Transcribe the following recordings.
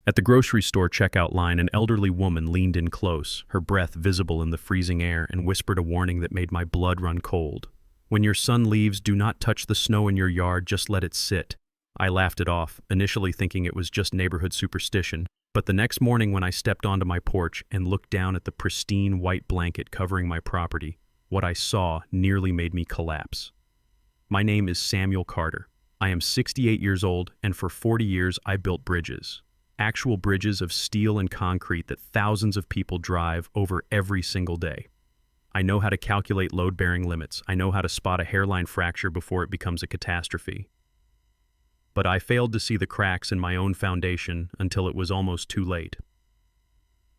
At the grocery store checkout line, an elderly woman leaned in close, her breath visible in the freezing air, and whispered a warning that made my blood run cold. "When your son leaves, do not touch the snow in your yard, just let it sit." I laughed it off, initially thinking it was just neighborhood superstition, but the next morning when I stepped onto my porch and looked down at the pristine white blanket covering my property, what I saw nearly made me collapse. My name is Samuel Carter. I am 68 years old, and for 40 years I built bridges. Actual bridges of steel and concrete that thousands of people drive over every single day. I know how to calculate load-bearing limits. I know how to spot a hairline fracture before it becomes a catastrophe. But I failed to see the cracks in my own foundation until it was almost too late.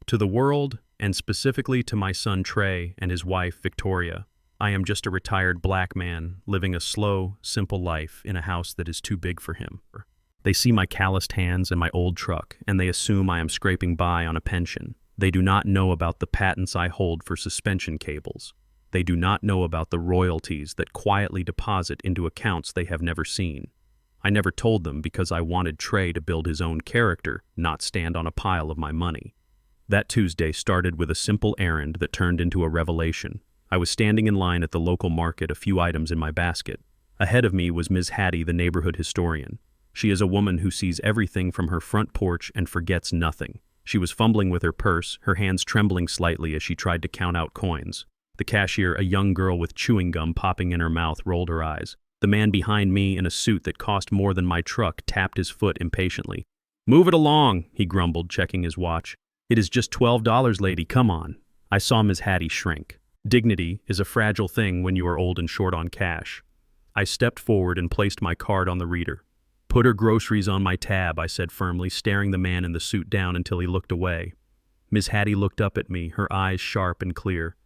To the world, and specifically to my son Trey and his wife Victoria, I am just a retired black man living a slow, simple life in a house that is too big for him. They see my calloused hands and my old truck, and they assume I am scraping by on a pension. They do not know about the patents I hold for suspension cables. They do not know about the royalties that quietly deposit into accounts they have never seen. I never told them because I wanted Trey to build his own character, not stand on a pile of my money. That Tuesday started with a simple errand that turned into a revelation. I was standing in line at the local market, a few items in my basket. Ahead of me was Ms. Hattie, the neighborhood historian. She is a woman who sees everything from her front porch and forgets nothing. She was fumbling with her purse, her hands trembling slightly as she tried to count out coins. The cashier, a young girl with chewing gum popping in her mouth, rolled her eyes. The man behind me in a suit that cost more than my truck tapped his foot impatiently. "Move it along," he grumbled, checking his watch. "It is just $12, lady, come on." I saw Ms. Hattie shrink. Dignity is a fragile thing when you are old and short on cash. I stepped forward and placed my card on the reader. "Put her groceries on my tab," I said firmly, staring the man in the suit down until he looked away. Ms. Hattie looked up at me, her eyes sharp and clear.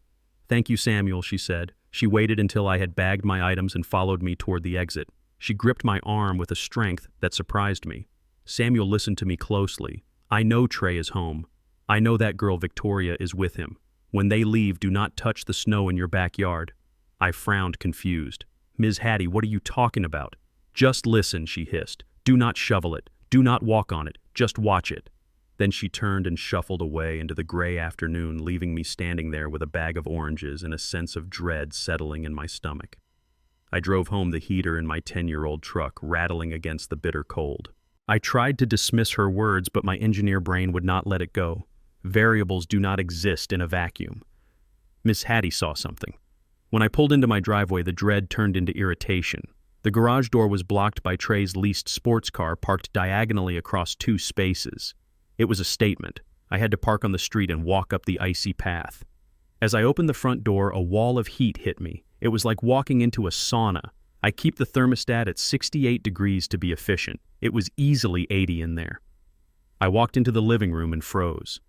"Thank you, Samuel," she said. She waited until I had bagged my items and followed me toward the exit. She gripped my arm with a strength that surprised me. Samuel listened to me closely. "I know Trey is home. I know that girl Victoria is with him. When they leave, do not touch the snow in your backyard." I frowned, confused. "Ms. Hattie, what are you talking about?" "Just listen," she hissed. "Do not shovel it. Do not walk on it. Just watch it." Then she turned and shuffled away into the gray afternoon, leaving me standing there with a bag of oranges and a sense of dread settling in my stomach. I drove home, the heater in my 10-year-old truck rattling against the bitter cold. I tried to dismiss her words, but my engineer brain would not let it go. Variables do not exist in a vacuum. Miss Hattie saw something. When I pulled into my driveway, the dread turned into irritation. The garage door was blocked by Trey's leased sports car parked diagonally across 2 spaces. It was a statement. I had to park on the street and walk up the icy path. As I opened the front door, a wall of heat hit me. It was like walking into a sauna. I keep the thermostat at 68 degrees to be efficient. It was easily 80 in there. I walked into the living room and froze.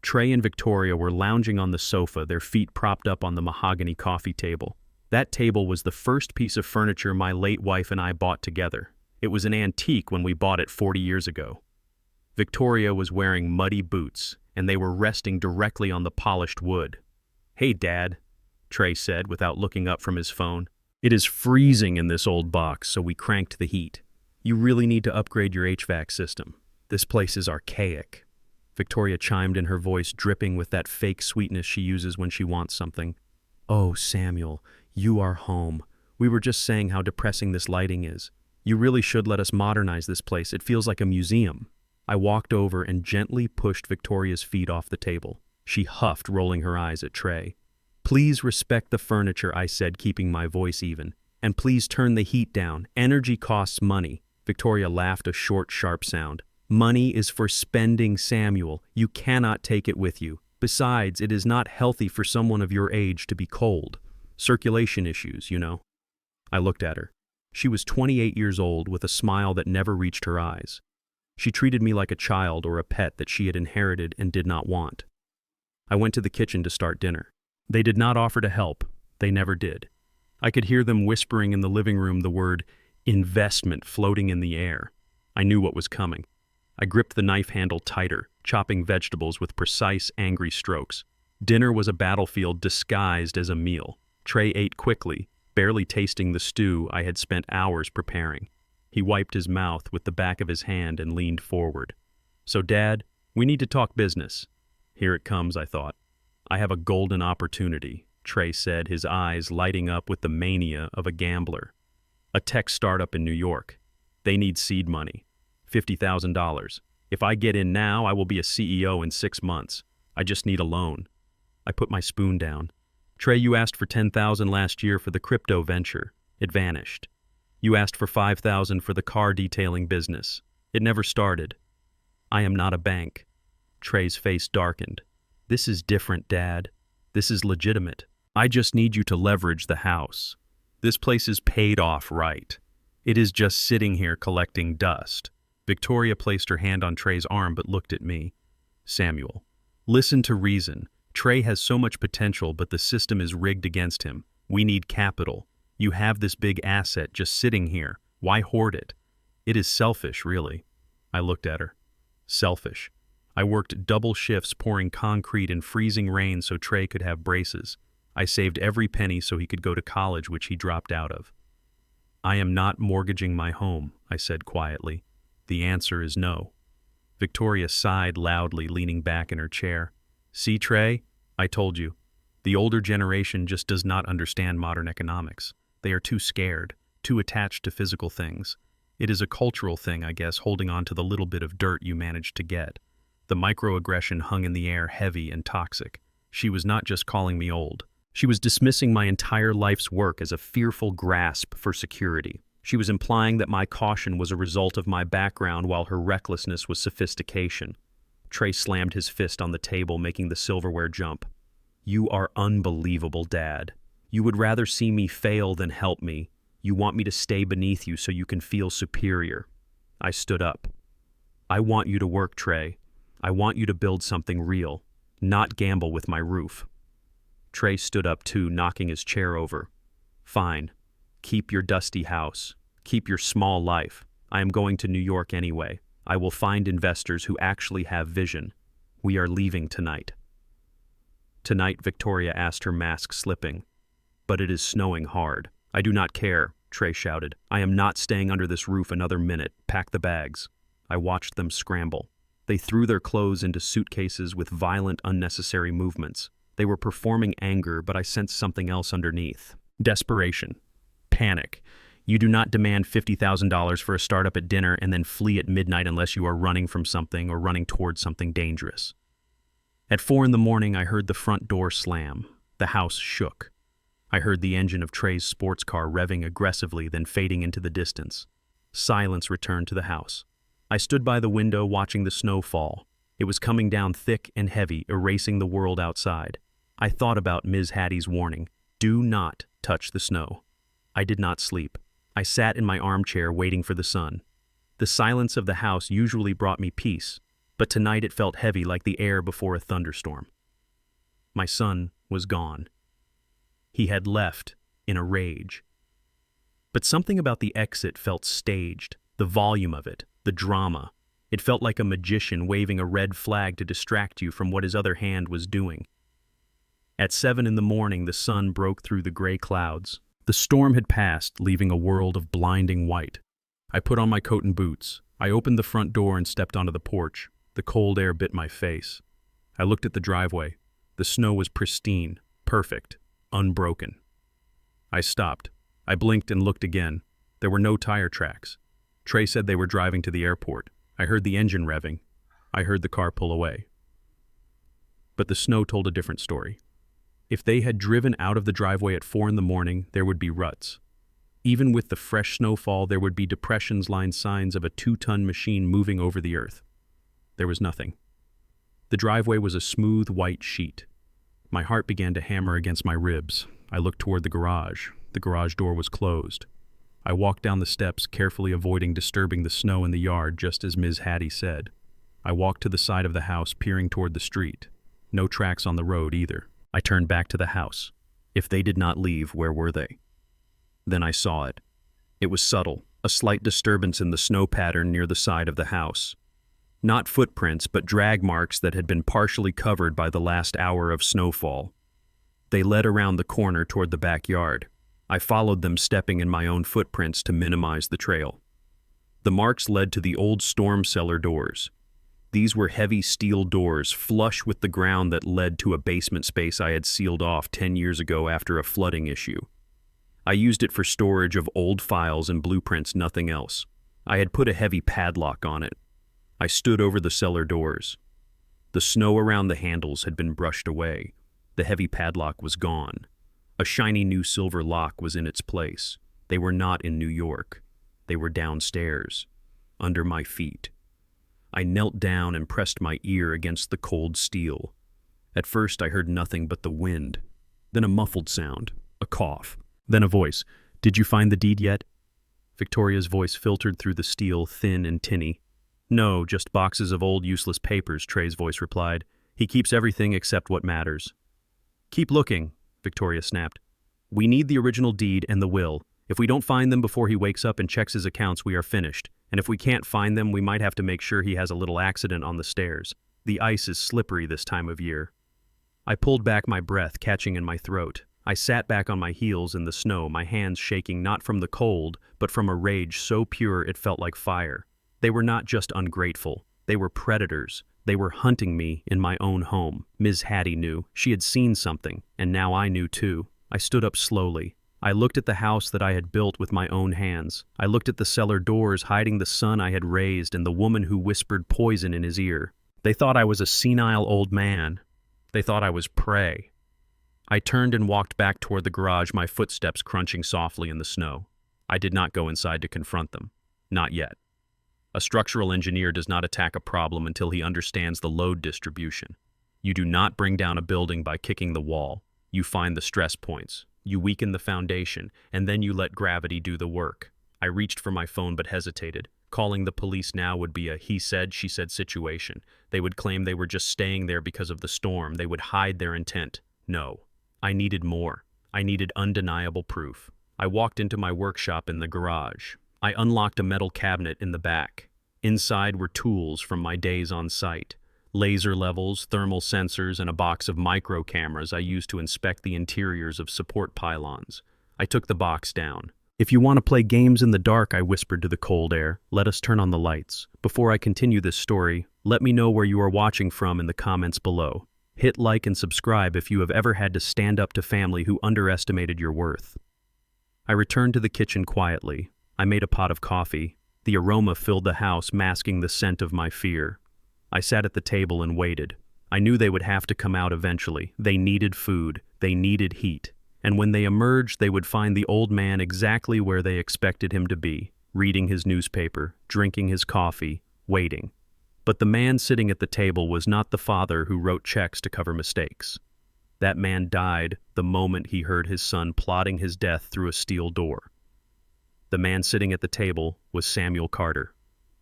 Trey and Victoria were lounging on the sofa, their feet propped up on the mahogany coffee table. That table was the first piece of furniture my late wife and I bought together. It was an antique when we bought it 40 years ago. Victoria was wearing muddy boots, and they were resting directly on the polished wood. "Hey, Dad," Trey said without looking up from his phone. "It is freezing in this old box, so we cranked the heat. You really need to upgrade your HVAC system. This place is archaic." Victoria chimed in, her voice dripping with that fake sweetness she uses when she wants something. "Oh, Samuel, you are home. We were just saying how depressing this lighting is. You really should let us modernize this place. It feels like a museum." I walked over and gently pushed Victoria's feet off the table. She huffed, rolling her eyes at Trey. "Please respect the furniture," I said, keeping my voice even. "And please turn the heat down. Energy costs money." Victoria laughed, a short, sharp sound. "Money is for spending, Samuel. You cannot take it with you. Besides, it is not healthy for someone of your age to be cold. Circulation issues, you know." I looked at her. She was 28 years old with a smile that never reached her eyes. She treated me like a child or a pet that she had inherited and did not want. I went to the kitchen to start dinner. They did not offer to help. They never did. I could hear them whispering in the living room, the word investment floating in the air. I knew what was coming. I gripped the knife handle tighter, chopping vegetables with precise, angry strokes. Dinner was a battlefield disguised as a meal. Trey ate quickly, barely tasting the stew I had spent hours preparing. He wiped his mouth with the back of his hand and leaned forward. So, Dad, we need to talk business. Here it comes, I thought. I have a golden opportunity, Trey said, his eyes lighting up with the mania of a gambler. A tech startup in New York. They need seed money. $50,000. If I get in now, I will be a CEO in 6 months. I just need a loan. I put my spoon down. Trey, you asked for $10,000 last year for the crypto venture. It vanished. You asked for $5,000 for the car detailing business. It never started. I am not a bank. Trey's face darkened. This is different, Dad. This is legitimate. I just need you to leverage the house. This place is paid off right. It is just sitting here collecting dust. Victoria placed her hand on Trey's arm but looked at me. Samuel, listen to reason. Trey has so much potential, but the system is rigged against him. We need capital. You have this big asset just sitting here. Why hoard it? It is selfish, really. I looked at her. Selfish. I worked double shifts pouring concrete in freezing rain so Trey could have braces. I saved every penny so he could go to college, which he dropped out of. I am not mortgaging my home, I said quietly. The answer is no. Victoria sighed loudly, leaning back in her chair. See, Trey? I told you. The older generation just does not understand modern economics. They are too scared, too attached to physical things. It is a cultural thing, I guess, holding on to the little bit of dirt you managed to get. The microaggression hung in the air, heavy and toxic. She was not just calling me old. She was dismissing my entire life's work as a fearful grasp for security. She was implying that my caution was a result of my background while her recklessness was sophistication. Trey slammed his fist on the table, making the silverware jump. You are unbelievable, Dad. You would rather see me fail than help me. You want me to stay beneath you so you can feel superior. I stood up. I want you to work, Trey. I want you to build something real, not gamble with my roof. Trey stood up too, knocking his chair over. Fine. Keep your dusty house. Keep your small life. I am going to New York anyway. I will find investors who actually have vision. We are leaving tonight. Tonight, Victoria asked, her mask slipping. But it is snowing hard. I do not care, Trey shouted. I am not staying under this roof another minute. Pack the bags. I watched them scramble. They threw their clothes into suitcases with violent, unnecessary movements. They were performing anger, but I sensed something else underneath. Desperation. Panic. You do not demand $50,000 for a startup at dinner and then flee at midnight unless you are running from something or running towards something dangerous. At 4 a.m, I heard the front door slam. The house shook. I heard the engine of Trey's sports car revving aggressively, then fading into the distance. Silence returned to the house. I stood by the window watching the snow fall. It was coming down thick and heavy, erasing the world outside. I thought about Ms. Hattie's warning. Do not touch the snow. I did not sleep. I sat in my armchair waiting for the sun. The silence of the house usually brought me peace, but tonight it felt heavy like the air before a thunderstorm. My son was gone. He had left in a rage. But something about the exit felt staged, the volume of it, the drama. It felt like a magician waving a red flag to distract you from what his other hand was doing. At 7 a.m, the sun broke through the gray clouds. The storm had passed, leaving a world of blinding white. I put on my coat and boots. I opened the front door and stepped onto the porch. The cold air bit my face. I looked at the driveway. The snow was pristine, perfect, unbroken. I stopped. I blinked and looked again. There were no tire tracks. Trey said they were driving to the airport. I heard the engine revving. I heard the car pull away. But the snow told a different story. If they had driven out of the driveway at 4 a.m, there would be ruts. Even with the fresh snowfall, there would be depressions, line signs of a 2-ton machine moving over the earth. There was nothing. The driveway was a smooth white sheet. My heart began to hammer against my ribs. I looked toward the garage. The garage door was closed. I walked down the steps, carefully avoiding disturbing the snow in the yard, just as Ms. Hattie said. I walked to the side of the house, peering toward the street. No tracks on the road either. I turned back to the house. If they did not leave, where were they? Then I saw it. It was subtle, a slight disturbance in the snow pattern near the side of the house. Not footprints, but drag marks that had been partially covered by the last hour of snowfall. They led around the corner toward the backyard. I followed them, stepping in my own footprints to minimize the trail. The marks led to the old storm cellar doors. These were heavy steel doors, flush with the ground that led to a basement space I had sealed off 10 years ago after a flooding issue. I used it for storage of old files and blueprints, nothing else. I had put a heavy padlock on it. I stood over the cellar doors. The snow around the handles had been brushed away. The heavy padlock was gone. A shiny new silver lock was in its place. They were not in New York. They were downstairs, under my feet. I knelt down and pressed my ear against the cold steel. At first I heard nothing but the wind. Then a muffled sound, a cough. Then a voice. "Did you find the deed yet?" Victoria's voice filtered through the steel, thin and tinny. "No, just boxes of old useless papers," Trey's voice replied. "He keeps everything except what matters." "Keep looking," Victoria snapped. "We need the original deed and the will. If we don't find them before he wakes up and checks his accounts, we are finished. And if we can't find them, we might have to make sure he has a little accident on the stairs. The ice is slippery this time of year." I pulled back my breath, catching in my throat. I sat back on my heels in the snow, my hands shaking not from the cold, but from a rage so pure it felt like fire. They were not just ungrateful. They were predators. They were hunting me in my own home. Ms. Hattie knew. She had seen something, and now I knew too. I stood up slowly. I looked at the house that I had built with my own hands. I looked at the cellar doors hiding the son I had raised and the woman who whispered poison in his ear. They thought I was a senile old man. They thought I was prey. I turned and walked back toward the garage, my footsteps crunching softly in the snow. I did not go inside to confront them. Not yet. A structural engineer does not attack a problem until he understands the load distribution. You do not bring down a building by kicking the wall. You find the stress points. You weaken the foundation, and then you let gravity do the work. I reached for my phone but hesitated. Calling the police now would be a he said, she said situation. They would claim they were just staying there because of the storm. They would hide their intent. No. I needed more. I needed undeniable proof. I walked into my workshop in the garage. I unlocked a metal cabinet in the back. Inside were tools from my days on site. Laser levels, thermal sensors, and a box of micro cameras I used to inspect the interiors of support pylons. I took the box down. "If you want to play games in the dark," I whispered to the cold air, "let us turn on the lights. Before I continue this story, let me know where you are watching from in the comments below. Hit like and subscribe if you have ever had to stand up to family who underestimated your worth." I returned to the kitchen quietly. I made a pot of coffee. The aroma filled the house, masking the scent of my fear. I sat at the table and waited. I knew they would have to come out eventually. They needed food. They needed heat. And when they emerged, they would find the old man exactly where they expected him to be, reading his newspaper, drinking his coffee, waiting. But the man sitting at the table was not the father who wrote checks to cover mistakes. That man died the moment he heard his son plotting his death through a steel door. The man sitting at the table was Samuel Carter,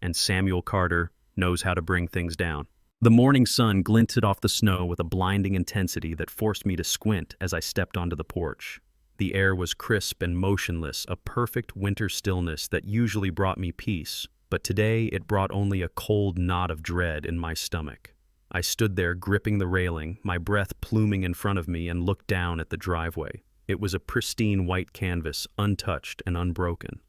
and Samuel Carter knows how to bring things down. The morning sun glinted off the snow with a blinding intensity that forced me to squint as I stepped onto the porch. The air was crisp and motionless, a perfect winter stillness that usually brought me peace, but today it brought only a cold knot of dread in my stomach. I stood there gripping the railing, my breath pluming in front of me, and looked down at the driveway. It was a pristine white canvas, untouched and unbroken.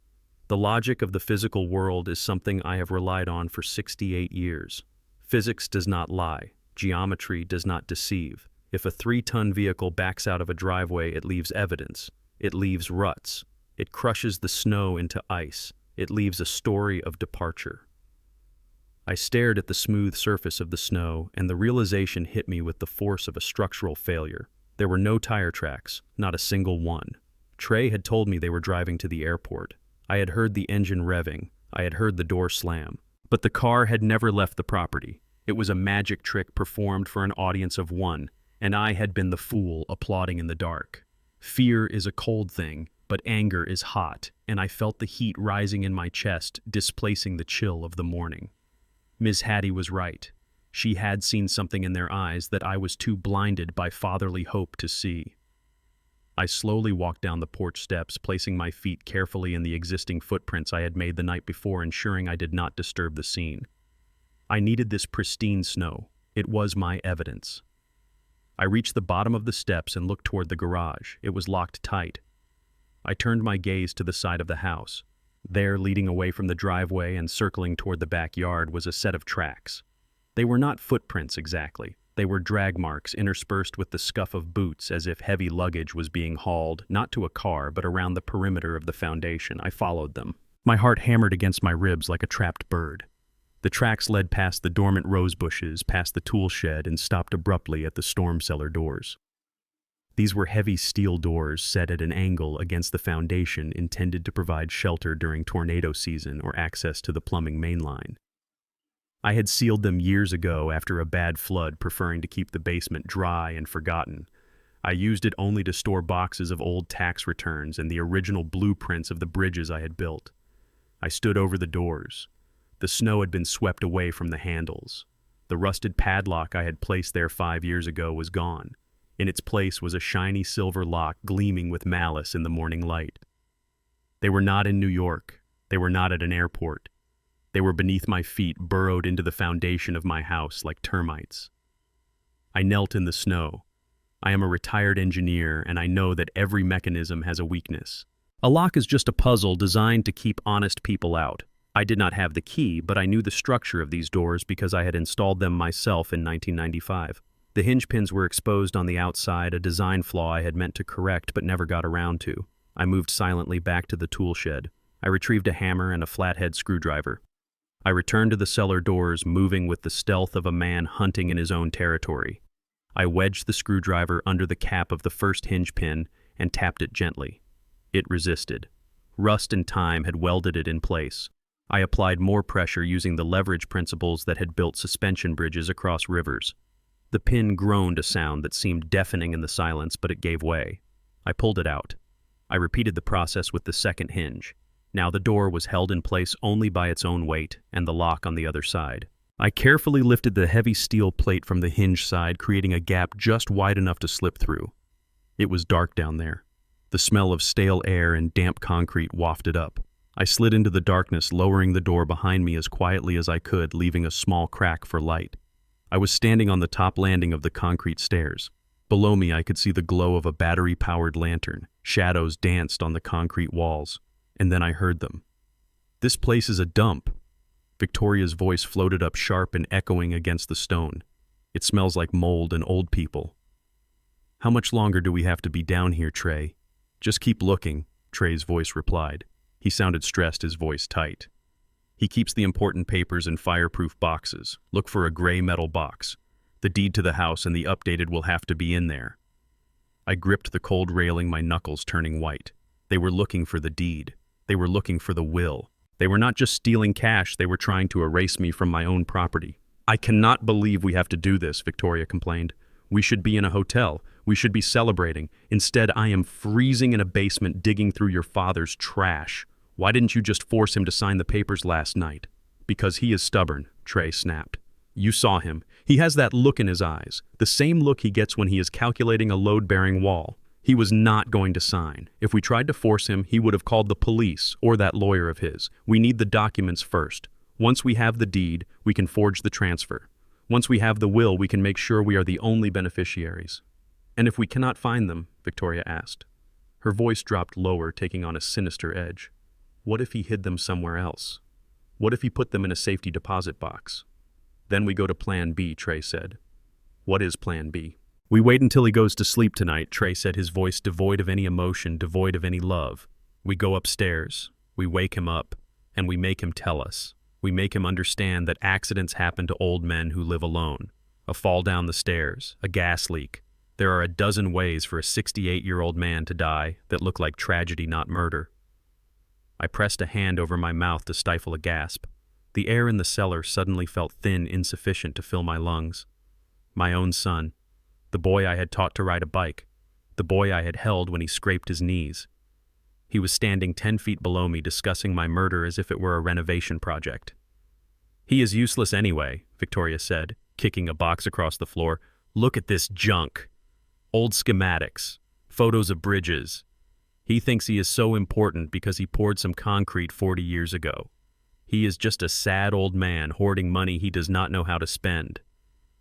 The logic of the physical world is something I have relied on for 68 years. Physics does not lie. Geometry does not deceive. If a 3-ton vehicle backs out of a driveway, it leaves evidence. It leaves ruts. It crushes the snow into ice. It leaves a story of departure. I stared at the smooth surface of the snow, and the realization hit me with the force of a structural failure. There were no tire tracks, not a single one. Trey had told me they were driving to the airport. I had heard the engine revving. I had heard the door slam. But the car had never left the property. It was a magic trick performed for an audience of one, and I had been the fool applauding in the dark. Fear is a cold thing, but anger is hot, and I felt the heat rising in my chest, displacing the chill of the morning. Ms. Hattie was right. She had seen something in their eyes that I was too blinded by fatherly hope to see. I slowly walked down the porch steps, placing my feet carefully in the existing footprints I had made the night before, ensuring I did not disturb the scene. I needed this pristine snow. It was my evidence. I reached the bottom of the steps and looked toward the garage. It was locked tight. I turned my gaze to the side of the house. There, leading away from the driveway and circling toward the backyard, was a set of tracks. They were not footprints exactly. They were drag marks interspersed with the scuff of boots as if heavy luggage was being hauled, not to a car, but around the perimeter of the foundation. I followed them. My heart hammered against my ribs like a trapped bird. The tracks led past the dormant rose bushes, past the tool shed, and stopped abruptly at the storm cellar doors. These were heavy steel doors set at an angle against the foundation intended to provide shelter during tornado season or access to the plumbing main line. I had sealed them years ago after a bad flood, preferring to keep the basement dry and forgotten. I used it only to store boxes of old tax returns and the original blueprints of the bridges I had built. I stood over the doors. The snow had been swept away from the handles. The rusted padlock I had placed there 5 years ago was gone. In its place was a shiny silver lock gleaming with malice in the morning light. They were not in New York. They were not at an airport. They were beneath my feet, burrowed into the foundation of my house like termites. I knelt in the snow. I am a retired engineer, and I know that every mechanism has a weakness. A lock is just a puzzle designed to keep honest people out. I did not have the key, but I knew the structure of these doors because I had installed them myself in 1995. The hinge pins were exposed on the outside, a design flaw I had meant to correct but never got around to. I moved silently back to the tool shed. I retrieved a hammer and a flathead screwdriver. I returned to the cellar doors, moving with the stealth of a man hunting in his own territory. I wedged the screwdriver under the cap of the first hinge pin and tapped it gently. It resisted. Rust and time had welded it in place. I applied more pressure using the leverage principles that had built suspension bridges across rivers. The pin groaned a sound that seemed deafening in the silence, but it gave way. I pulled it out. I repeated the process with the second hinge. Now the door was held in place only by its own weight and the lock on the other side. I carefully lifted the heavy steel plate from the hinge side, creating a gap just wide enough to slip through. It was dark down there. The smell of stale air and damp concrete wafted up. I slid into the darkness, lowering the door behind me as quietly as I could, leaving a small crack for light. I was standing on the top landing of the concrete stairs. Below me, I could see the glow of a battery-powered lantern. Shadows danced on the concrete walls. And then I heard them. "This place is a dump." Victoria's voice floated up sharp and echoing against the stone. "It smells like mold and old people." "How much longer do we have to be down here, Trey?" "Just keep looking," Trey's voice replied. He sounded stressed, his voice tight. "He keeps the important papers in fireproof boxes. Look for a gray metal box. The deed to the house and the updated will have to be in there." I gripped the cold railing, my knuckles turning white. They were looking for the deed. They were looking for the will. They were not just stealing cash, they were trying to erase me from my own property. "I cannot believe we have to do this," Victoria complained. "We should be in a hotel. We should be celebrating. Instead, I am freezing in a basement digging through your father's trash. Why didn't you just force him to sign the papers last night?" "Because he is stubborn," Trey snapped. "You saw him. He has that look in his eyes, the same look he gets when he is calculating a load-bearing wall. He was not going to sign. If we tried to force him, he would have called the police or that lawyer of his. We need the documents first. Once we have the deed, we can forge the transfer. Once we have the will, we can make sure we are the only beneficiaries." "And if we cannot find them?" Victoria asked. Her voice dropped lower, taking on a sinister edge. "What if he hid them somewhere else? What if he put them in a safety deposit box?" "Then we go to Plan B," Trey said. "What is Plan B?" "We wait until he goes to sleep tonight," Trey said, his voice devoid of any emotion, devoid of any love. "We go upstairs, we wake him up, and we make him tell us. We make him understand that accidents happen to old men who live alone. A fall down the stairs, a gas leak. There are a dozen ways for a 68-year-old man to die that look like tragedy, not murder." I pressed a hand over my mouth to stifle a gasp. The air in the cellar suddenly felt thin, insufficient to fill my lungs. My own son. The boy I had taught to ride a bike. The boy I had held when he scraped his knees. He was standing 10 feet below me, discussing my murder as if it were a renovation project. "He is useless anyway," Victoria said, kicking a box across the floor. "Look at this junk. Old schematics, photos of bridges. He thinks he is so important because he poured some concrete 40 years ago. He is just a sad old man hoarding money he does not know how to spend.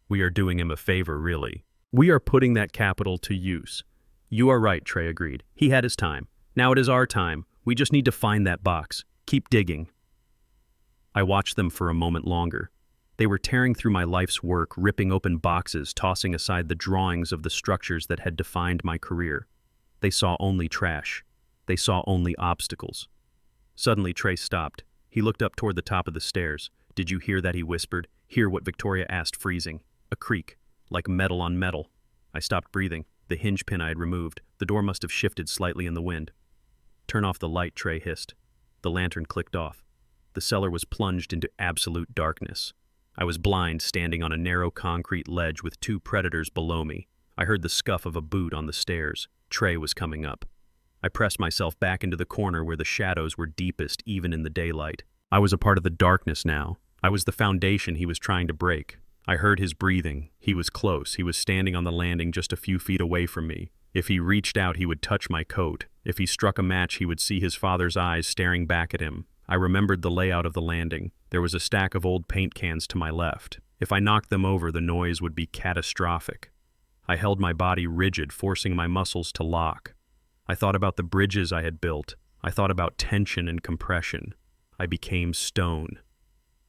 We are doing him a favor, really. We are putting that capital to use." "You are right," Trey agreed. "He had his time. Now it is our time. We just need to find that box. Keep digging." I watched them for a moment longer. They were tearing through my life's work, ripping open boxes, tossing aside the drawings of the structures that had defined my career. They saw only trash. They saw only obstacles. Suddenly, Trey stopped. He looked up toward the top of the stairs. "Did you hear that?" he whispered. "Hear what?" Victoria asked, freezing. A creak, like metal on metal. I stopped breathing. The hinge pin I had removed. The door must have shifted slightly in the wind. "Turn off the light," Trey hissed. The lantern clicked off. The cellar was plunged into absolute darkness. I was blind, standing on a narrow concrete ledge with two predators below me. I heard the scuff of a boot on the stairs. Trey was coming up. I pressed myself back into the corner where the shadows were deepest even in the daylight. I was a part of the darkness now. I was the foundation he was trying to break. I heard his breathing. He was close. He was standing on the landing just a few feet away from me. If he reached out, he would touch my coat. If he struck a match, he would see his father's eyes staring back at him. I remembered the layout of the landing. There was a stack of old paint cans to my left. If I knocked them over, the noise would be catastrophic. I held my body rigid, forcing my muscles to lock. I thought about the bridges I had built. I thought about tension and compression. I became stone.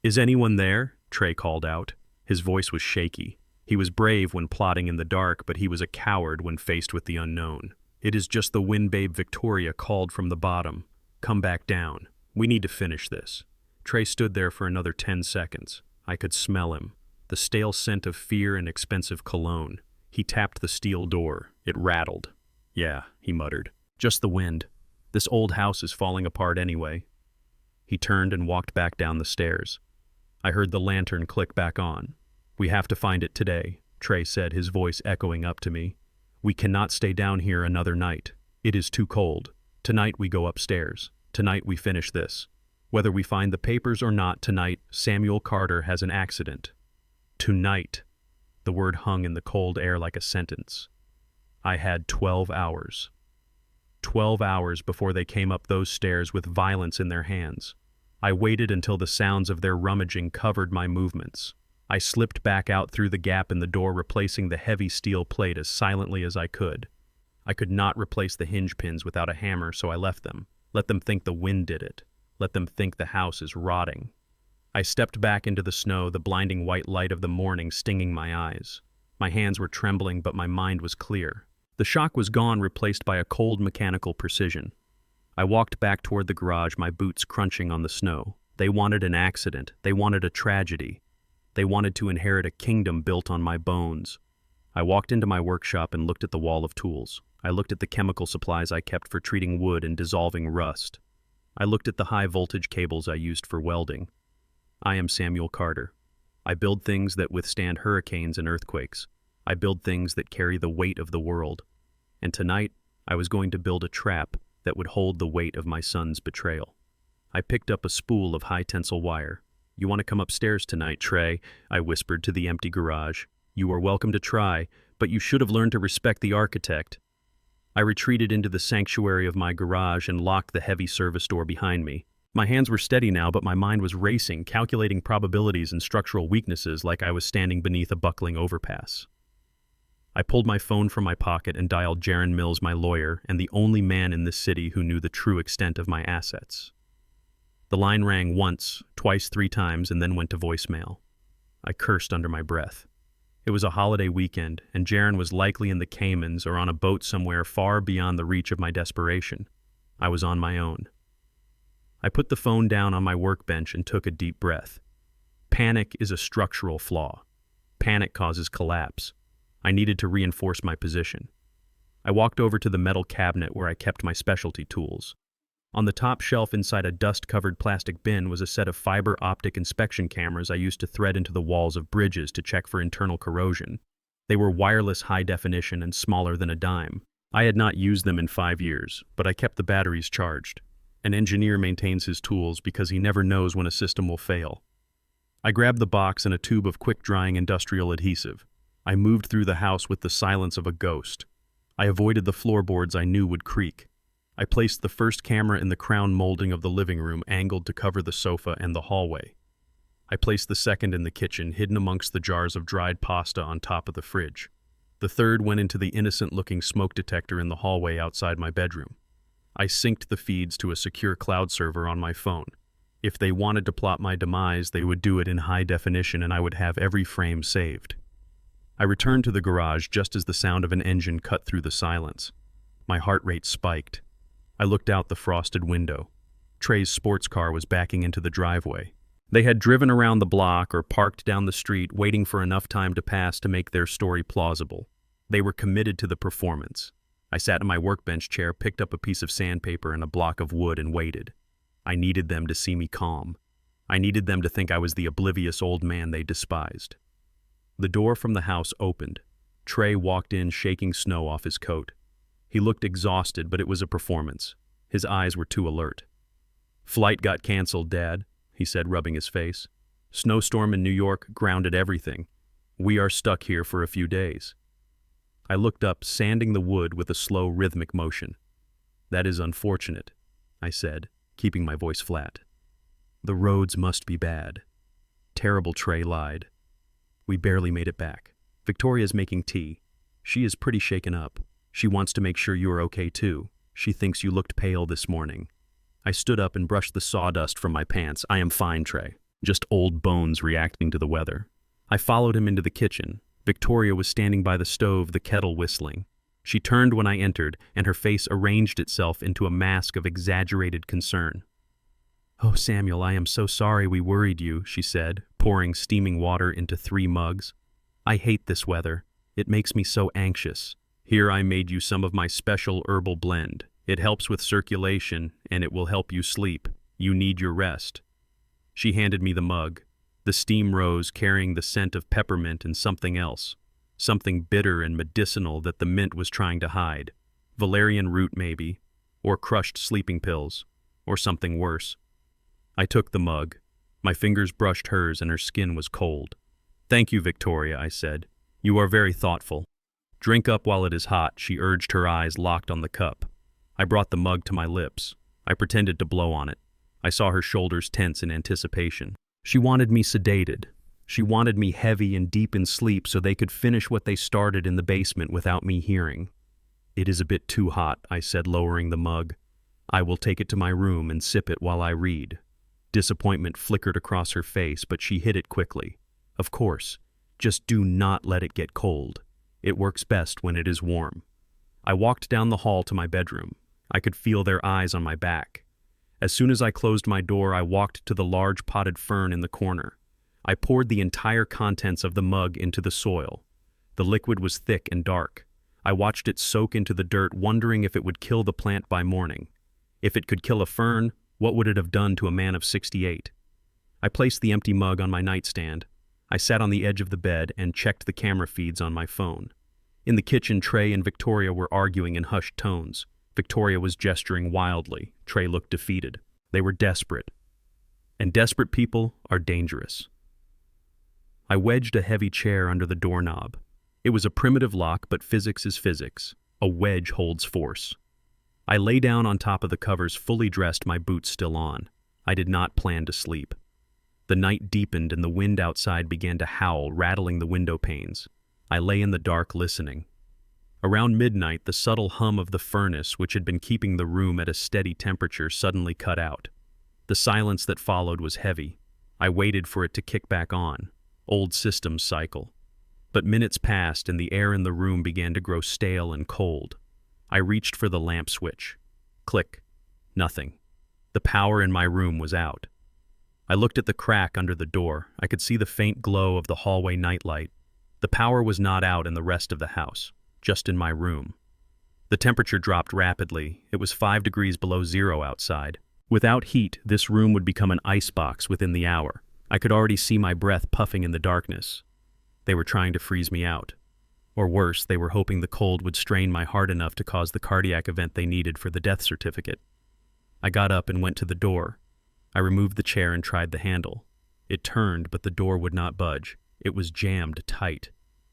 "Is anyone there?" Trey called out. His voice was shaky. He was brave when plotting in the dark, but he was a coward when faced with the unknown. "It is just the wind, babe," Victoria called from the bottom. "Come back down. We need to finish this." Trey stood there for another 10 seconds. I could smell him. The stale scent of fear and expensive cologne. He tapped the steel door. It rattled. "Yeah," he muttered. "Just the wind. This old house is falling apart anyway." He turned and walked back down the stairs. I heard the lantern click back on. "We have to find it today," Trey said, his voice echoing up to me. "We cannot stay down here another night. It is too cold. Tonight we go upstairs. Tonight we finish this. Whether we find the papers or not tonight, Samuel Carter has an accident. Tonight." The word hung in the cold air like a sentence. I had 12 hours. 12 hours before they came up those stairs with violence in their hands. I waited until the sounds of their rummaging covered my movements. I slipped back out through the gap in the door, replacing the heavy steel plate as silently as I could. I could not replace the hinge pins without a hammer, so I left them. Let them think the wind did it. Let them think the house is rotting. I stepped back into the snow, the blinding white light of the morning stinging my eyes. My hands were trembling, but my mind was clear. The shock was gone, replaced by a cold mechanical precision. I walked back toward the garage, my boots crunching on the snow. They wanted an accident. They wanted a tragedy. They wanted to inherit a kingdom built on my bones. I walked into my workshop and looked at the wall of tools. I looked at the chemical supplies I kept for treating wood and dissolving rust. I looked at the high-voltage cables I used for welding. I am Samuel Carter. I build things that withstand hurricanes and earthquakes. I build things that carry the weight of the world. And tonight, I was going to build a trap that would hold the weight of my son's betrayal. I picked up a spool of high-tensile wire. "You want to come upstairs tonight, Trey?" I whispered to the empty garage. "You are welcome to try, but you should have learned to respect the architect." I retreated into the sanctuary of my garage and locked the heavy service door behind me. My hands were steady now, but my mind was racing, calculating probabilities and structural weaknesses like I was standing beneath a buckling overpass. I pulled my phone from my pocket and dialed Jaron Mills, my lawyer, and the only man in this city who knew the true extent of my assets. The line rang once, twice, 3 times, and then went to voicemail. I cursed under my breath. It was a holiday weekend, and Jaron was likely in the Caymans or on a boat somewhere far beyond the reach of my desperation. I was on my own. I put the phone down on my workbench and took a deep breath. Panic is a structural flaw. Panic causes collapse. I needed to reinforce my position. I walked over to the metal cabinet where I kept my specialty tools. On the top shelf inside a dust-covered plastic bin was a set of fiber optic inspection cameras I used to thread into the walls of bridges to check for internal corrosion. They were wireless, high definition, and smaller than a dime. I had not used them in 5 years, but I kept the batteries charged. An engineer maintains his tools because he never knows when a system will fail. I grabbed the box and a tube of quick-drying industrial adhesive. I moved through the house with the silence of a ghost. I avoided the floorboards I knew would creak. I placed the first camera in the crown molding of the living room, angled to cover the sofa and the hallway. I placed the second in the kitchen, hidden amongst the jars of dried pasta on top of the fridge. The third went into the innocent-looking smoke detector in the hallway outside my bedroom. I synced the feeds to a secure cloud server on my phone. If they wanted to plot my demise, they would do it in high definition and I would have every frame saved. I returned to the garage just as the sound of an engine cut through the silence. My heart rate spiked. I looked out the frosted window. Trey's sports car was backing into the driveway. They had driven around the block or parked down the street, waiting for enough time to pass to make their story plausible. They were committed to the performance. I sat in my workbench chair, picked up a piece of sandpaper and a block of wood and waited. I needed them to see me calm. I needed them to think I was the oblivious old man they despised. The door from the house opened. Trey walked in, shaking snow off his coat. He looked exhausted, but it was a performance. His eyes were too alert. "Flight got canceled, Dad," he said, rubbing his face. "Snowstorm in New York grounded everything. We are stuck here for a few days." I looked up, sanding the wood with a slow, rhythmic motion. "That is unfortunate," I said, keeping my voice flat. "The roads must be bad." Terrible, Trey lied. "We barely made it back. Victoria's making tea. She is pretty shaken up. She wants to make sure you are okay too. She thinks you looked pale this morning." I stood up and brushed the sawdust from my pants. "I am fine, Trey. Just old bones reacting to the weather." I followed him into the kitchen. Victoria was standing by the stove, the kettle whistling. She turned when I entered, and her face arranged itself into a mask of exaggerated concern. "Oh, Samuel, I am so sorry we worried you," she said, pouring steaming water into 3 mugs. "I hate this weather. It makes me so anxious. Here I made you some of my special herbal blend. It helps with circulation, and it will help you sleep. You need your rest." She handed me the mug. The steam rose, carrying the scent of peppermint and something else. Something bitter and medicinal that the mint was trying to hide. Valerian root, maybe, or crushed sleeping pills, or something worse. I took the mug. My fingers brushed hers and her skin was cold. "Thank you, Victoria," I said. "You are very thoughtful." "Drink up while it is hot," she urged, her eyes locked on the cup. I brought the mug to my lips. I pretended to blow on it. I saw her shoulders tense in anticipation. She wanted me sedated. She wanted me heavy and deep in sleep so they could finish what they started in the basement without me hearing. "It is a bit too hot," I said, lowering the mug. "I will take it to my room and sip it while I read." Disappointment flickered across her face, but she hid it quickly. "Of course. Just do not let it get cold. It works best when it is warm." I walked down the hall to my bedroom. I could feel their eyes on my back. As soon as I closed my door, I walked to the large potted fern in the corner. I poured the entire contents of the mug into the soil. The liquid was thick and dark. I watched it soak into the dirt, wondering if it would kill the plant by morning. If it could kill a fern, what would it have done to a man of 68? I placed the empty mug on my nightstand. I sat on the edge of the bed and checked the camera feeds on my phone. In the kitchen, Trey and Victoria were arguing in hushed tones. Victoria was gesturing wildly. Trey looked defeated. They were desperate. And desperate people are dangerous. I wedged a heavy chair under the doorknob. It was a primitive lock, but physics is physics. A wedge holds force. I lay down on top of the covers, fully dressed, my boots still on. I did not plan to sleep. The night deepened and the wind outside began to howl, rattling the window panes. I lay in the dark, listening. Around midnight, the subtle hum of the furnace, which had been keeping the room at a steady temperature, suddenly cut out. The silence that followed was heavy. I waited for it to kick back on. Old systems cycle. But minutes passed and the air in the room began to grow stale and cold. I reached for the lamp switch. Click. Nothing. The power in my room was out. I looked at the crack under the door. I could see the faint glow of the hallway nightlight. The power was not out in the rest of the house, just in my room. The temperature dropped rapidly. It was 5 degrees below zero outside. Without heat, this room would become an icebox within the hour. I could already see my breath puffing in the darkness. They were trying to freeze me out. Or worse, they were hoping the cold would strain my heart enough to cause the cardiac event they needed for the death certificate. I got up and went to the door. I removed the chair and tried the handle. It turned, but the door would not budge. It was jammed tight.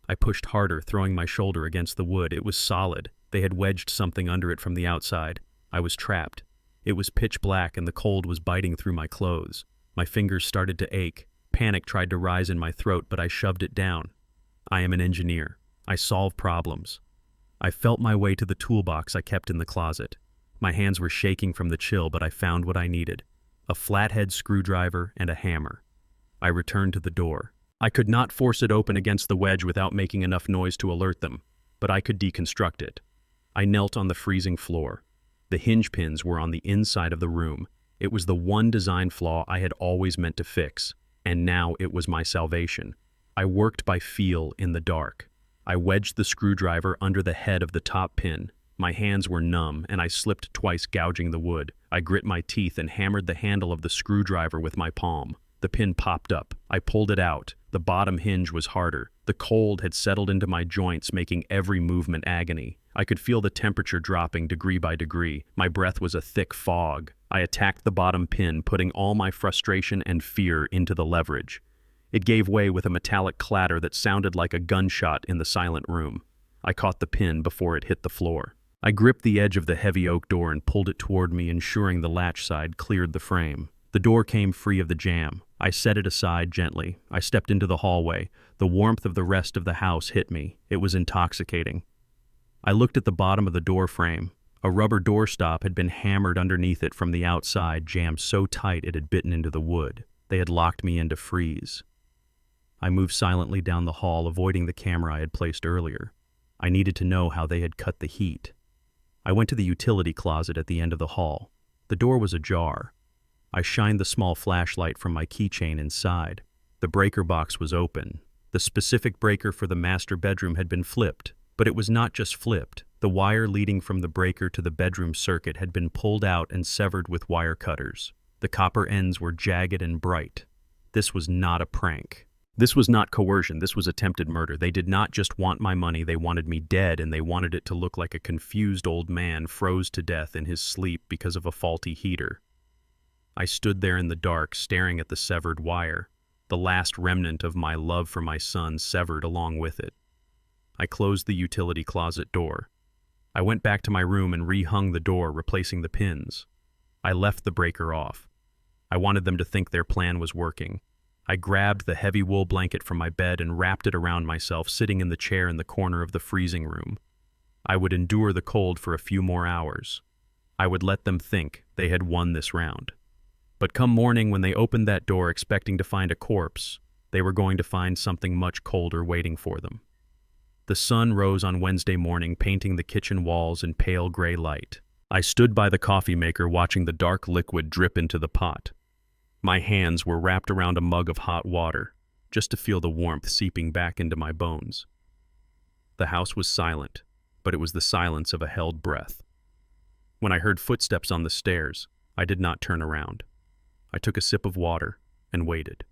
I pushed harder, throwing my shoulder against the wood. It was solid. They had wedged something under it from the outside. I was trapped. It was pitch black and the cold was biting through my clothes. My fingers started to ache. Panic tried to rise in my throat, but I shoved it down. I am an engineer. I solve problems. I felt my way to the toolbox I kept in the closet. My hands were shaking from the chill, but I found what I needed. a flathead screwdriver, and a hammer. I returned to the door. I could not force it open against the wedge without making enough noise to alert them, but I could deconstruct it. I knelt on the freezing floor. The hinge pins were on the inside of the room. It was the one design flaw I had always meant to fix, and now it was my salvation. I worked by feel in the dark. I wedged the screwdriver under the head of the top pin. My hands were numb, and I slipped twice, gouging the wood. I grit my teeth and hammered the handle of the screwdriver with my palm. The pin popped up. I pulled it out. The bottom hinge was harder. The cold had settled into my joints, making every movement agony. I could feel the temperature dropping degree by degree. My breath was a thick fog. I attacked the bottom pin, putting all my frustration and fear into the leverage. It gave way with a metallic clatter that sounded like a gunshot in the silent room. I caught the pin before it hit the floor. I gripped the edge of the heavy oak door and pulled it toward me, ensuring the latch side cleared the frame. The door came free of the jamb. I set it aside gently. I stepped into the hallway. The warmth of the rest of the house hit me. It was intoxicating. I looked at the bottom of the door frame. A rubber doorstop had been hammered underneath it from the outside, jammed so tight it had bitten into the wood. They had locked me in to freeze. I moved silently down the hall, avoiding the camera I had placed earlier. I needed to know how they had cut the heat. I went to the utility closet at the end of the hall. The door was ajar. I shined the small flashlight from my keychain inside. The breaker box was open. The specific breaker for the master bedroom had been flipped, but it was not just flipped. The wire leading from the breaker to the bedroom circuit had been pulled out and severed with wire cutters. The copper ends were jagged and bright. This was not a prank. This was not coercion. This was attempted murder. They did not just want my money. They wanted me dead, and they wanted it to look like a confused old man froze to death in his sleep because of a faulty heater. I stood there in the dark, staring at the severed wire, the last remnant of my love for my son severed along with it. I closed the utility closet door. I went back to my room and rehung the door, replacing the pins. I left the breaker off. I wanted them to think their plan was working. I grabbed the heavy wool blanket from my bed and wrapped it around myself, sitting in the chair in the corner of the freezing room. I would endure the cold for a few more hours. I would let them think they had won this round. But come morning, when they opened that door expecting to find a corpse, they were going to find something much colder waiting for them. The sun rose on Wednesday morning, painting the kitchen walls in pale gray light. I stood by the coffee maker watching the dark liquid drip into the pot. My hands were wrapped around a mug of hot water, just to feel the warmth seeping back into my bones. The house was silent, but it was the silence of a held breath. When I heard footsteps on the stairs, I did not turn around. I took a sip of water and waited.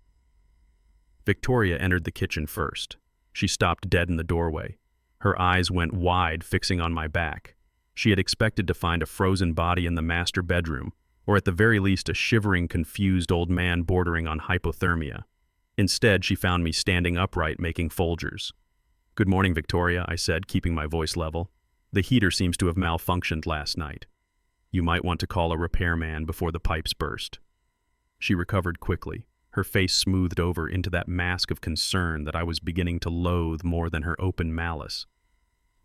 Victoria entered the kitchen first. She stopped dead in the doorway. Her eyes went wide, fixing on my back. She had expected to find a frozen body in the master bedroom, or at the very least a shivering, confused old man bordering on hypothermia. Instead, she found me standing upright, making Folgers. "Good morning, Victoria," I said, keeping my voice level. "The heater seems to have malfunctioned last night. You might want to call a repairman before the pipes burst." She recovered quickly, her face smoothed over into that mask of concern that I was beginning to loathe more than her open malice.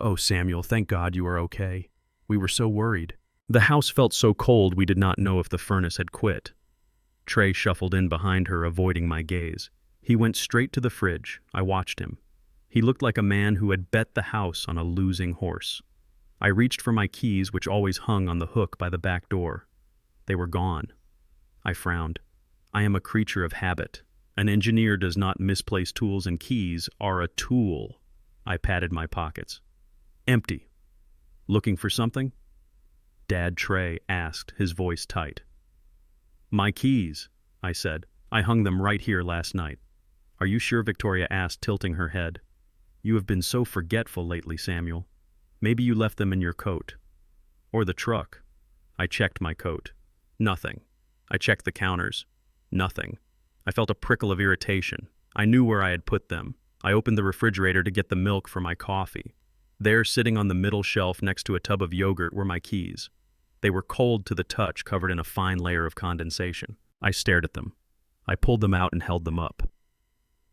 "Oh, Samuel, thank God you are okay. We were so worried. The house felt so cold we did not know if the furnace had quit." Trey shuffled in behind her, avoiding my gaze. He went straight to the fridge. I watched him. He looked like a man who had bet the house on a losing horse. I reached for my keys, which always hung on the hook by the back door. They were gone. I frowned. I am a creature of habit. An engineer does not misplace tools, and keys are a tool. I patted my pockets. Empty. "Looking for something?" Dad Trey asked, his voice tight. "My keys," I said. "I hung them right here last night." "Are you sure?" Victoria asked, tilting her head. "You have been so forgetful lately, Samuel. Maybe you left them in your coat. Or the truck." I checked my coat. Nothing. I checked the counters. Nothing. I felt a prickle of irritation. I knew where I had put them. I opened the refrigerator to get the milk for my coffee. There, sitting on the middle shelf next to a tub of yogurt, were my keys. They were cold to the touch, covered in a fine layer of condensation. I stared at them. I pulled them out and held them up.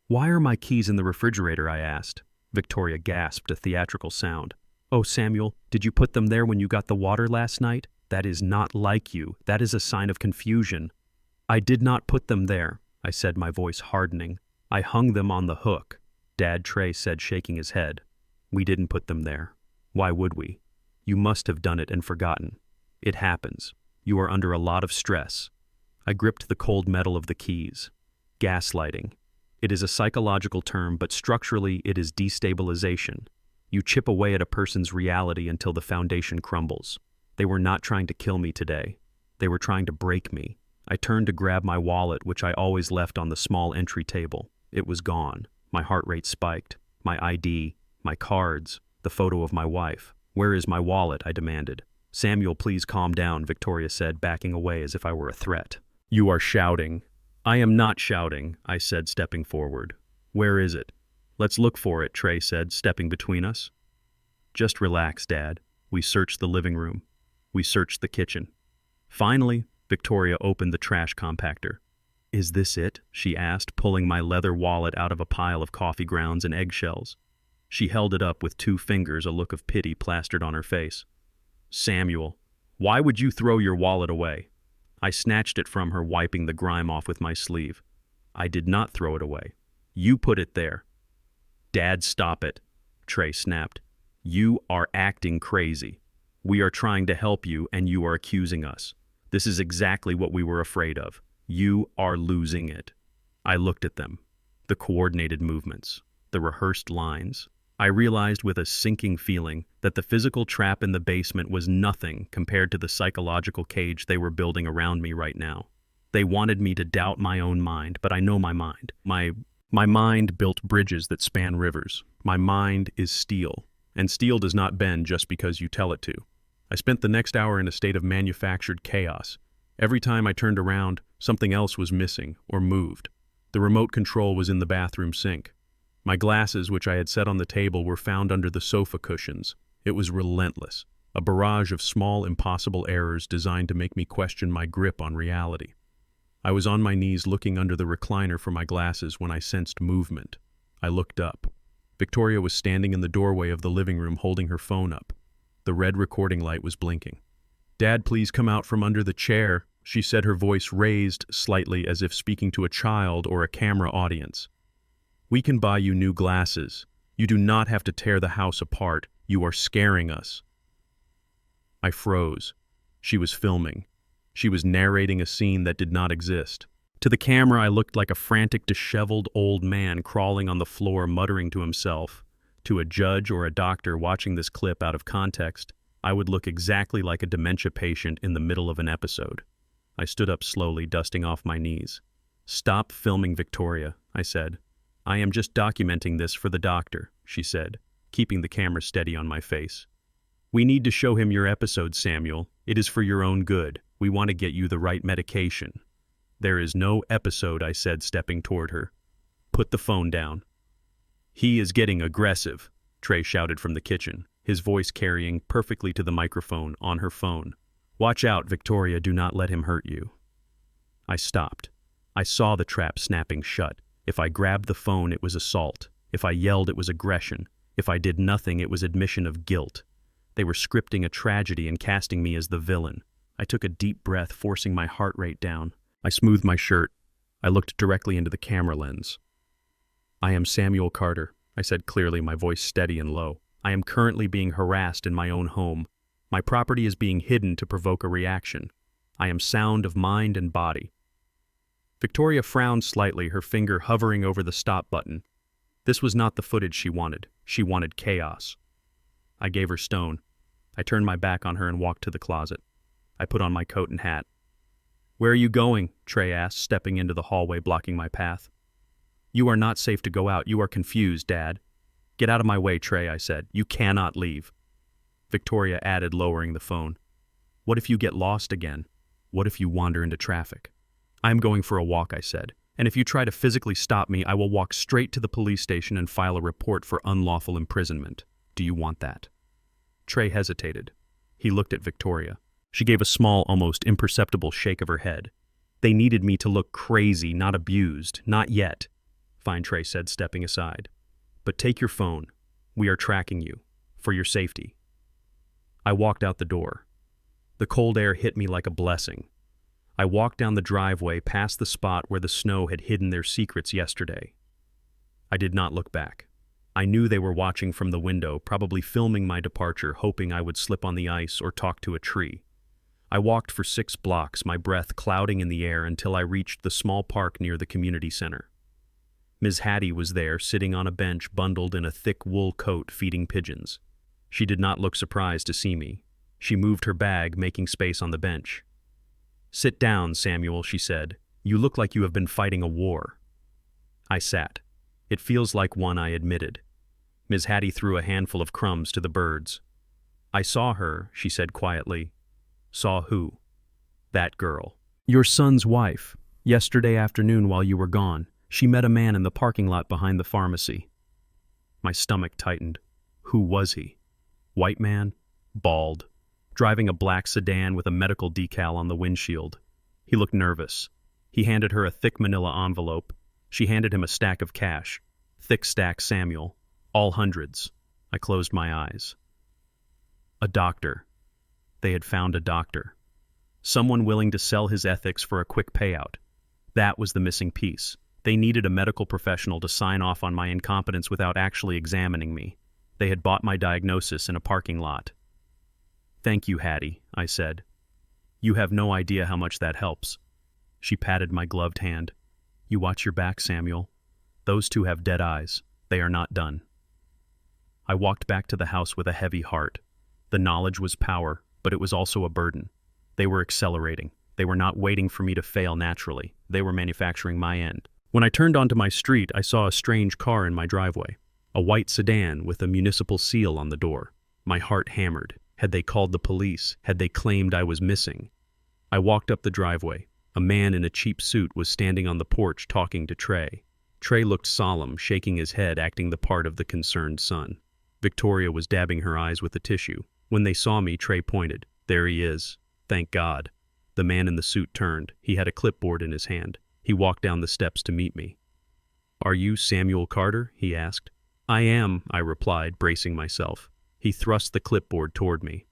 "Why are my keys in the refrigerator?" I asked. Victoria gasped, a theatrical sound. "Oh, Samuel, did you put them there when you got the water last night? That is not like you. That is a sign of confusion." I did not put them there, I said, my voice hardening. I hung them on the hook. Dad, Trey said, shaking his head. We didn't put them there. Why would we? You must have done it and forgotten. It happens. You are under a lot of stress. I gripped the cold metal of the keys. Gaslighting. It is a psychological term, but structurally it is destabilization. You chip away at a person's reality until the foundation crumbles. They were not trying to kill me today. They were trying to break me. I turned to grab my wallet, which I always left on the small entry table. It was gone. My heart rate spiked. My ID, my cards, the photo of my wife. Where is my wallet? I demanded. Samuel, please calm down, Victoria said, backing away as if I were a threat. You are shouting. I am not shouting, I said, stepping forward. Where is it? Let's look for it, Trey said, stepping between us. Just relax, Dad. We searched the living room. We searched the kitchen. Finally, Victoria opened the trash compactor. Is this it? She asked, pulling my leather wallet out of a pile of coffee grounds and eggshells. She held it up with 2 fingers, a look of pity plastered on her face. Samuel, why would you throw your wallet away? I snatched it from her, wiping the grime off with my sleeve. I did not throw it away. You put it there. Dad, stop it, Trey snapped. You are acting crazy. We are trying to help you, and you are accusing us. This is exactly what we were afraid of. You are losing it. I looked at them. The coordinated movements, the rehearsed lines. I realized with a sinking feeling that the physical trap in the basement was nothing compared to the psychological cage they were building around me right now. They wanted me to doubt my own mind, but I know my mind. My mind built bridges that span rivers. My mind is steel, and steel does not bend just because you tell it to. I spent the next hour in a state of manufactured chaos. Every time I turned around, something else was missing or moved. The remote control was in the bathroom sink. My glasses, which I had set on the table, were found under the sofa cushions. It was relentless, a barrage of small, impossible errors designed to make me question my grip on reality. I was on my knees looking under the recliner for my glasses when I sensed movement. I looked up. Victoria was standing in the doorway of the living room holding her phone up. The red recording light was blinking. Dad, please come out from under the chair, she said, her voice raised slightly as if speaking to a child or a camera audience. We can buy you new glasses. You do not have to tear the house apart. You are scaring us. I froze. She was filming. She was narrating a scene that did not exist. To the camera, I looked like a frantic, disheveled old man crawling on the floor, muttering to himself. To a judge or a doctor watching this clip out of context, I would look exactly like a dementia patient in the middle of an episode. I stood up slowly, dusting off my knees. Stop filming, Victoria, I said. I am just documenting this for the doctor, she said, keeping the camera steady on my face. We need to show him your episode, Samuel. It is for your own good. We want to get you the right medication. There is no episode, I said, stepping toward her. Put the phone down. He is getting aggressive, Trey shouted from the kitchen, his voice carrying perfectly to the microphone on her phone. Watch out, Victoria, do not let him hurt you. I stopped. I saw the trap snapping shut. If I grabbed the phone, it was assault. If I yelled, it was aggression. If I did nothing, it was admission of guilt. They were scripting a tragedy and casting me as the villain. I took a deep breath, forcing my heart rate down. I smoothed my shirt. I looked directly into the camera lens. I am Samuel Carter, I said clearly, my voice steady and low. I am currently being harassed in my own home. My property is being hidden to provoke a reaction. I am sound of mind and body. Victoria frowned slightly, her finger hovering over the stop button. This was not the footage she wanted. She wanted chaos. I gave her stone. I turned my back on her and walked to the closet. I put on my coat and hat. Where are you going? Trey asked, stepping into the hallway, blocking my path. You are not safe to go out. You are confused, Dad. Get out of my way, Trey, I said. You cannot leave. Victoria added, lowering the phone. What if you get lost again? What if you wander into traffic? I am going for a walk, I said, and if you try to physically stop me, I will walk straight to the police station and file a report for unlawful imprisonment. Do you want that? Trey hesitated. He looked at Victoria. She gave a small, almost imperceptible shake of her head. They needed me to look crazy, not abused. Not yet. Fine, Trey said, stepping aside. But take your phone. We are tracking you. For your safety. I walked out the door. The cold air hit me like a blessing. I walked down the driveway past the spot where the snow had hidden their secrets yesterday. I did not look back. I knew they were watching from the window, probably filming my departure, hoping I would slip on the ice or talk to a tree. I walked for 6 blocks, my breath clouding in the air until I reached the small park near the community center. Ms. Hattie was there, sitting on a bench bundled in a thick wool coat, feeding pigeons. She did not look surprised to see me. She moved her bag, making space on the bench. "Sit down, Samuel," she said. "You look like you have been fighting a war." I sat. "It feels like one," I admitted. Ms. Hattie threw a handful of crumbs to the birds. "I saw her," she said quietly. "Saw who?" "That girl. Your son's wife. Yesterday afternoon while you were gone, she met a man in the parking lot behind the pharmacy." My stomach tightened. Who was he? White man? Bald? Driving a black sedan with a medical decal on the windshield. He looked nervous. He handed her a thick manila envelope. She handed him a stack of cash. Thick stack, Samuel. All hundreds. I closed my eyes. A doctor. They had found a doctor. Someone willing to sell his ethics for a quick payout. That was the missing piece. They needed a medical professional to sign off on my incompetence without actually examining me. They had bought my diagnosis in a parking lot. "Thank you, Hattie," I said. "You have no idea how much that helps." She patted my gloved hand. "You watch your back, Samuel. Those two have dead eyes. They are not done." I walked back to the house with a heavy heart. The knowledge was power, but it was also a burden. They were accelerating. They were not waiting for me to fail naturally. They were manufacturing my end. When I turned onto my street, I saw a strange car in my driveway. A white sedan with a municipal seal on the door. My heart hammered. Had they called the police? Had they claimed I was missing? I walked up the driveway. A man in a cheap suit was standing on the porch talking to Trey. Trey looked solemn, shaking his head, acting the part of the concerned son. Victoria was dabbing her eyes with a tissue. When they saw me, Trey pointed. "There he is. Thank God." The man in the suit turned. He had a clipboard in his hand. He walked down the steps to meet me. "Are you Samuel Carter?" he asked. "I am," I replied, bracing myself. He thrust the clipboard toward me.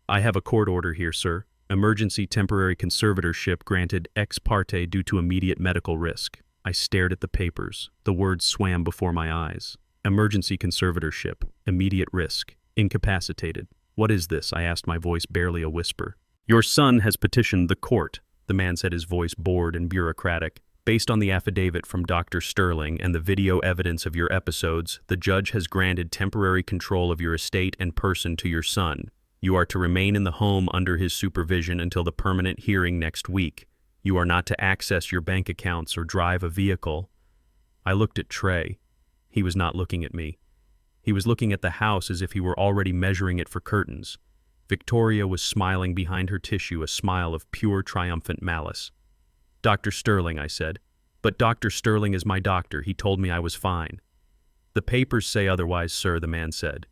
"I have a court order here, sir. Emergency temporary conservatorship granted ex parte due to immediate medical risk." I stared at the papers. The words swam before my eyes. Emergency conservatorship, immediate risk, incapacitated. "What is this?" I asked, my voice barely a whisper. "Your son has petitioned the court," the man said, his voice bored and bureaucratic. "Based on the affidavit from Dr. Sterling and the video evidence of your episodes, the judge has granted temporary control of your estate and person to your son. You are to remain in the home under his supervision until the permanent hearing next week. You are not to access your bank accounts or drive a vehicle." I looked at Trey. He was not looking at me. He was looking at the house as if he were already measuring it for curtains. Victoria was smiling behind her tissue, a smile of pure triumphant malice. "Dr. Sterling," I said. "But Dr. Sterling is my doctor. He told me I was fine." "The papers say otherwise, sir," the man said.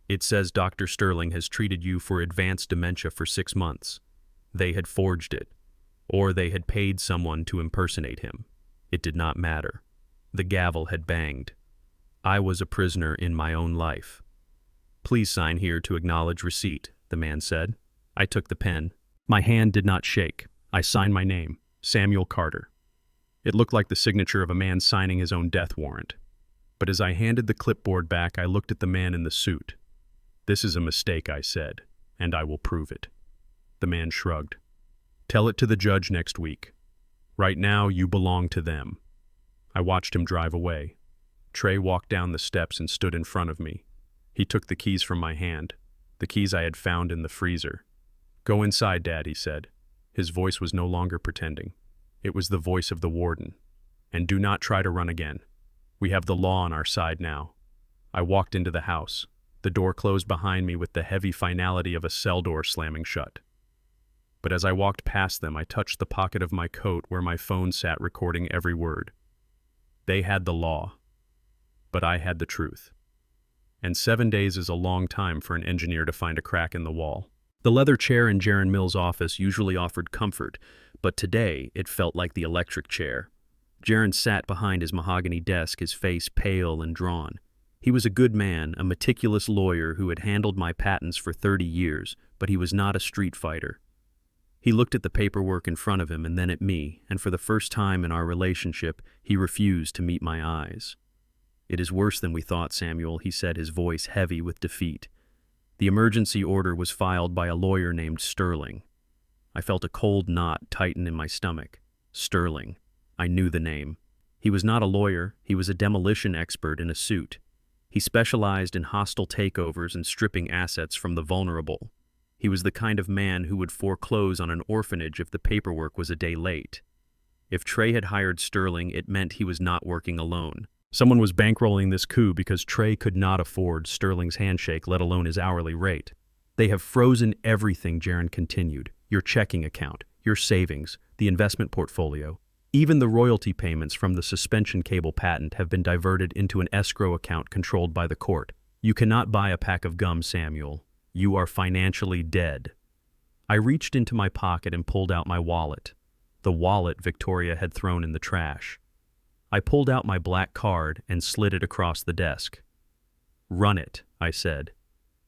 "It says Dr. Sterling has treated you for advanced dementia for 6 months. They had forged it. Or they had paid someone to impersonate him. It did not matter. The gavel had banged. I was a prisoner in my own life." "Please sign here to acknowledge receipt," the man said. I took the pen. My hand did not shake. I signed my name. Samuel Carter. It looked like the signature of a man signing his own death warrant. But as I handed the clipboard back, I looked at the man in the suit. "This is a mistake," I said, "and I will prove it." The man shrugged. "Tell it to the judge next week. Right now, you belong to them." I watched him drive away. Trey walked down the steps and stood in front of me. He took the keys from my hand, the keys I had found in the freezer. "Go inside, Dad," he said. His voice was no longer pretending. It was the voice of the warden. "And do not try to run again. We have the law on our side now." I walked into the house. The door closed behind me with the heavy finality of a cell door slamming shut. But as I walked past them, I touched the pocket of my coat where my phone sat, recording every word. They had the law, but I had the truth. And 7 days is a long time for an engineer to find a crack in the wall. The leather chair in Jaron Mill's office usually offered comfort, but today it felt like the electric chair. Jaron sat behind his mahogany desk, his face pale and drawn. He was a good man, a meticulous lawyer who had handled my patents for 30 years, but he was not a street fighter. He looked at the paperwork in front of him and then at me, and for the first time in our relationship, he refused to meet my eyes. "It is worse than we thought, Samuel," he said, his voice heavy with defeat. "The emergency order was filed by a lawyer named Sterling." I felt a cold knot tighten in my stomach. Sterling. I knew the name. He was not a lawyer, he was a demolition expert in a suit. He specialized in hostile takeovers and stripping assets from the vulnerable. He was the kind of man who would foreclose on an orphanage if the paperwork was a day late. If Trey had hired Sterling, it meant he was not working alone. Someone was bankrolling this coup because Trey could not afford Sterling's handshake, let alone his hourly rate. "They have frozen everything," Jaron continued. "Your checking account, your savings, the investment portfolio. Even the royalty payments from the suspension cable patent have been diverted into an escrow account controlled by the court. You cannot buy a pack of gum, Samuel. You are financially dead." I reached into my pocket and pulled out my wallet. The wallet Victoria had thrown in the trash. I pulled out my black card and slid it across the desk. "Run it," I said.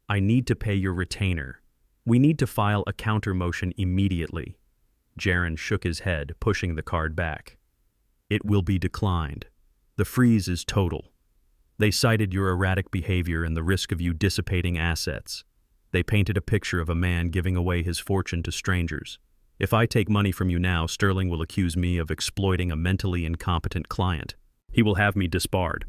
"I need to pay your retainer. We need to file a counter motion immediately." Jaron shook his head, pushing the card back. "It will be declined. The freeze is total. They cited your erratic behavior and the risk of you dissipating assets. They painted a picture of a man giving away his fortune to strangers. If I take money from you now, Sterling will accuse me of exploiting a mentally incompetent client. He will have me disbarred."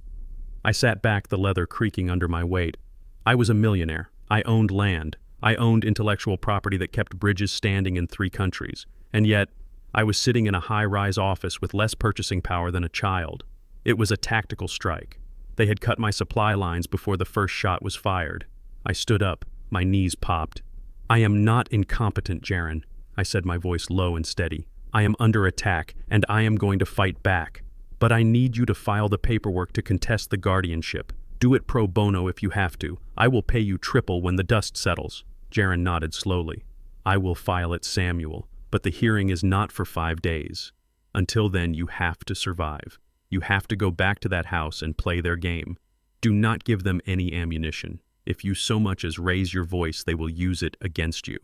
I sat back, the leather creaking under my weight. I was a millionaire. I owned land. I owned intellectual property that kept bridges standing in 3 countries. And yet, I was sitting in a high-rise office with less purchasing power than a child. It was a tactical strike. They had cut my supply lines before the first shot was fired. I stood up. My knees popped. "I am not incompetent, Jaron," I said, my voice low and steady. "I am under attack, and I am going to fight back. But I need you to file the paperwork to contest the guardianship. Do it pro bono if you have to. I will pay you triple when the dust settles." Jaron nodded slowly. "I will file it, Samuel, but the hearing is not for 5 days. Until then, you have to survive. You have to go back to that house and play their game. Do not give them any ammunition. If you so much as raise your voice, they will use it against you."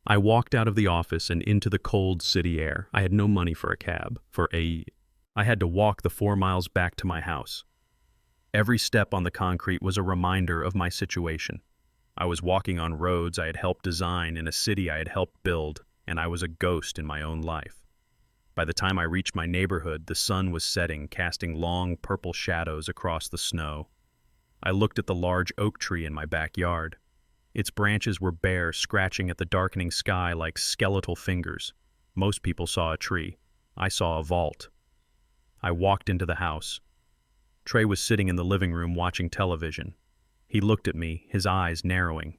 I walked out of the office and into the cold city air. I had no money for a cab. I had to walk the 4 miles back to my house. Every step on the concrete was a reminder of my situation. I was walking on roads I had helped design in a city I had helped build, and I was a ghost in my own life. By the time I reached my neighborhood, the sun was setting, casting long purple shadows across the snow. I looked at the large oak tree in my backyard. Its branches were bare, scratching at the darkening sky like skeletal fingers. Most people saw a tree. I saw a vault. I walked into the house. Trey was sitting in the living room watching television. He looked at me, his eyes narrowing.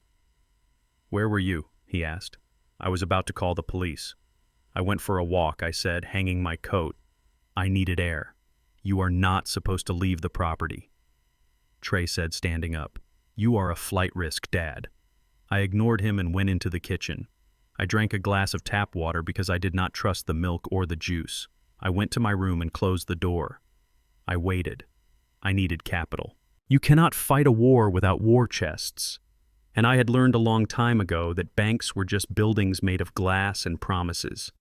"Where were you?" he asked. "I was about to call the police." "I went for a walk," I said, hanging my coat. "I needed air. You are not supposed to leave the property." Trey said, standing up. "You are a flight risk, Dad." I ignored him and went into the kitchen. I drank a glass of tap water because I did not trust the milk or the juice. I went to my room and closed the door. I waited. I needed capital. You cannot fight a war without war chests. And I had learned a long time ago that banks were just buildings made of glass and promises.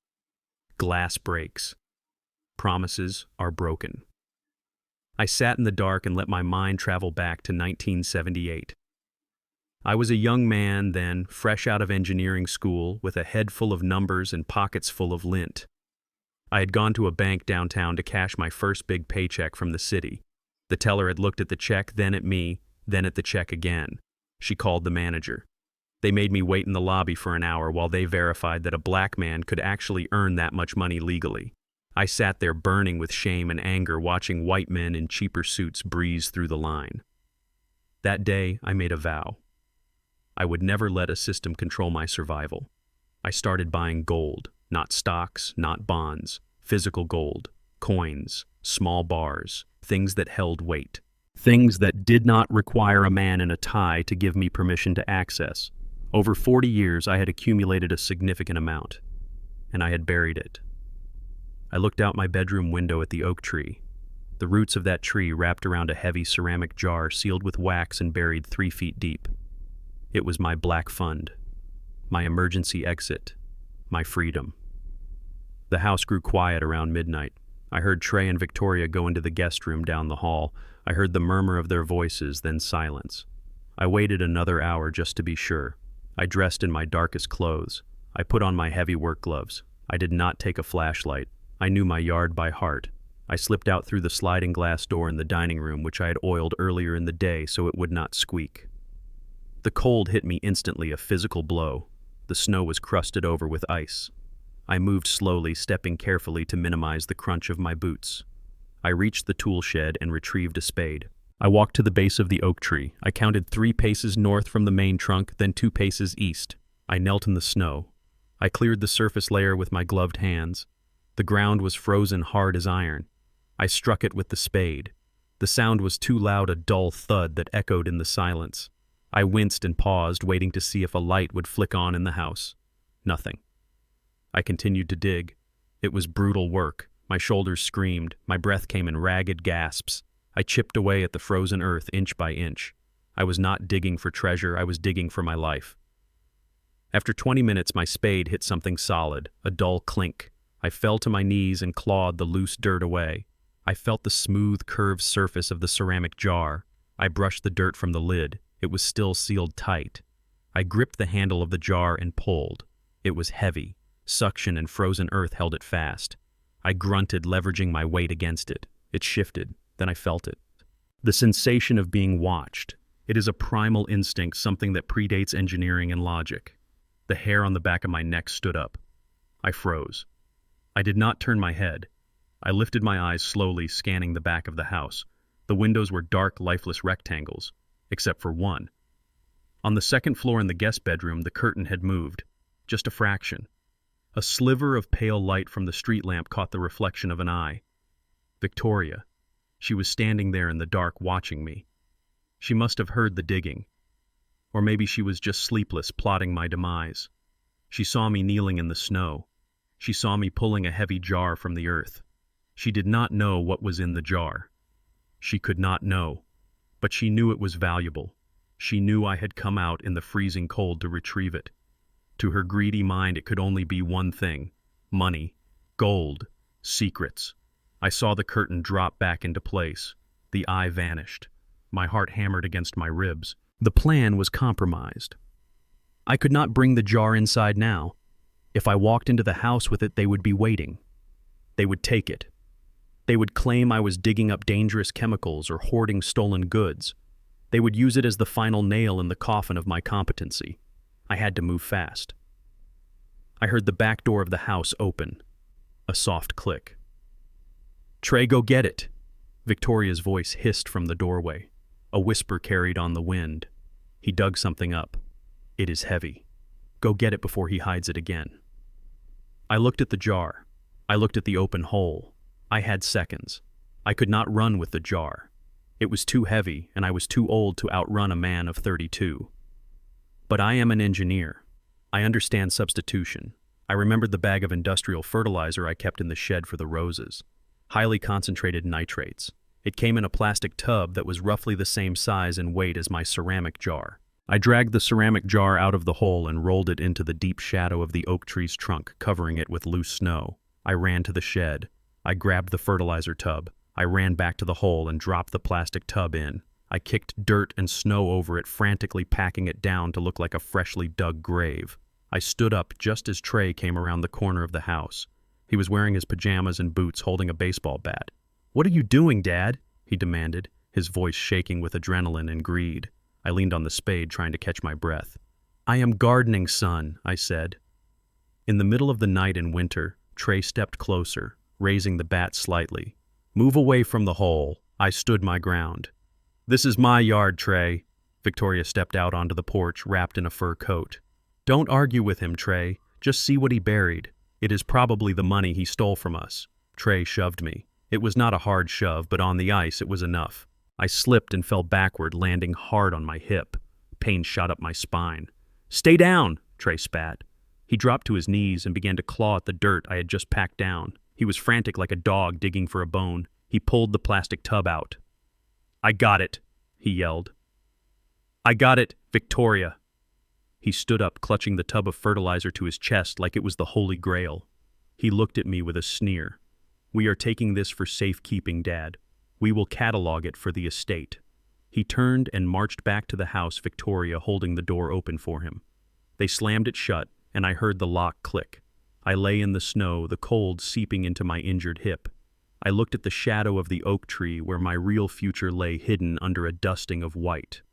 Glass breaks. Promises are broken. I sat in the dark and let my mind travel back to 1978. I was a young man then, fresh out of engineering school, with a head full of numbers and pockets full of lint. I had gone to a bank downtown to cash my first big paycheck from the city. The teller had looked at the check, then at me, then at the check again. She called the manager. They made me wait in the lobby for an hour while they verified that a black man could actually earn that much money legally. I sat there burning with shame and anger, watching white men in cheaper suits breeze through the line. That day, I made a vow. I would never let a system control my survival. I started buying gold, not stocks, not bonds, physical gold, coins, small bars, things that held weight, things that did not require a man in a tie to give me permission to access. Over 40 years, I had accumulated a significant amount, and I had buried it. I looked out my bedroom window at the oak tree. The roots of that tree wrapped around a heavy ceramic jar sealed with wax and buried 3 feet deep. It was my black fund, my emergency exit, My freedom. The house grew quiet around midnight. I heard Trey and Victoria go into the guest room down the hall. I heard the murmur of their voices, then silence. I waited another hour just to be sure. I dressed in my darkest clothes. I put on my heavy work gloves. I did not take a flashlight. I knew my yard by heart. I slipped out through the sliding glass door in the dining room, which I had oiled earlier in the day so it would not squeak. The cold hit me instantly, a physical blow. The snow was crusted over with ice. I moved slowly, stepping carefully to minimize the crunch of my boots. I reached the tool shed and retrieved a spade. I walked to the base of the oak tree. I counted 3 paces north from the main trunk, then 2 paces east. I knelt in the snow. I cleared the surface layer with my gloved hands. The ground was frozen hard as iron. I struck it with the spade. The sound was too loud, a dull thud that echoed in the silence. I winced and paused, waiting to see if a light would flick on in the house. Nothing. I continued to dig. It was brutal work. My shoulders screamed. My breath came in ragged gasps. I chipped away at the frozen earth inch by inch. I was not digging for treasure. I was digging for my life. After 20 minutes, my spade hit something solid, a dull clink. I fell to my knees and clawed the loose dirt away. I felt the smooth, curved surface of the ceramic jar. I brushed the dirt from the lid. It was still sealed tight. I gripped the handle of the jar and pulled. It was heavy. Suction and frozen earth held it fast. I grunted, leveraging my weight against it. It shifted. Then I felt it. The sensation of being watched. It is a primal instinct, something that predates engineering and logic. The hair on the back of my neck stood up. I froze. I did not turn my head. I lifted my eyes slowly, scanning the back of the house. The windows were dark, lifeless rectangles, except for one. On the second floor in the guest bedroom, the curtain had moved. Just a fraction. A sliver of pale light from the street lamp caught the reflection of an eye. Victoria. She was standing there in the dark, watching me. She must have heard the digging. Or maybe she was just sleepless, plotting my demise. She saw me kneeling in the snow. She saw me pulling a heavy jar from the earth. She did not know what was in the jar. She could not know. But she knew it was valuable. She knew I had come out in the freezing cold to retrieve it. To her greedy mind, it could only be one thing: money, gold, secrets. I saw the curtain drop back into place. The eye vanished. My heart hammered against my ribs. The plan was compromised. I could not bring the jar inside now. If I walked into the house with it, they would be waiting. They would take it. They would claim I was digging up dangerous chemicals or hoarding stolen goods. They would use it as the final nail in the coffin of my competency. I had to move fast. I heard the back door of the house open. A soft click. "Trey, go get it!" Victoria's voice hissed from the doorway. A whisper carried on the wind. He dug something up. "It is heavy. Go get it before he hides it again." I looked at the jar. I looked at the open hole. I had seconds. I could not run with the jar. It was too heavy, and I was too old to outrun a man of 32. But I am an engineer. I understand substitution. I remembered the bag of industrial fertilizer I kept in the shed for the roses. Highly concentrated nitrates. It came in a plastic tub that was roughly the same size and weight as my ceramic jar. I dragged the ceramic jar out of the hole and rolled it into the deep shadow of the oak tree's trunk, covering it with loose snow. I ran to the shed. I grabbed the fertilizer tub. I ran back to the hole and dropped the plastic tub in. I kicked dirt and snow over it, frantically packing it down to look like a freshly dug grave. I stood up just as Trey came around the corner of the house. He was wearing his pajamas and boots, holding a baseball bat. "What are you doing, Dad?" he demanded, his voice shaking with adrenaline and greed. I leaned on the spade, trying to catch my breath. "I am gardening, son," I said. In the middle of the night in winter, Trey stepped closer, raising the bat slightly. "Move away from the hole." I stood my ground. "This is my yard, Trey." Victoria stepped out onto the porch, wrapped in a fur coat. "Don't argue with him, Trey. Just see what he buried. It is probably the money he stole from us." Trey shoved me. It was not a hard shove, but on the ice it was enough. I slipped and fell backward, landing hard on my hip. Pain shot up my spine. "Stay down!" Trey spat. He dropped to his knees and began to claw at the dirt I had just packed down. He was frantic like a dog digging for a bone. He pulled the plastic tub out. "I got it," he yelled. "I got it, Victoria." He stood up, clutching the tub of fertilizer to his chest like it was the Holy Grail. He looked at me with a sneer. "We are taking this for safekeeping, Dad. We will catalog it for the estate." He turned and marched back to the house, Victoria holding the door open for him. They slammed it shut, and I heard the lock click. I lay in the snow, the cold seeping into my injured hip. I looked at the shadow of the oak tree where my real future lay hidden under a dusting of white.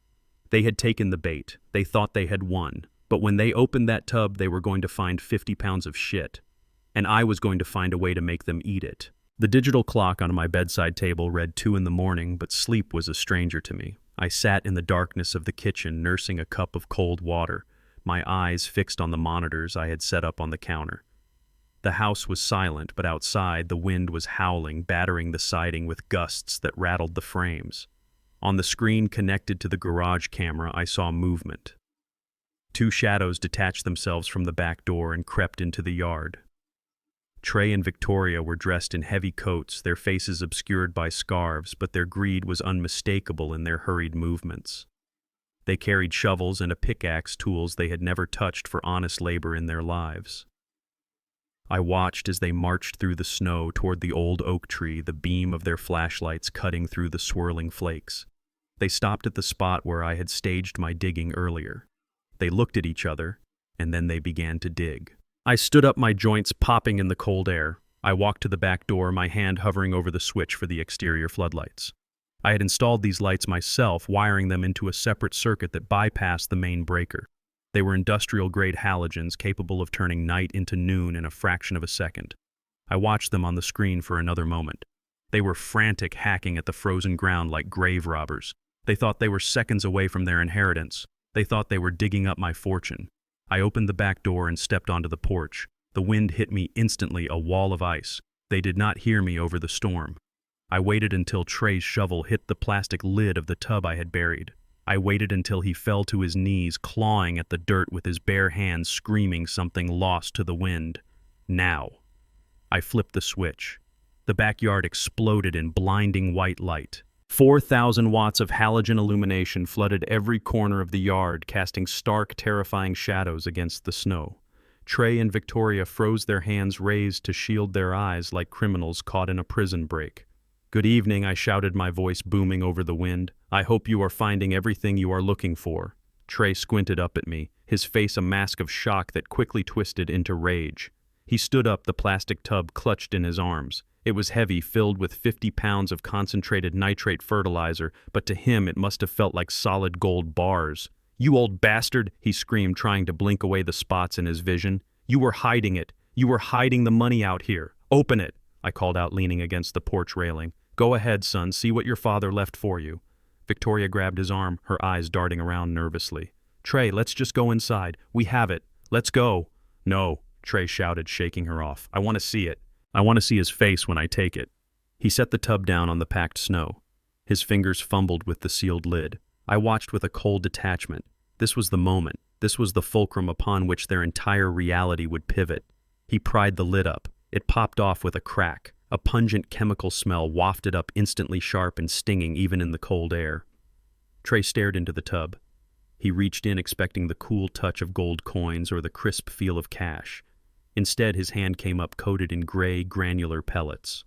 They had taken the bait. They thought they had won. But when they opened that tub, they were going to find 50 pounds of shit. And I was going to find a way to make them eat it. The digital clock on my bedside table read 2 a.m, but sleep was a stranger to me. I sat in the darkness of the kitchen, nursing a cup of cold water, my eyes fixed on the monitors I had set up on the counter. The house was silent, but outside the wind was howling, battering the siding with gusts that rattled the frames. On the screen connected to the garage camera, I saw movement. 2 shadows detached themselves from the back door and crept into the yard. Trey and Victoria were dressed in heavy coats, their faces obscured by scarves, but their greed was unmistakable in their hurried movements. They carried shovels and a pickaxe, tools they had never touched for honest labor in their lives. I watched as they marched through the snow toward the old oak tree, the beam of their flashlights cutting through the swirling flakes. They stopped at the spot where I had staged my digging earlier. They looked at each other, and then they began to dig. I stood up, my joints popping in the cold air. I walked to the back door, my hand hovering over the switch for the exterior floodlights. I had installed these lights myself, wiring them into a separate circuit that bypassed the main breaker. They were industrial-grade halogens capable of turning night into noon in a fraction of a second. I watched them on the screen for another moment. They were frantic, hacking at the frozen ground like grave robbers. They thought they were seconds away from their inheritance. They thought they were digging up my fortune. I opened the back door and stepped onto the porch. The wind hit me instantly, a wall of ice. They did not hear me over the storm. I waited until Trey's shovel hit the plastic lid of the tub I had buried. I waited until he fell to his knees, clawing at the dirt with his bare hands, screaming something lost to the wind. Now. I flipped the switch. The backyard exploded in blinding white light. 4,000 watts of halogen illumination flooded every corner of the yard, casting stark, terrifying shadows against the snow. Trey and Victoria froze, their hands raised to shield their eyes like criminals caught in a prison break. "Good evening," I shouted, my voice booming over the wind. "I hope you are finding everything you are looking for." Trey squinted up at me, his face a mask of shock that quickly twisted into rage. He stood up, the plastic tub clutched in his arms. It was heavy, filled with 50 pounds of concentrated nitrate fertilizer, but to him it must have felt like solid gold bars. "You old bastard," he screamed, trying to blink away the spots in his vision. "You were hiding it. You were hiding the money out here. Open it," I called out, leaning against the porch railing. "Go ahead, son, see what your father left for you." Victoria grabbed his arm, her eyes darting around nervously. "Trey, let's just go inside. We have it. Let's go." "No," Trey shouted, shaking her off. "I want to see it. I want to see his face when I take it." He set the tub down on the packed snow. His fingers fumbled with the sealed lid. I watched with a cold detachment. This was the moment. This was the fulcrum upon which their entire reality would pivot. He pried the lid up. It popped off with a crack. A pungent chemical smell wafted up, instantly sharp and stinging even in the cold air. Trey stared into the tub. He reached in, expecting the cool touch of gold coins or the crisp feel of cash. Instead, his hand came up coated in gray, granular pellets.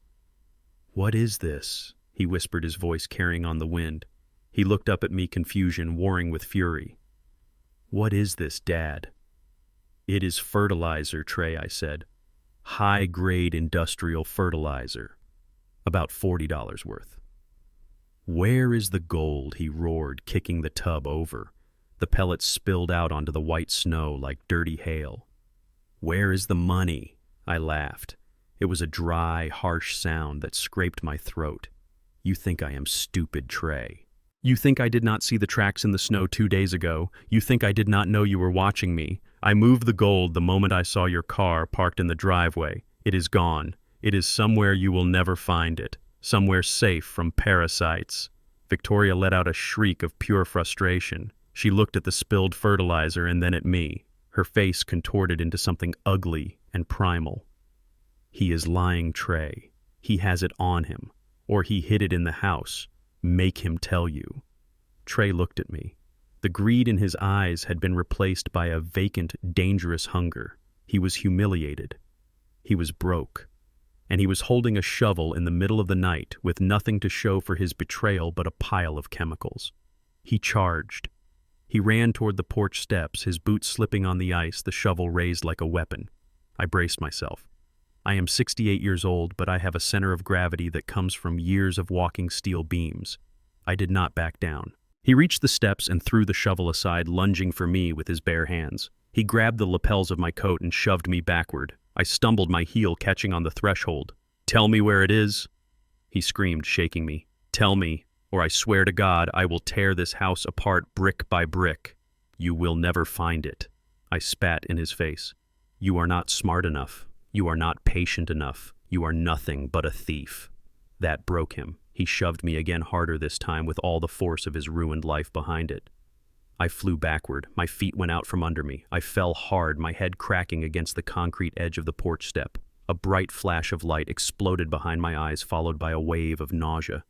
"What is this?" he whispered, his voice carrying on the wind. He looked up at me, confusion warring with fury. "What is this, Dad?" "It is fertilizer, Trey," I said. "High-grade industrial fertilizer. About $40 worth." "Where is the gold?" he roared, kicking the tub over. The pellets spilled out onto the white snow like dirty hail. "Where is the money?" I laughed. It was a dry, harsh sound that scraped my throat. "You think I am stupid, Trey. You think I did not see the tracks in the snow 2 days ago. You think I did not know you were watching me. I moved the gold the moment I saw your car parked in the driveway. It is gone. It is somewhere you will never find it. Somewhere safe from parasites." Victoria let out a shriek of pure frustration. She looked at the spilled fertilizer and then at me, her face contorted into something ugly and primal. "He is lying, Trey. He has it on him. Or he hid it in the house. Make him tell you." Trey looked at me. The greed in his eyes had been replaced by a vacant, dangerous hunger. He was humiliated. He was broke. And he was holding a shovel in the middle of the night with nothing to show for his betrayal but a pile of chemicals. He charged. He ran toward the porch steps, his boots slipping on the ice, the shovel raised like a weapon. I braced myself. I am 68 years old, but I have a center of gravity that comes from years of walking steel beams. I did not back down. He reached the steps and threw the shovel aside, lunging for me with his bare hands. He grabbed the lapels of my coat and shoved me backward. I stumbled, my heel catching on the threshold. "Tell me where it is," he screamed, shaking me. "Tell me, or I swear to God I will tear this house apart brick by brick. You will never find it." I spat in his face. "You are not smart enough. You are not patient enough. You are nothing but a thief." That broke him. He shoved me again, harder this time, with all the force of his ruined life behind it. I flew backward. My feet went out from under me. I fell hard, my head cracking against the concrete edge of the porch step. A bright flash of light exploded behind my eyes, followed by a wave of nausea.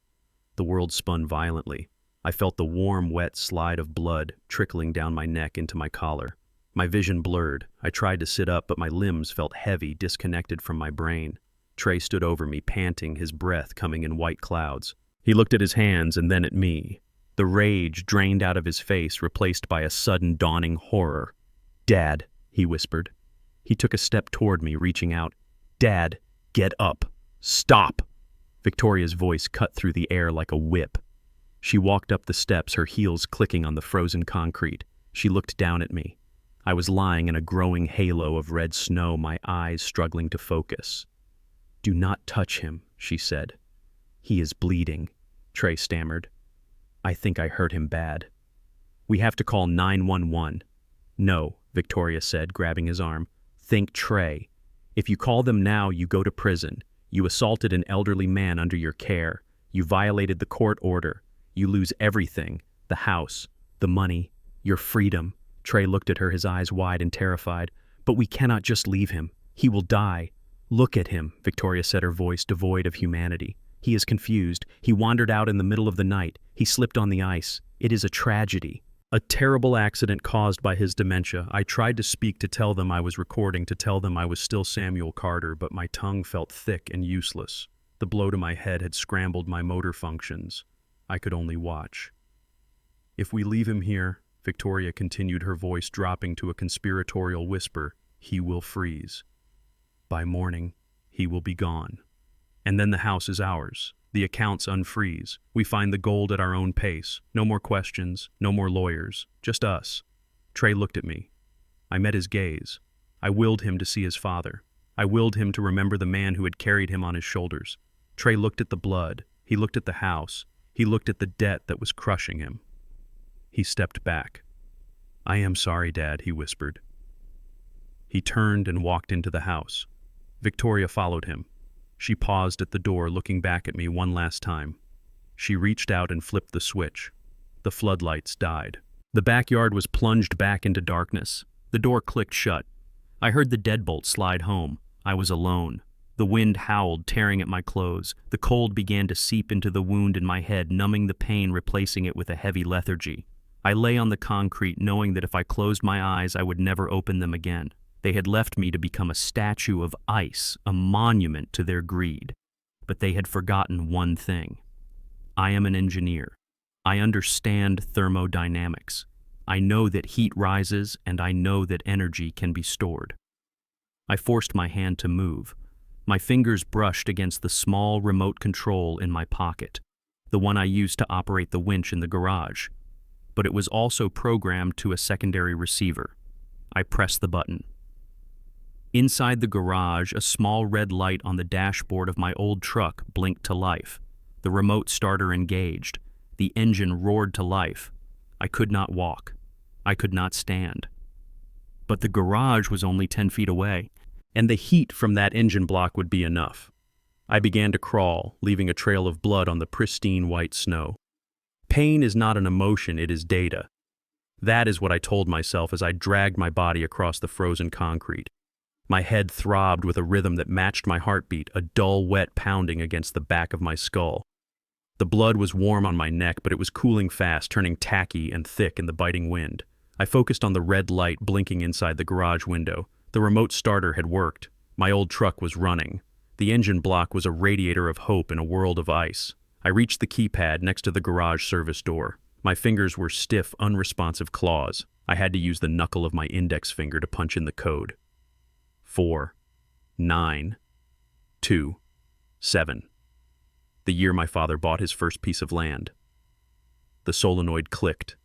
The world spun violently. I felt the warm, wet slide of blood trickling down my neck into my collar. My vision blurred. I tried to sit up, but my limbs felt heavy, disconnected from my brain. Trey stood over me, panting, his breath coming in white clouds. He looked at his hands and then at me. The rage drained out of his face, replaced by a sudden dawning horror. "Dad," he whispered. He took a step toward me, reaching out. "Dad, get up. Stop." Victoria's voice cut through the air like a whip. She walked up the steps, her heels clicking on the frozen concrete. She looked down at me. I was lying in a growing halo of red snow, my eyes struggling to focus. "Do not touch him," she said. "He is bleeding," Trey stammered. "I think I hurt him bad." "We have to call 911. "No," Victoria said, grabbing his arm. "Think Trey. If you call them now, you go to prison. You assaulted an elderly man under your care. You violated the court order. You lose everything, the house, the money, your freedom." Trey looked at her, his eyes wide and terrified. "But we cannot just leave him. He will die." "Look at him," Victoria said, her voice devoid of humanity. "He is confused. He wandered out in the middle of the night. He slipped on the ice. It is a tragedy. A terrible accident caused by his dementia." I tried to speak, to tell them I was recording, to tell them I was still Samuel Carter, but my tongue felt thick and useless. The blow to my head had scrambled my motor functions. I could only watch. "If we leave him here," Victoria continued, her voice dropping to a conspiratorial whisper, "he will freeze. By morning, he will be gone. And then the house is ours. The accounts unfreeze. We find the gold at our own pace. No more questions, no more lawyers, just us." Trey looked at me. I met his gaze. I willed him to see his father. I willed him to remember the man who had carried him on his shoulders. Trey looked at the blood. He looked at the house. He looked at the debt that was crushing him. He stepped back. "I am sorry, Dad," he whispered. He turned and walked into the house. Victoria followed him. She paused at the door, looking back at me one last time. She reached out and flipped the switch. The floodlights died. The backyard was plunged back into darkness. The door clicked shut. I heard the deadbolt slide home. I was alone. The wind howled, tearing at my clothes. The cold began to seep into the wound in my head, numbing the pain, replacing it with a heavy lethargy. I lay on the concrete, knowing that if I closed my eyes, I would never open them again. They had left me to become a statue of ice, a monument to their greed. But they had forgotten one thing. I am an engineer. I understand thermodynamics. I know that heat rises, and I know that energy can be stored. I forced my hand to move. My fingers brushed against the small remote control in my pocket, the one I used to operate the winch in the garage. But it was also programmed to a secondary receiver. I pressed the button. Inside the garage, a small red light on the dashboard of my old truck blinked to life. The remote starter engaged. The engine roared to life. I could not walk. I could not stand. But the garage was only 10 feet away, and the heat from that engine block would be enough. I began to crawl, leaving a trail of blood on the pristine white snow. Pain is not an emotion, it is data. That is what I told myself as I dragged my body across the frozen concrete. My head throbbed with a rhythm that matched my heartbeat, a dull, wet pounding against the back of my skull. The blood was warm on my neck, but it was cooling fast, turning tacky and thick in the biting wind. I focused on the red light blinking inside the garage window. The remote starter had worked. My old truck was running. The engine block was a radiator of hope in a world of ice. I reached the keypad next to the garage service door. My fingers were stiff, unresponsive claws. I had to use the knuckle of my index finger to punch in the code. 4, 9, 2, 7. The year my father bought his first piece of land. The solenoid clicked,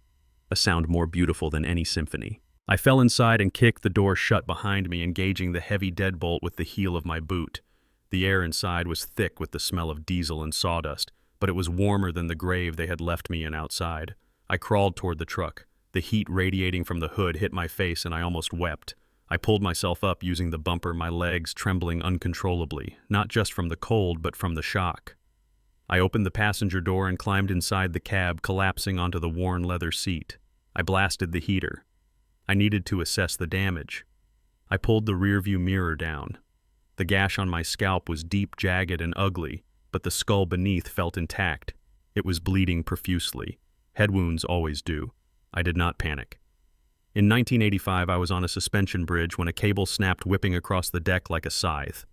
a sound more beautiful than any symphony. I fell inside and kicked the door shut behind me, engaging the heavy deadbolt with the heel of my boot. The air inside was thick with the smell of diesel and sawdust, but it was warmer than the grave they had left me in outside. I crawled toward the truck. The heat radiating from the hood hit my face and I almost wept. I pulled myself up using the bumper, my legs trembling uncontrollably, not just from the cold but from the shock. I opened the passenger door and climbed inside the cab, collapsing onto the worn leather seat. I blasted the heater. I needed to assess the damage. I pulled the rearview mirror down. The gash on my scalp was deep, jagged, and ugly, but the skull beneath felt intact. It was bleeding profusely. Head wounds always do. I did not panic. In 1985, I was on a suspension bridge when a cable snapped, whipping across the deck like a scythe.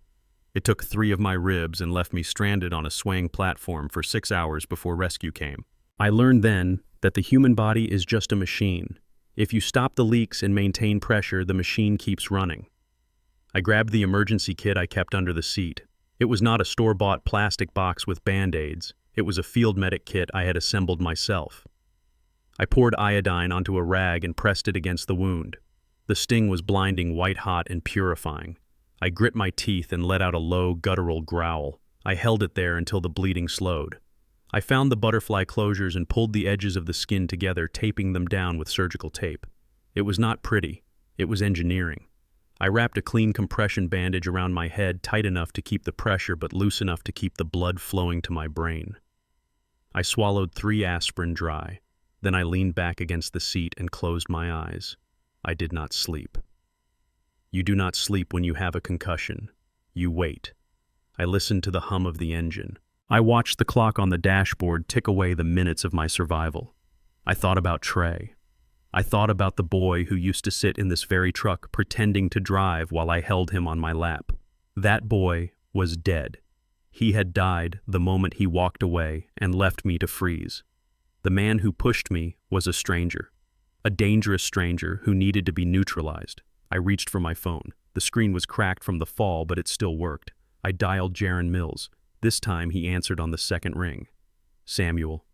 It took 3 of my ribs and left me stranded on a swaying platform for 6 hours before rescue came. I learned then that the human body is just a machine. If you stop the leaks and maintain pressure, the machine keeps running. I grabbed the emergency kit I kept under the seat. It was not a store-bought plastic box with Band-Aids. It was a field medic kit I had assembled myself. I poured iodine onto a rag and pressed it against the wound. The sting was blinding, white-hot, and purifying. I grit my teeth and let out a low, guttural growl. I held it there until the bleeding slowed. I found the butterfly closures and pulled the edges of the skin together, taping them down with surgical tape. It was not pretty. It was engineering. I wrapped a clean compression bandage around my head, tight enough to keep the pressure but loose enough to keep the blood flowing to my brain. I swallowed 3 aspirin dry. Then I leaned back against the seat and closed my eyes. I did not sleep. You do not sleep when you have a concussion. You wait. I listened to the hum of the engine. I watched the clock on the dashboard tick away the minutes of my survival. I thought about Trey. I thought about the boy who used to sit in this very truck pretending to drive while I held him on my lap. That boy was dead. He had died the moment he walked away and left me to freeze. The man who pushed me was a stranger, a dangerous stranger who needed to be neutralized. I reached for my phone. The screen was cracked from the fall, but it still worked. I dialed Jaron Mills. This time he answered on the second ring. Samuel.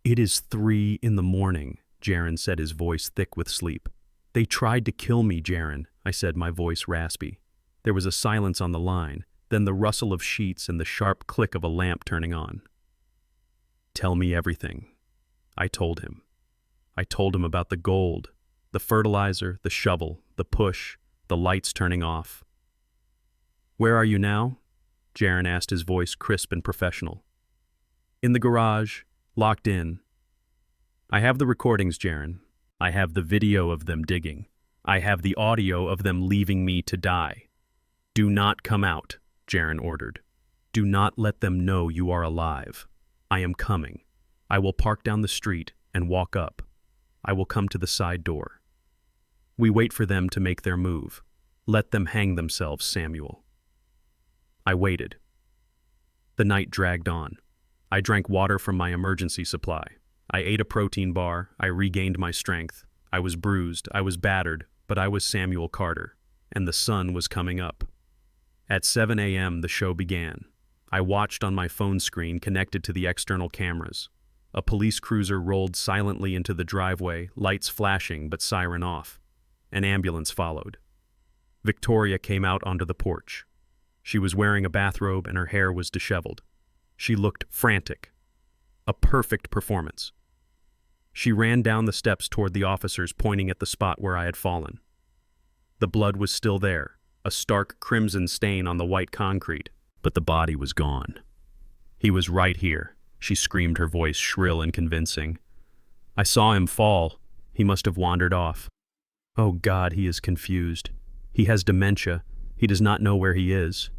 It is 3 in the morning, Jaron said, his voice thick with sleep. They tried to kill me, Jaron, I said, my voice raspy. There was a silence on the line, then the rustle of sheets and the sharp click of a lamp turning on. Tell me everything. I told him. I told him about the gold, the fertilizer, the shovel, the push, the lights turning off. Where are you now? Jaron asked, his voice crisp and professional. In the garage, locked in. I have the recordings, Jaron. I have the video of them digging. I have the audio of them leaving me to die. Do not come out, Jaron ordered. Do not let them know you are alive. I am coming. I will park down the street and walk up. I will come to the side door. We wait for them to make their move. Let them hang themselves, Samuel. I waited. The night dragged on. I drank water from my emergency supply. I ate a protein bar. I regained my strength. I was bruised. I was battered, but I was Samuel Carter, and the sun was coming up. At 7 a.m., the show began. I watched on my phone screen connected to the external cameras. A police cruiser rolled silently into the driveway, lights flashing but siren off. An ambulance followed. Victoria came out onto the porch. She was wearing a bathrobe and her hair was disheveled. She looked frantic. A perfect performance. She ran down the steps toward the officers, pointing at the spot where I had fallen. The blood was still there, a stark crimson stain on the white concrete, but the body was gone. He was right here, she screamed, her voice shrill and convincing. I saw him fall. He must have wandered off. Oh God, he is confused. He has dementia. He does not know where he is.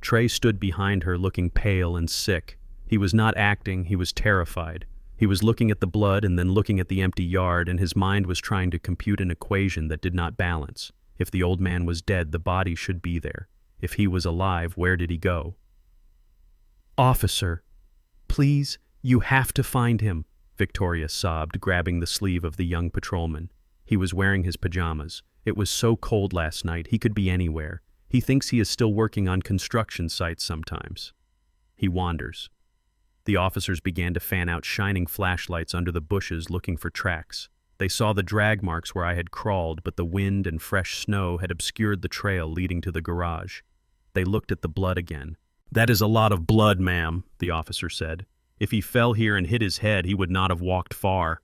Trey stood behind her, looking pale and sick. He He was not acting, he was terrified. He was looking at the blood and then looking at the empty yard, and his mind was trying to compute an equation that did not balance. If the old man was dead, the body should be there. If he was alive, where did he go? "Officer, please, you have to find him," Victoria sobbed, grabbing the sleeve of the young patrolman. He was wearing his pajamas. It was so cold last night, he could be anywhere. He thinks he is still working on construction sites sometimes. He wanders. The officers began to fan out shining flashlights under the bushes looking for tracks. They saw the drag marks where I had crawled, but the wind and fresh snow had obscured the trail leading to the garage. They looked at the blood again. "That is a lot of blood, ma'am," the officer said. "If he fell here and hit his head, he would not have walked far."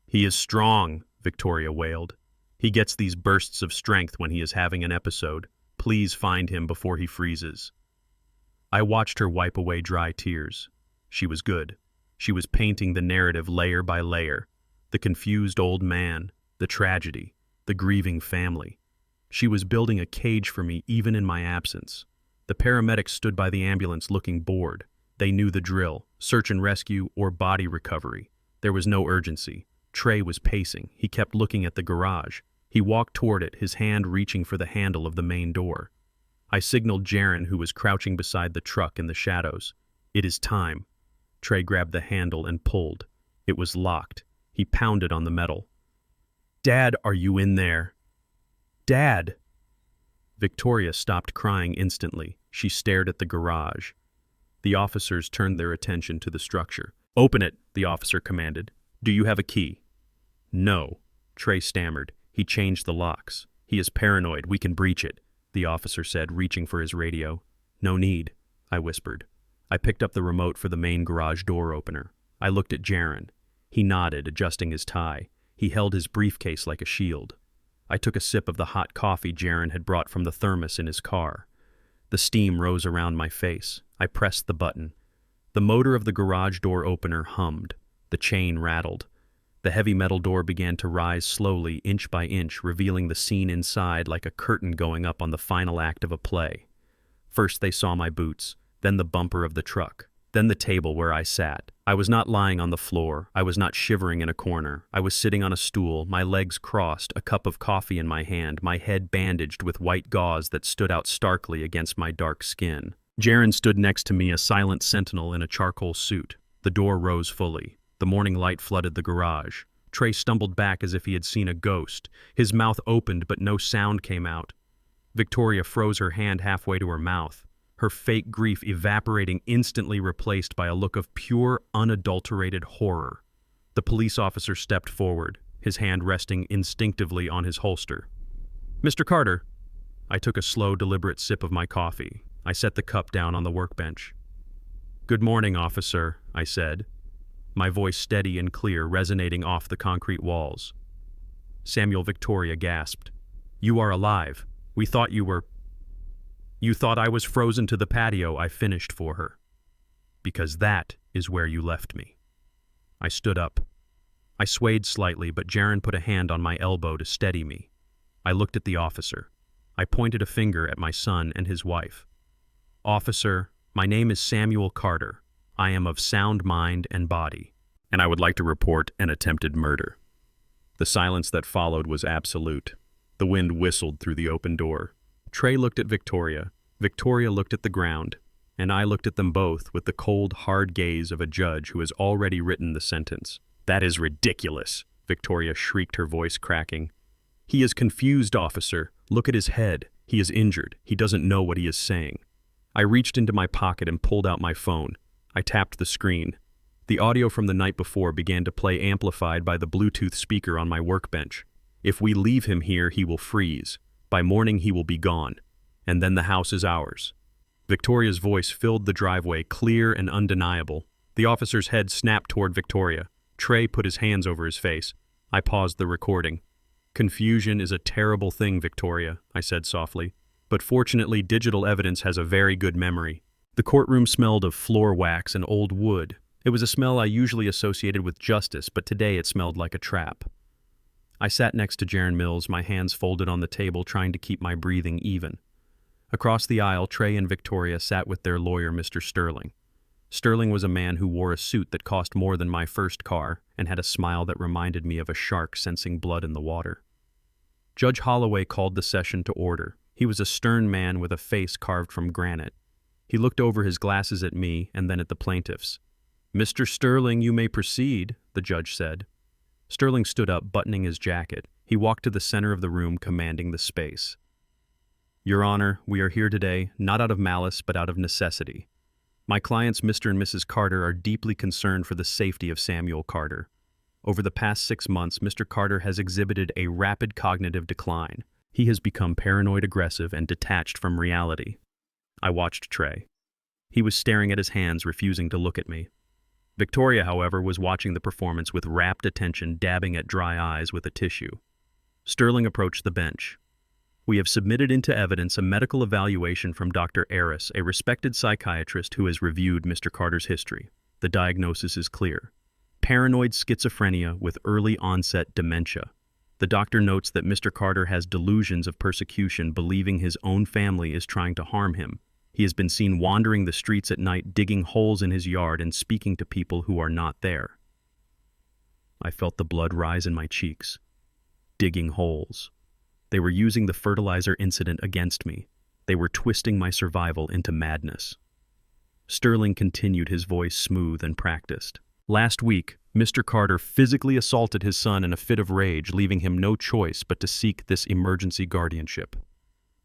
"He is strong," Victoria wailed. "He gets these bursts of strength when he is having an episode. Please find him before he freezes." I watched her wipe away dry tears. She was good. She was painting the narrative layer by layer. The confused old man, the tragedy, the grieving family. She was building a cage for me even in my absence. The paramedics stood by the ambulance looking bored. They knew the drill, search and rescue or body recovery. There was no urgency. Trey was pacing. He kept looking at the garage. He walked toward it, his hand reaching for the handle of the main door. I signaled Jaren, who was crouching beside the truck in the shadows. "It is time." Trey grabbed the handle and pulled. It was locked. He pounded on the metal. "Dad, are you in there? Dad!" Victoria stopped crying instantly. She stared at the garage. The officers turned their attention to the structure. "Open it," the officer commanded. "Do you have a key?" "No," Trey stammered. "He changed the locks. He is paranoid. We can breach it," the officer said, reaching for his radio. "No need," I whispered. I picked up the remote for the main garage door opener. I looked at Jaren. He nodded, adjusting his tie. He held his briefcase like a shield. I took a sip of the hot coffee Jaren had brought from the thermos in his car. The steam rose around my face. I pressed the button. The motor of the garage door opener hummed. The chain rattled. The heavy metal door began to rise slowly, inch by inch, revealing the scene inside like a curtain going up on the final act of a play. First they saw my boots, then the bumper of the truck, then the table where I sat. I was not lying on the floor. I was not shivering in a corner. I was sitting on a stool, my legs crossed, a cup of coffee in my hand, my head bandaged with white gauze that stood out starkly against my dark skin. Jaren stood next to me, a silent sentinel in a charcoal suit. The door rose fully. The morning light flooded the garage. Trey stumbled back as if he had seen a ghost. His mouth opened, but no sound came out. Victoria froze her hand halfway to her mouth, her fake grief evaporating, instantly replaced by a look of pure, unadulterated horror. The police officer stepped forward, his hand resting instinctively on his holster. "Mr. Carter." I took a slow, deliberate sip of my coffee. I set the cup down on the workbench. "Good morning, officer," I said, my voice steady and clear, resonating off the concrete walls. Samuel Victoria gasped. "You are alive. We thought you were—" "You thought I was frozen to the patio," I finished for her. "Because that is where you left me." I stood up. I swayed slightly, but Jaren put a hand on my elbow to steady me. I looked at the officer. I pointed a finger at my son and his wife. "Officer, my name is Samuel Carter. I am of sound mind and body, and I would like to report an attempted murder." The silence that followed was absolute. The wind whistled through the open door. Trey looked at Victoria. Victoria looked at the ground, and I looked at them both with the cold, hard gaze of a judge who has already written the sentence. "That is ridiculous," Victoria shrieked, her voice cracking. "He is confused, officer. Look at his head. He is injured. He doesn't know what he is saying." I reached into my pocket and pulled out my phone. I tapped the screen. The audio from the night before began to play, amplified by the Bluetooth speaker on my workbench. "If we leave him here, he will freeze. By morning, he will be gone. And then the house is ours." Victoria's voice filled the driveway, clear and undeniable. The officer's head snapped toward Victoria. Trey put his hands over his face. I paused the recording. "Confusion is a terrible thing, Victoria," I said softly. "But fortunately, digital evidence has a very good memory." The courtroom smelled of floor wax and old wood. It was a smell I usually associated with justice, but today it smelled like a trap. I sat next to Jaren Mills, my hands folded on the table, trying to keep my breathing even. Across the aisle, Trey and Victoria sat with their lawyer, Mr. Sterling. Sterling was a man who wore a suit that cost more than my first car and had a smile that reminded me of a shark sensing blood in the water. Judge Holloway called the session to order. He was a stern man with a face carved from granite. He looked over his glasses at me and then at the plaintiffs. "Mr. Sterling, you may proceed," the judge said. Sterling stood up, buttoning his jacket. He walked to the center of the room, commanding the space. "Your Honor, we are here today, not out of malice, but out of necessity. My clients, Mr. and Mrs. Carter, are deeply concerned for the safety of Samuel Carter. Over the past 6 months, Mr. Carter has exhibited a rapid cognitive decline. He has become paranoid, aggressive, and detached from reality." I watched Trey. He was staring at his hands, refusing to look at me. Victoria, however, was watching the performance with rapt attention, dabbing at dry eyes with a tissue. Sterling approached the bench. "We have submitted into evidence a medical evaluation from Dr. Aris, a respected psychiatrist who has reviewed Mr. Carter's history. The diagnosis is clear: paranoid schizophrenia with early onset dementia. The doctor notes that Mr. Carter has delusions of persecution, believing his own family is trying to harm him. He has been seen wandering the streets at night, digging holes in his yard and speaking to people who are not there." I felt the blood rise in my cheeks. Digging holes. They were using the fertilizer incident against me. They were twisting my survival into madness. Sterling continued, his voice smooth and practiced. "Last week, Mr. Carter physically assaulted his son in a fit of rage, leaving him no choice but to seek this emergency guardianship.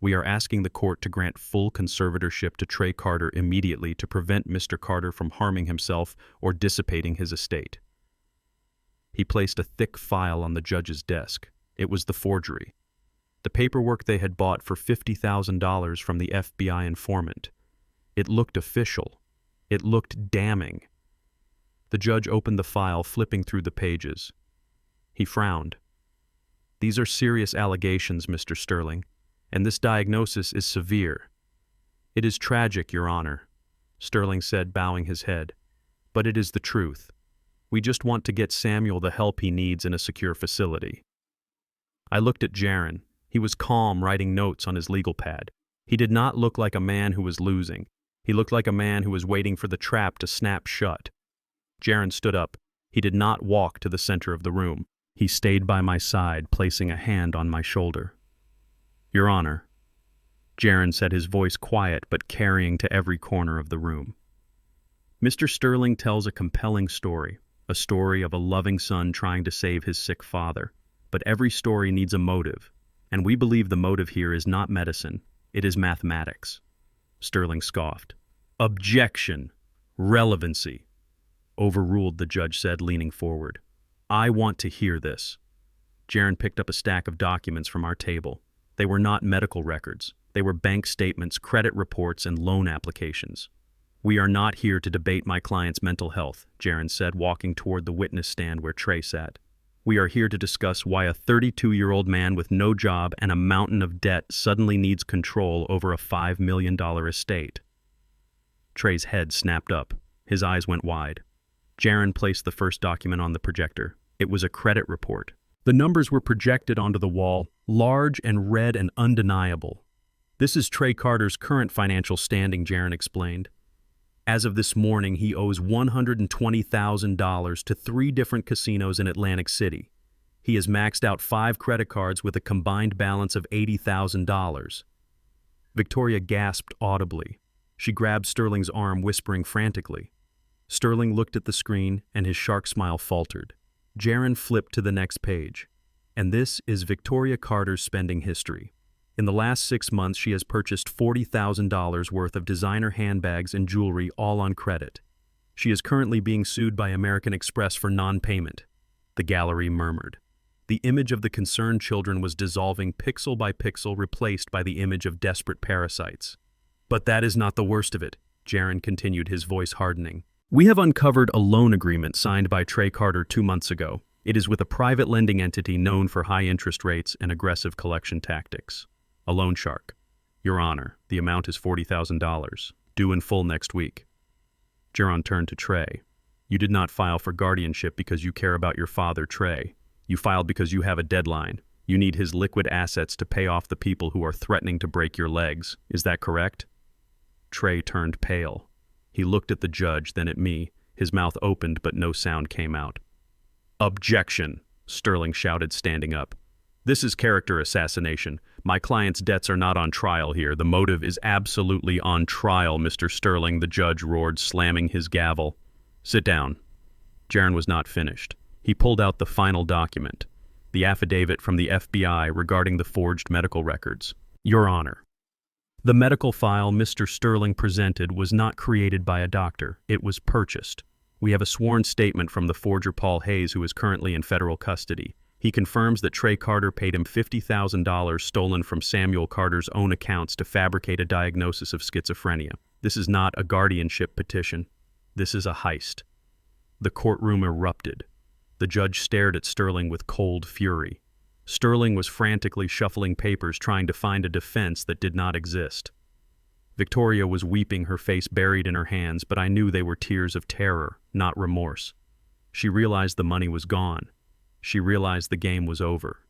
We are asking the court to grant full conservatorship to Trey Carter immediately to prevent Mr. Carter from harming himself or dissipating his estate." He placed a thick file on the judge's desk. It was the forgery. The paperwork they had bought for $50,000 from the FBI informant. It looked official. It looked damning. The judge opened the file, flipping through the pages. He frowned. "These are serious allegations, Mr. Sterling, and this diagnosis is severe." "It is tragic, Your Honor," Sterling said, bowing his head. "But it is the truth. We just want to get Samuel the help he needs in a secure facility." I looked at Jaron. He was calm, writing notes on his legal pad. He did not look like a man who was losing. He looked like a man who was waiting for the trap to snap shut. Jaron stood up. He did not walk to the center of the room. He stayed by my side, placing a hand on my shoulder. "Your Honor," Jaron said, his voice quiet but carrying to every corner of the room. "Mr. Sterling tells a compelling story, a story of a loving son trying to save his sick father. But every story needs a motive, and we believe the motive here is not medicine, it is mathematics." Sterling scoffed. "Objection! Relevancy!" "Overruled," the judge said, leaning forward. "I want to hear this." Jaron picked up a stack of documents from our table. They were not medical records. They were bank statements, credit reports, and loan applications. "We are not here to debate my client's mental health," Jaron said, walking toward the witness stand where Trey sat. "We are here to discuss why a 32-year-old man with no job and a mountain of debt suddenly needs control over a $5 million estate." Trey's head snapped up. His eyes went wide. Jaron placed the first document on the projector. It was a credit report. The numbers were projected onto the wall, large and red and undeniable. "This is Trey Carter's current financial standing," Jaron explained. "As of this morning, he owes $120,000 to 3 different casinos in Atlantic City. He has maxed out 5 credit cards with a combined balance of $80,000. Victoria gasped audibly. She grabbed Sterling's arm, whispering frantically. Sterling looked at the screen, and his shark smile faltered. Jaron flipped to the next page. And this is Victoria Carter's spending history. In the last 6 months, she has purchased $40,000 worth of designer handbags and jewelry, all on credit. She is currently being sued by American Express for non-payment. The gallery murmured. The image of the concerned children was dissolving pixel by pixel, replaced by the image of desperate parasites. But that is not the worst of it, Jaron continued, his voice hardening. We have uncovered a loan agreement signed by Trey Carter 2 months ago. It is with a private lending entity known for high interest rates and aggressive collection tactics. A loan shark. Your Honor, the amount is $40,000, due in full next week. Jaron turned to Trey. You did not file for guardianship because you care about your father, Trey. You filed because you have a deadline. You need his liquid assets to pay off the people who are threatening to break your legs. Is that correct? Trey turned pale. He looked at the judge, then at me. His mouth opened, but no sound came out. "Objection," Sterling shouted, standing up. "This is character assassination. My client's debts are not on trial here. The motive is absolutely on trial, Mr. Sterling," the judge roared, slamming his gavel. "Sit down." Jaron was not finished. He pulled out the final document, the affidavit from the FBI regarding the forged medical records. "Your Honor, the medical file Mr. Sterling presented was not created by a doctor. It was purchased. We have a sworn statement from the forger Paul Hayes, who is currently in federal custody. He confirms that Trey Carter paid him $50,000 stolen from Samuel Carter's own accounts to fabricate a diagnosis of schizophrenia. This is not a guardianship petition. This is a heist." The courtroom erupted. The judge stared at Sterling with cold fury. Sterling was frantically shuffling papers, trying to find a defense that did not exist. Victoria was weeping, her face buried in her hands, but I knew they were tears of terror, not remorse. She realized the money was gone. She realized the game was over.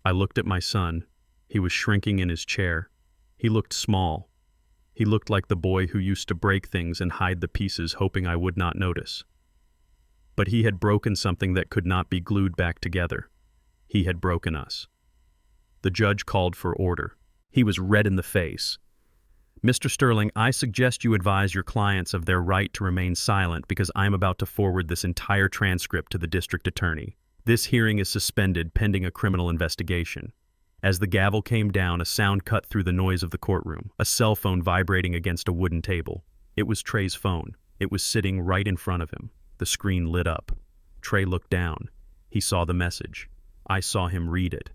I looked at my son. He was shrinking in his chair. He looked small. He looked like the boy who used to break things and hide the pieces, hoping I would not notice. But he had broken something that could not be glued back together. He had broken us. The judge called for order. He was red in the face. "Mr. Sterling, I suggest you advise your clients of their right to remain silent because I'm about to forward this entire transcript to the district attorney. This hearing is suspended pending a criminal investigation." As the gavel came down, a sound cut through the noise of the courtroom, a cell phone vibrating against a wooden table. It was Trey's phone. It was sitting right in front of him. The screen lit up. Trey looked down. He saw the message. I saw him read it.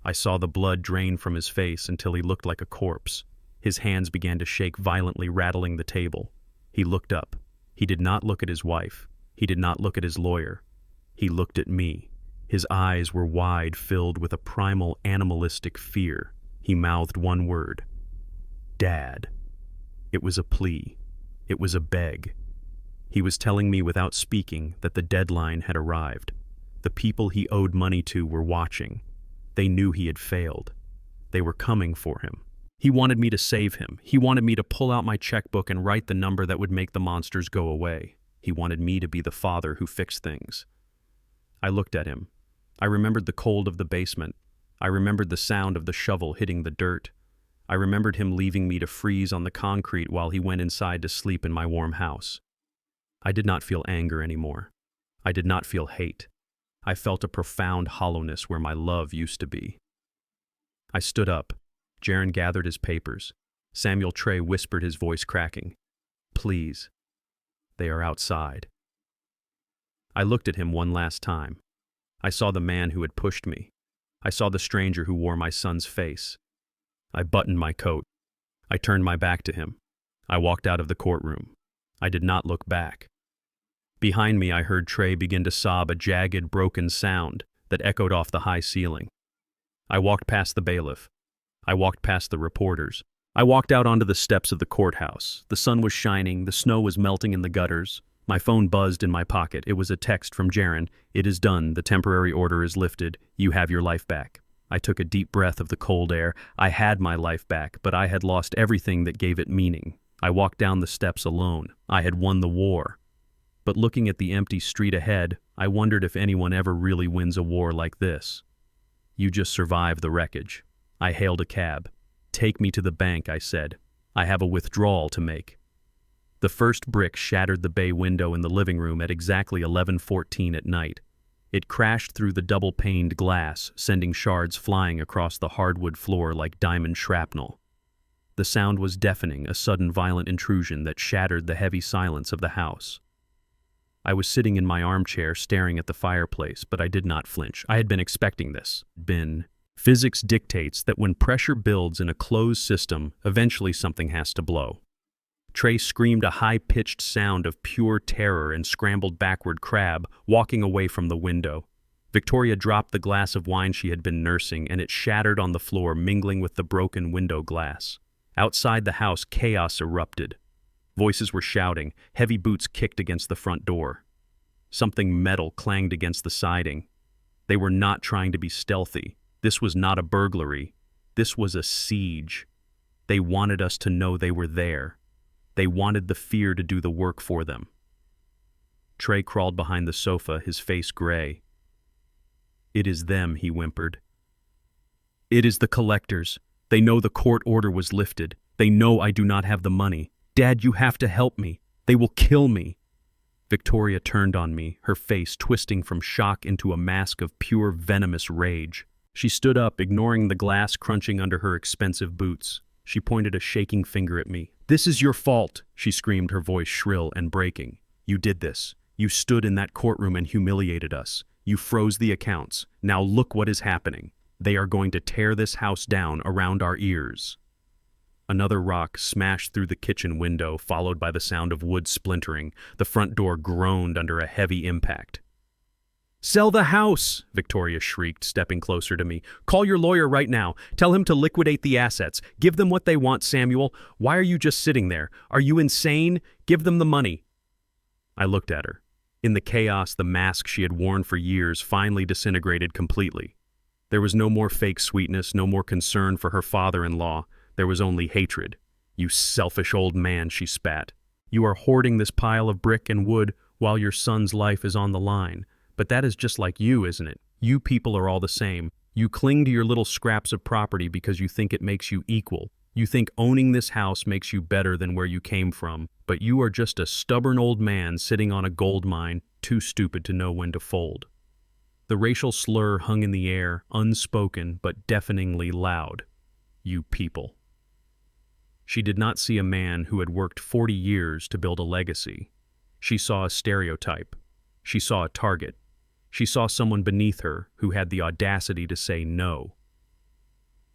I saw the blood drain from his face until he looked like a corpse. His hands began to shake violently, rattling the table. He looked up. He did not look at his wife. He did not look at his lawyer. He looked at me. His eyes were wide, filled with a primal, animalistic fear. He mouthed one word. "Dad." It was a plea. It was a beg. He was telling me without speaking that the deadline had arrived. The people he owed money to were watching. They knew he had failed. They were coming for him. He wanted me to save him. He wanted me to pull out my checkbook and write the number that would make the monsters go away. He wanted me to be the father who fixed things. I looked at him. I remembered the cold of the basement. I remembered the sound of the shovel hitting the dirt. I remembered him leaving me to freeze on the concrete while he went inside to sleep in my warm house. I did not feel anger anymore. I did not feel hate. I felt a profound hollowness where my love used to be. I stood up. Jaron gathered his papers. Samuel Trey whispered, his voice cracking. "Please. They are outside." I looked at him one last time. I saw the man who had pushed me. I saw the stranger who wore my son's face. I buttoned my coat. I turned my back to him. I walked out of the courtroom. I did not look back. Behind me, I heard Trey begin to sob, a jagged, broken sound that echoed off the high ceiling. I walked past the bailiff. I walked past the reporters. I walked out onto the steps of the courthouse. The sun was shining. The snow was melting in the gutters. My phone buzzed in my pocket. It was a text from Jaron. "It is done. The temporary order is lifted. You have your life back." I took a deep breath of the cold air. I had my life back, but I had lost everything that gave it meaning. I walked down the steps alone. I had won the war. But looking at the empty street ahead, I wondered if anyone ever really wins a war like this. You just survive the wreckage. I hailed a cab. "Take me to the bank," I said. "I have a withdrawal to make." The first brick shattered the bay window in the living room at exactly 11:14 at night. It crashed through the double-paned glass, sending shards flying across the hardwood floor like diamond shrapnel. The sound was deafening, a sudden violent intrusion that shattered the heavy silence of the house. I was sitting in my armchair staring at the fireplace, but I did not flinch. I had been expecting this. Physics dictates that when pressure builds in a closed system, eventually something has to blow. Trey screamed a high-pitched sound of pure terror and scrambled backward, crab, walking away from the window. Victoria dropped the glass of wine she had been nursing, and it shattered on the floor, mingling with the broken window glass. Outside the house, chaos erupted. Voices were shouting. Heavy boots kicked against the front door. Something metal clanged against the siding. They were not trying to be stealthy. This was not a burglary. This was a siege. They wanted us to know they were there. They wanted the fear to do the work for them. Trey crawled behind the sofa, his face gray. "It is them," he whimpered. "It is the collectors. They know the court order was lifted. They know I do not have the money. Dad, you have to help me. They will kill me." Victoria turned on me, her face twisting from shock into a mask of pure venomous rage. She stood up, ignoring the glass crunching under her expensive boots. She pointed a shaking finger at me. "This is your fault," she screamed, her voice shrill and breaking. "You did this. You stood in that courtroom and humiliated us. You froze the accounts. Now look what is happening. They are going to tear this house down around our ears." Another rock smashed through the kitchen window, followed by the sound of wood splintering. The front door groaned under a heavy impact. "Sell the house!" Victoria shrieked, stepping closer to me. "Call your lawyer right now. Tell him to liquidate the assets. Give them what they want, Samuel. Why are you just sitting there? Are you insane? Give them the money." I looked at her. In the chaos, the mask she had worn for years finally disintegrated completely. There was no more fake sweetness, no more concern for her father-in-law. There was only hatred. "You selfish old man," she spat. "You are hoarding this pile of brick and wood while your son's life is on the line. But that is just like you, isn't it? You people are all the same. You cling to your little scraps of property because you think it makes you equal. You think owning this house makes you better than where you came from. But you are just a stubborn old man sitting on a gold mine, too stupid to know when to fold." The racial slur hung in the air, unspoken but deafeningly loud. "You people." She did not see a man who had worked 40 years to build a legacy. She saw a stereotype. She saw a target. She saw someone beneath her who had the audacity to say no.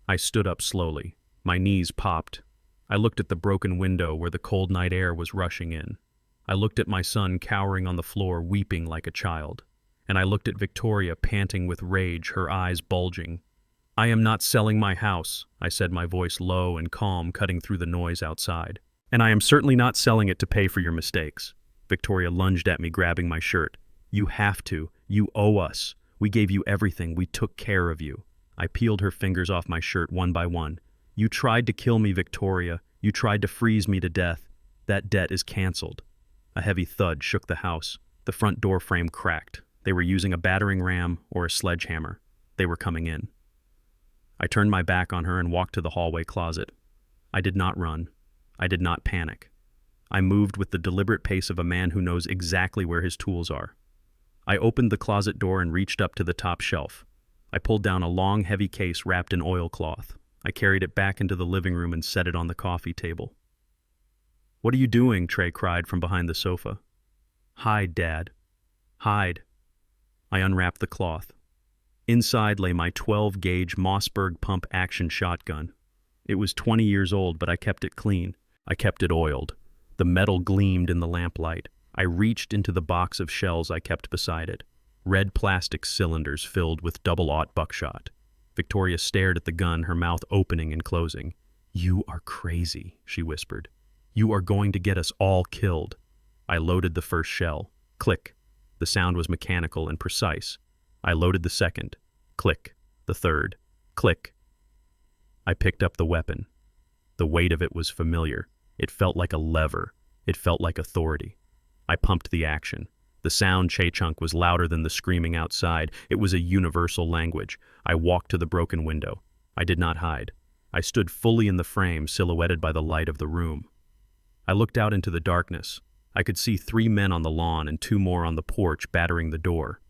I stood up slowly. My knees popped. I looked at the broken window where the cold night air was rushing in. I looked at my son cowering on the floor, weeping like a child. And I looked at Victoria panting with rage, her eyes bulging. "I am not selling my house," I said, my voice low and calm, cutting through the noise outside. "And I am certainly not selling it to pay for your mistakes." Victoria lunged at me, grabbing my shirt. "You have to. You owe us. We gave you everything. We took care of you." I peeled her fingers off my shirt one by one. "You tried to kill me, Victoria. You tried to freeze me to death. That debt is canceled." A heavy thud shook the house. The front door frame cracked. They were using a battering ram or a sledgehammer. They were coming in. I turned my back on her and walked to the hallway closet. I did not run. I did not panic. I moved with the deliberate pace of a man who knows exactly where his tools are. I opened the closet door and reached up to the top shelf. I pulled down a long, heavy case wrapped in oilcloth. I carried it back into the living room and set it on the coffee table. "What are you doing?" Trey cried from behind the sofa. "Hide, Dad. Hide." I unwrapped the cloth. Inside lay my 12-gauge Mossberg pump-action shotgun. It was 20 years old, but I kept it clean. I kept it oiled. The metal gleamed in the lamplight. I reached into the box of shells I kept beside it. Red plastic cylinders filled with double-aught buckshot. Victoria stared at the gun, her mouth opening and closing. "You are crazy," she whispered. "You are going to get us all killed." I loaded the first shell. Click. The sound was mechanical and precise. I loaded the second. Click. The third. Click. I picked up the weapon. The weight of it was familiar. It felt like a lever. It felt like authority. I pumped the action. The sound, Che-Chunk, was louder than the screaming outside. It was a universal language. I walked to the broken window. I did not hide. I stood fully in the frame, silhouetted by the light of the room. I looked out into the darkness. I could see 3 men on the lawn and 2 more on the porch battering the door.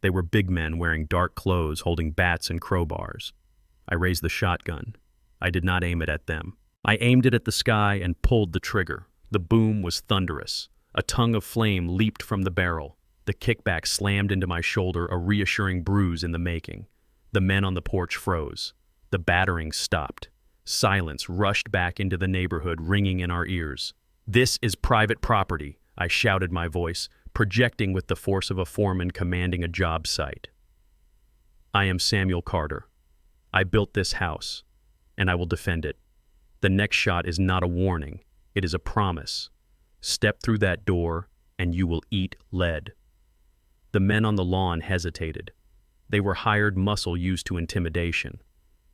They were big men wearing dark clothes, holding bats and crowbars. I raised the shotgun. I did not aim it at them. I aimed it at the sky and pulled the trigger. The boom was thunderous. A tongue of flame leaped from the barrel. The kickback slammed into my shoulder, a reassuring bruise in the making. The men on the porch froze. The battering stopped. Silence rushed back into the neighborhood, ringing in our ears. "This is private property," I shouted, my voice projecting with the force of a foreman commanding a job site. "I am Samuel Carter. I built this house, and I will defend it. The next shot is not a warning. It is a promise. Step through that door, and you will eat lead." The men on the lawn hesitated. They were hired muscle used to intimidation.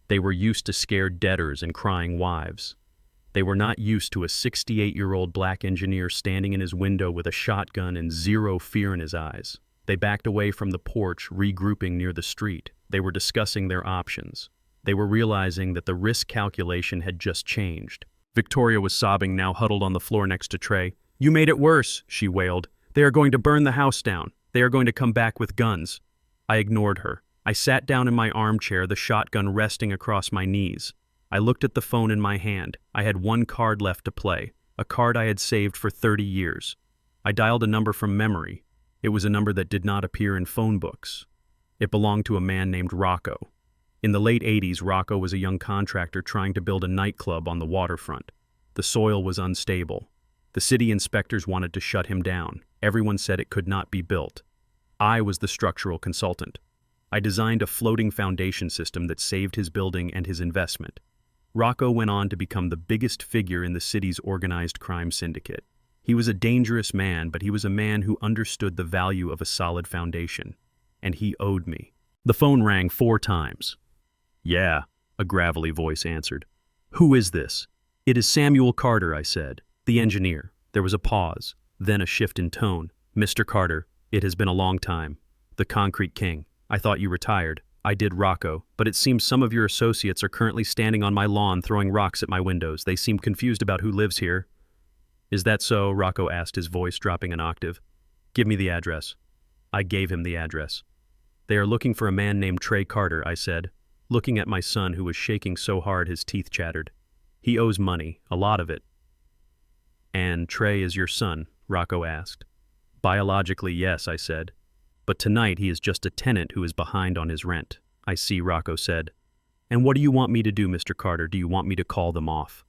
They were used to scared debtors and crying wives. They were not used to a 68-year-old black engineer standing in his window with a shotgun and zero fear in his eyes. They backed away from the porch, regrouping near the street. They were discussing their options. They were realizing that the risk calculation had just changed. Victoria was sobbing, now huddled on the floor next to Trey. "You made it worse," she wailed. "They are going to burn the house down. They are going to come back with guns." I ignored her. I sat down in my armchair, the shotgun resting across my knees. I looked at the phone in my hand. I had one card left to play, a card I had saved for 30 years. I dialed a number from memory. It was a number that did not appear in phone books. It belonged to a man named Rocco. In the late 80s, Rocco was a young contractor trying to build a nightclub on the waterfront. The soil was unstable. The city inspectors wanted to shut him down. Everyone said it could not be built. I was the structural consultant. I designed a floating foundation system that saved his building and his investment. Rocco went on to become the biggest figure in the city's organized crime syndicate. He was a dangerous man, but he was a man who understood the value of a solid foundation. And he owed me. The phone rang 4 times. "Yeah," a gravelly voice answered. "Who is this?" "It is Samuel Carter," I said. "The engineer." There was a pause, then a shift in tone. "Mr. Carter, it has been a long time. The Concrete King. I thought you retired. I did, Rocco, but it seems some of your associates are currently standing on my lawn throwing rocks at my windows. They seem confused about who lives here." "Is that so?" Rocco asked, his voice dropping an octave. "Give me the address." I gave him the address. "They are looking for a man named Trey Carter," I said, looking at my son who was shaking so hard his teeth chattered. "He owes money, a lot of it." "And Trey is your son?" Rocco asked. "Biologically, yes," I said. "But tonight he is just a tenant who is behind on his rent." "I see," Rocco said. "And what do you want me to do, Mr. Carter? Do you want me to call them off?"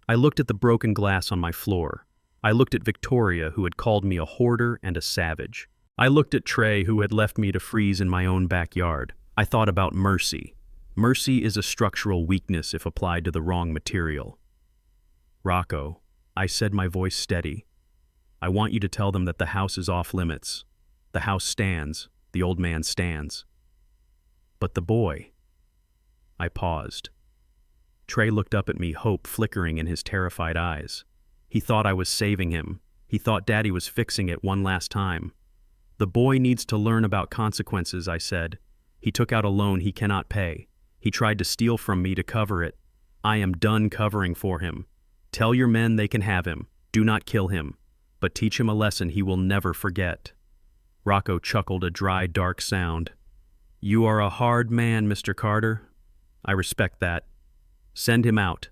I looked at the broken glass on my floor. I looked at Victoria, who had called me a hoarder and a savage. I looked at Trey, who had left me to freeze in my own backyard. I thought about mercy. Mercy is a structural weakness if applied to the wrong material. "Rocco," I said, my voice steady, "I want you to tell them that the house is off limits. The house stands. The old man stands." "But the boy." I paused. Trey looked up at me, hope flickering in his terrified eyes. He thought I was saving him. He thought Daddy was fixing it one last time. "The boy needs to learn about consequences," I said. "He took out a loan he cannot pay. He tried to steal from me to cover it. I am done covering for him. Tell your men they can have him. Do not kill him, but teach him a lesson he will never forget." Rocco chuckled a dry, dark sound. "You are a hard man, Mr. Carter. I respect that. Send him out."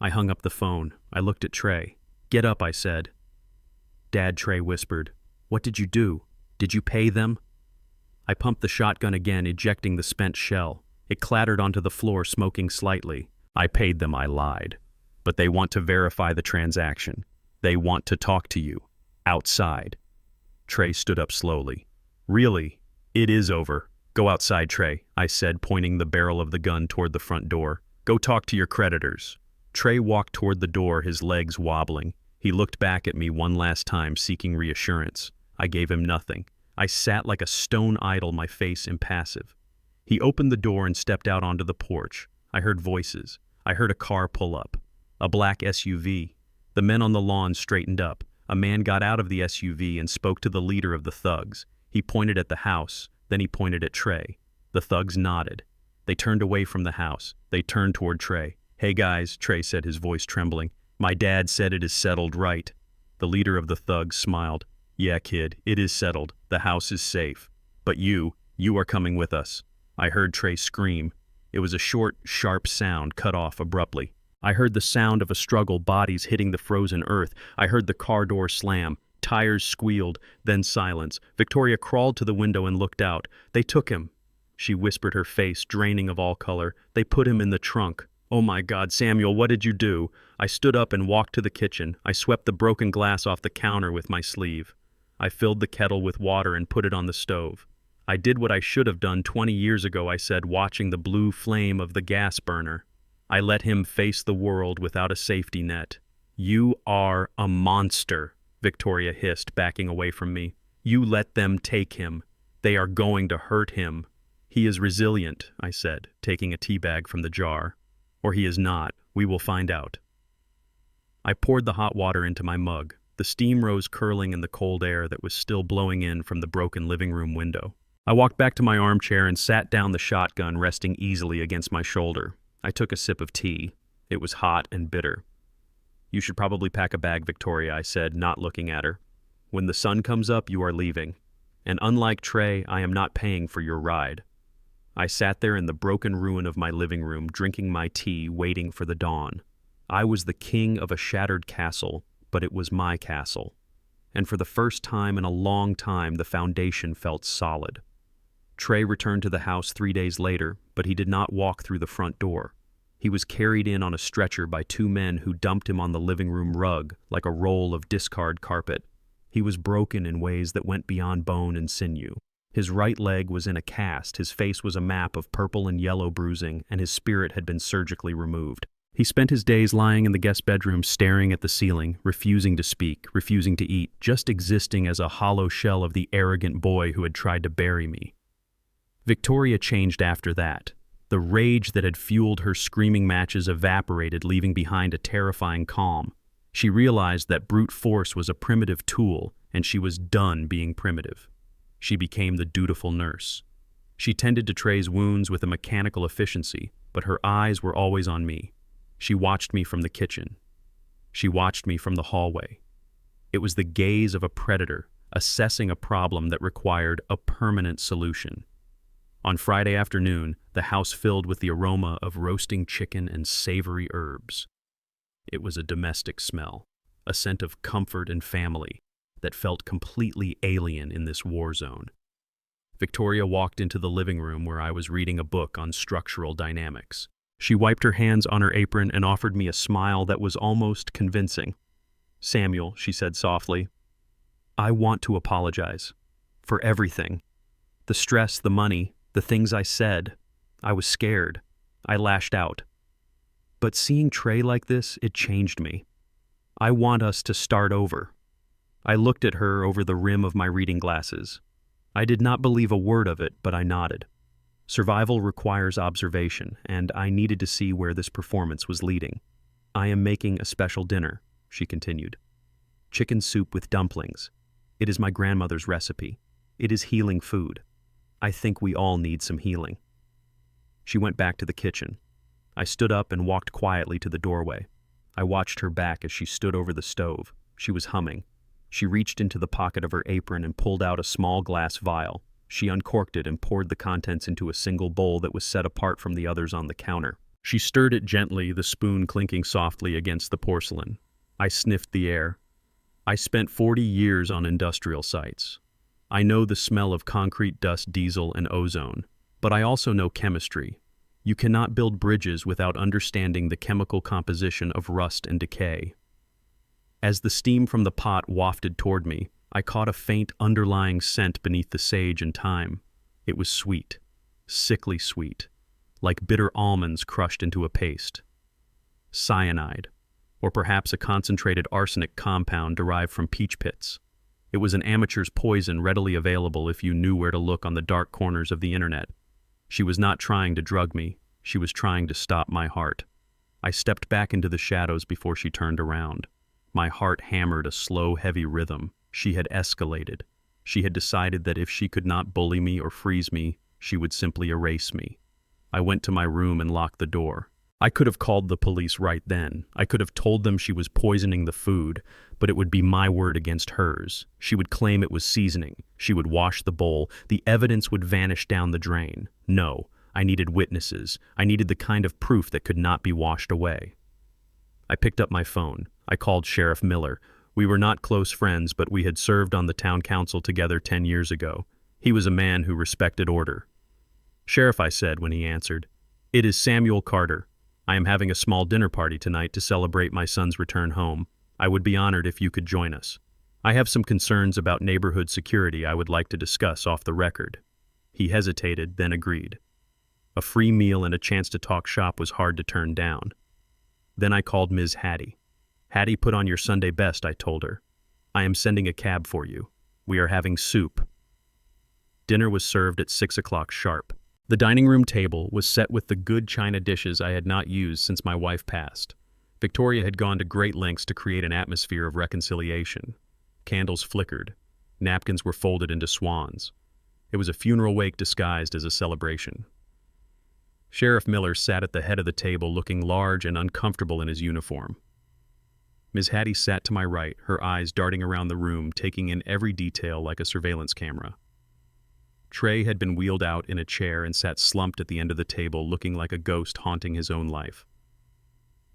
I hung up the phone. I looked at Trey. "Get up," I said. "Dad," Trey whispered. "What did you do? Did you pay them?" I pumped the shotgun again, ejecting the spent shell. It clattered onto the floor, smoking slightly. "I paid them," I lied. "But they want to verify the transaction. They want to talk to you. Outside." Trey stood up slowly. "Really? It is over. Go outside, Trey," I said, pointing the barrel of the gun toward the front door. "Go talk to your creditors." Trey walked toward the door, his legs wobbling. He looked back at me one last time, seeking reassurance. I gave him nothing. I sat like a stone idol, my face impassive. He opened the door and stepped out onto the porch. I heard voices. I heard a car pull up. A black SUV. The men on the lawn straightened up. A man got out of the SUV and spoke to the leader of the thugs. He pointed at the house, then he pointed at Trey. The thugs nodded. They turned away from the house. They turned toward Trey. "Hey guys," Trey said, his voice trembling. "My dad said it is settled, right?" The leader of the thugs smiled. "Yeah, kid, it is settled. The house is safe. But you are coming with us." I heard Trey scream. It was a short, sharp sound cut off abruptly. I heard the sound of a struggle, bodies hitting the frozen earth. I heard the car door slam. Tires squealed, then silence. Victoria crawled to the window and looked out. "They took him," she whispered, her face draining of all color. "They put him in the trunk." "Oh my God, Samuel, what did you do?" I stood up and walked to the kitchen. I swept the broken glass off the counter with my sleeve. I filled the kettle with water and put it on the stove. "I did what I should have done 20 years ago," I said, watching the blue flame of the gas burner. "I let him face the world without a safety net." "You are a monster," Victoria hissed, backing away from me. "You let them take him. They are going to hurt him." "He is resilient," I said, taking a tea bag from the jar. "Or he is not. We will find out." I poured the hot water into my mug. The steam rose curling in the cold air that was still blowing in from the broken living room window. I walked back to my armchair and sat down, the shotgun resting easily against my shoulder. I took a sip of tea. It was hot and bitter. "You should probably pack a bag, Victoria," I said, not looking at her. "When the sun comes up, you are leaving. And unlike Trey, I am not paying for your ride." I sat there in the broken ruin of my living room, drinking my tea, waiting for the dawn. I was the king of a shattered castle, but it was my castle. And for the first time in a long time, the foundation felt solid. Trey returned to the house 3 days later, but he did not walk through the front door. He was carried in on a stretcher by 2 men who dumped him on the living room rug like a roll of discard carpet. He was broken in ways that went beyond bone and sinew. His right leg was in a cast, his face was a map of purple and yellow bruising, and his spirit had been surgically removed. He spent his days lying in the guest bedroom, staring at the ceiling, refusing to speak, refusing to eat, just existing as a hollow shell of the arrogant boy who had tried to bury me. Victoria changed after that. The rage that had fueled her screaming matches evaporated, leaving behind a terrifying calm. She realized that brute force was a primitive tool, and she was done being primitive. She became the dutiful nurse. She tended to Trey's wounds with a mechanical efficiency, but her eyes were always on me. She watched me from the kitchen. She watched me from the hallway. It was the gaze of a predator, assessing a problem that required a permanent solution. On Friday afternoon, the house filled with the aroma of roasting chicken and savory herbs. It was a domestic smell, a scent of comfort and family that felt completely alien in this war zone. Victoria walked into the living room where I was reading a book on structural dynamics. She wiped her hands on her apron and offered me a smile that was almost convincing. "Samuel," she said softly, "I want to apologize. For everything. The stress, the money, the things I said. I was scared. I lashed out. But seeing Trey like this, it changed me. I want us to start over." I looked at her over the rim of my reading glasses. I did not believe a word of it, but I nodded. Survival requires observation, and I needed to see where this performance was leading. "I am making a special dinner," she continued. "Chicken soup with dumplings. It is my grandmother's recipe. It is healing food. I think we all need some healing." She went back to the kitchen. I stood up and walked quietly to the doorway. I watched her back as she stood over the stove. She was humming. She reached into the pocket of her apron and pulled out a small glass vial. She uncorked it and poured the contents into a single bowl that was set apart from the others on the counter. She stirred it gently, the spoon clinking softly against the porcelain. I sniffed the air. I spent 40 years on industrial sites. I know the smell of concrete dust, diesel, and ozone, but I also know chemistry. You cannot build bridges without understanding the chemical composition of rust and decay. As the steam from the pot wafted toward me, I caught a faint underlying scent beneath the sage and thyme. It was sweet, sickly sweet, like bitter almonds crushed into a paste. Cyanide, or perhaps a concentrated arsenic compound derived from peach pits. It was an amateur's poison readily available if you knew where to look on the dark corners of the internet. She was not trying to drug me. She was trying to stop my heart. I stepped back into the shadows before she turned around. My heart hammered a slow, heavy rhythm. She had escalated. She had decided that if she could not bully me or freeze me, she would simply erase me. I went to my room and locked the door. I could have called the police right then. I could have told them she was poisoning the food, but it would be my word against hers. She would claim it was seasoning. She would wash the bowl. The evidence would vanish down the drain. No, I needed witnesses. I needed the kind of proof that could not be washed away. I picked up my phone. I called Sheriff Miller. We were not close friends, but we had served on the town council together 10 years ago. He was a man who respected order. "Sheriff," I said when he answered, "it is Samuel Carter. I am having a small dinner party tonight to celebrate my son's return home. I would be honored if you could join us. I have some concerns about neighborhood security I would like to discuss off the record." He hesitated, then agreed. A free meal and a chance to talk shop was hard to turn down. Then I called Ms. Hattie. "Hattie, put on your Sunday best," I told her. "I am sending a cab for you. We are having soup." Dinner was served at 6 o'clock sharp. The dining room table was set with the good china dishes I had not used since my wife passed. Victoria had gone to great lengths to create an atmosphere of reconciliation. Candles flickered. Napkins were folded into swans. It was a funeral wake disguised as a celebration. Sheriff Miller sat at the head of the table looking large and uncomfortable in his uniform. Ms. Hattie sat to my right, her eyes darting around the room, taking in every detail like a surveillance camera. Trey had been wheeled out in a chair and sat slumped at the end of the table, looking like a ghost haunting his own life.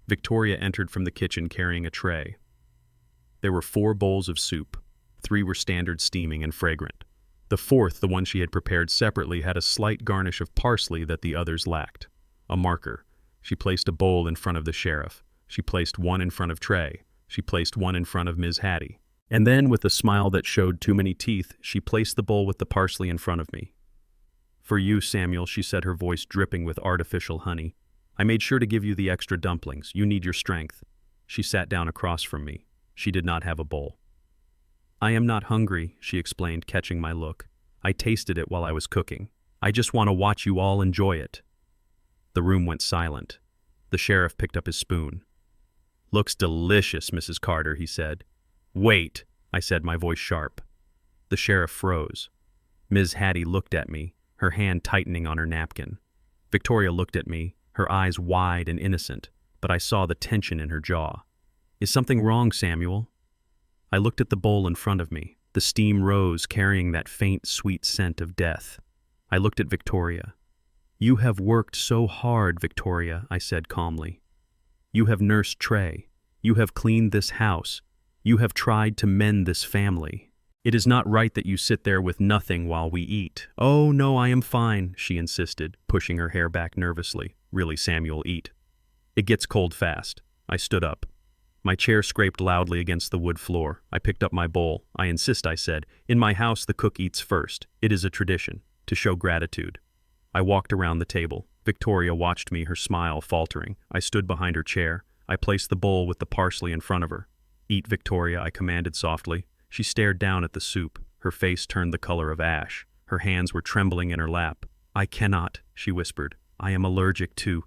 Victoria entered from the kitchen carrying a tray. There were 4 bowls of soup. 3 were standard steaming and fragrant. The 4th, the one she had prepared separately, had a slight garnish of parsley that the others lacked. A marker. She placed a bowl in front of the sheriff. She placed one in front of Trey. She placed one in front of Ms. Hattie. And then, with a smile that showed too many teeth, she placed the bowl with the parsley in front of me. "For you, Samuel," she said, her voice dripping with artificial honey. "I made sure to give you the extra dumplings. You need your strength." She sat down across from me. She did not have a bowl. "I am not hungry," she explained, catching my look. "I tasted it while I was cooking. I just want to watch you all enjoy it." The room went silent. The sheriff picked up his spoon. "Looks delicious, Mrs. Carter," he said. "Wait," I said, my voice sharp. The sheriff froze. Ms. Hattie looked at me, her hand tightening on her napkin. Victoria looked at me, her eyes wide and innocent, but I saw the tension in her jaw. "Is something wrong, Samuel?" I looked at the bowl in front of me. The steam rose, carrying that faint, sweet scent of death. I looked at Victoria. "You have worked so hard, Victoria," I said calmly. "You have nursed Trey. You have cleaned this house. You have tried to mend this family. It is not right that you sit there with nothing while we eat." "Oh, no, I am fine," she insisted, pushing her hair back nervously. "Really, Samuel, eat. It gets cold fast." I stood up. My chair scraped loudly against the wood floor. I picked up my bowl. "I insist," I said. "In my house, the cook eats first. It is a tradition, to show gratitude." I walked around the table. Victoria watched me, her smile faltering. I stood behind her chair. I placed the bowl with the parsley in front of her. "Eat, Victoria," I commanded softly. She stared down at the soup. Her face turned the color of ash. Her hands were trembling in her lap. "I cannot," she whispered. "I am allergic to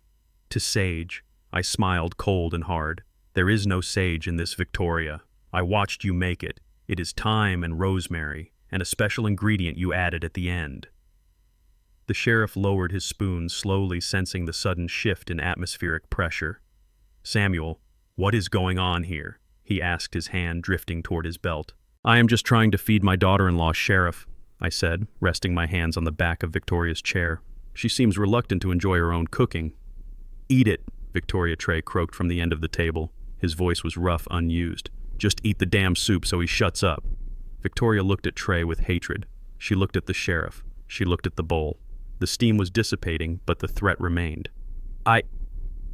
sage." I smiled, cold and hard. "There is no sage in this, Victoria. I watched you make it. It is thyme and rosemary, and a special ingredient you added at the end." The sheriff lowered his spoon, slowly, sensing the sudden shift in atmospheric pressure. "Samuel, what is going on here?" he asked, his hand drifting toward his belt. "I am just trying to feed my daughter-in-law, Sheriff," I said, resting my hands on the back of Victoria's chair. "She seems reluctant to enjoy her own cooking." "Eat it," Victoria Trey croaked from the end of the table. His voice was rough, unused. "Just eat the damn soup so he shuts up." Victoria looked at Trey with hatred. She looked at the sheriff. She looked at the bowl. The steam was dissipating, but the threat remained. I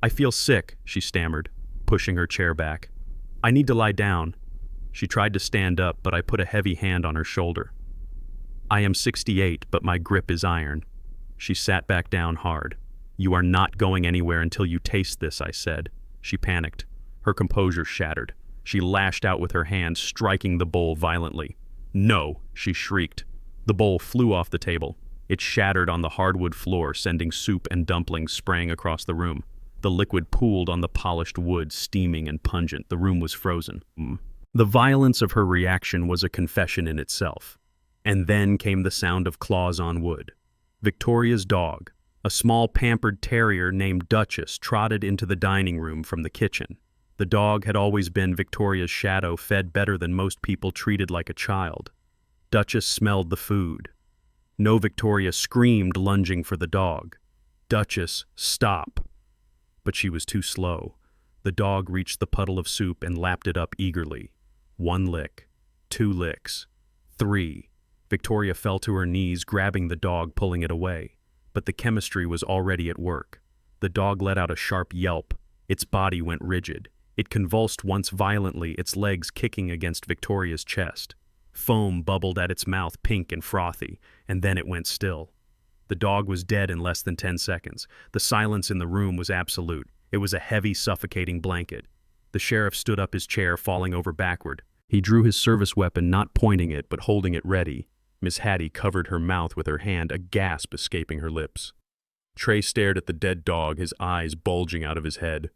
feel sick," she stammered, pushing her chair back. "I need to lie down." She tried to stand up, but I put a heavy hand on her shoulder. "I am 68, but my grip is iron." She sat back down hard. "You are not going anywhere until you taste this," I said. She panicked. Her composure shattered. She lashed out with her hand, striking the bowl violently. "No!" she shrieked. The bowl flew off the table. It shattered on the hardwood floor, sending soup and dumplings spraying across the room. The liquid pooled on the polished wood, steaming and pungent. The room was frozen. The violence of her reaction was a confession in itself. And then came the sound of claws on wood. Victoria's dog, a small pampered terrier named Duchess, trotted into the dining room from the kitchen. The dog had always been Victoria's shadow, fed better than most people, treated like a child. Duchess smelled the food. No, Victoria screamed, lunging for the dog. "Duchess, stop!" But she was too slow. The dog reached the puddle of soup and lapped it up eagerly. 1 lick, 2 licks, 3. Victoria fell to her knees, grabbing the dog, pulling it away. But the chemistry was already at work. The dog let out a sharp yelp. Its body went rigid. It convulsed once violently, its legs kicking against Victoria's chest. Foam bubbled at its mouth, pink and frothy, and then it went still. The dog was dead in less than 10 seconds. The silence in the room was absolute. It was a heavy, suffocating blanket. The sheriff stood up his chair, falling over backward. He drew his service weapon, not pointing it, but holding it ready. Miss Hattie covered her mouth with her hand, a gasp escaping her lips. Trey stared at the dead dog, his eyes bulging out of his head.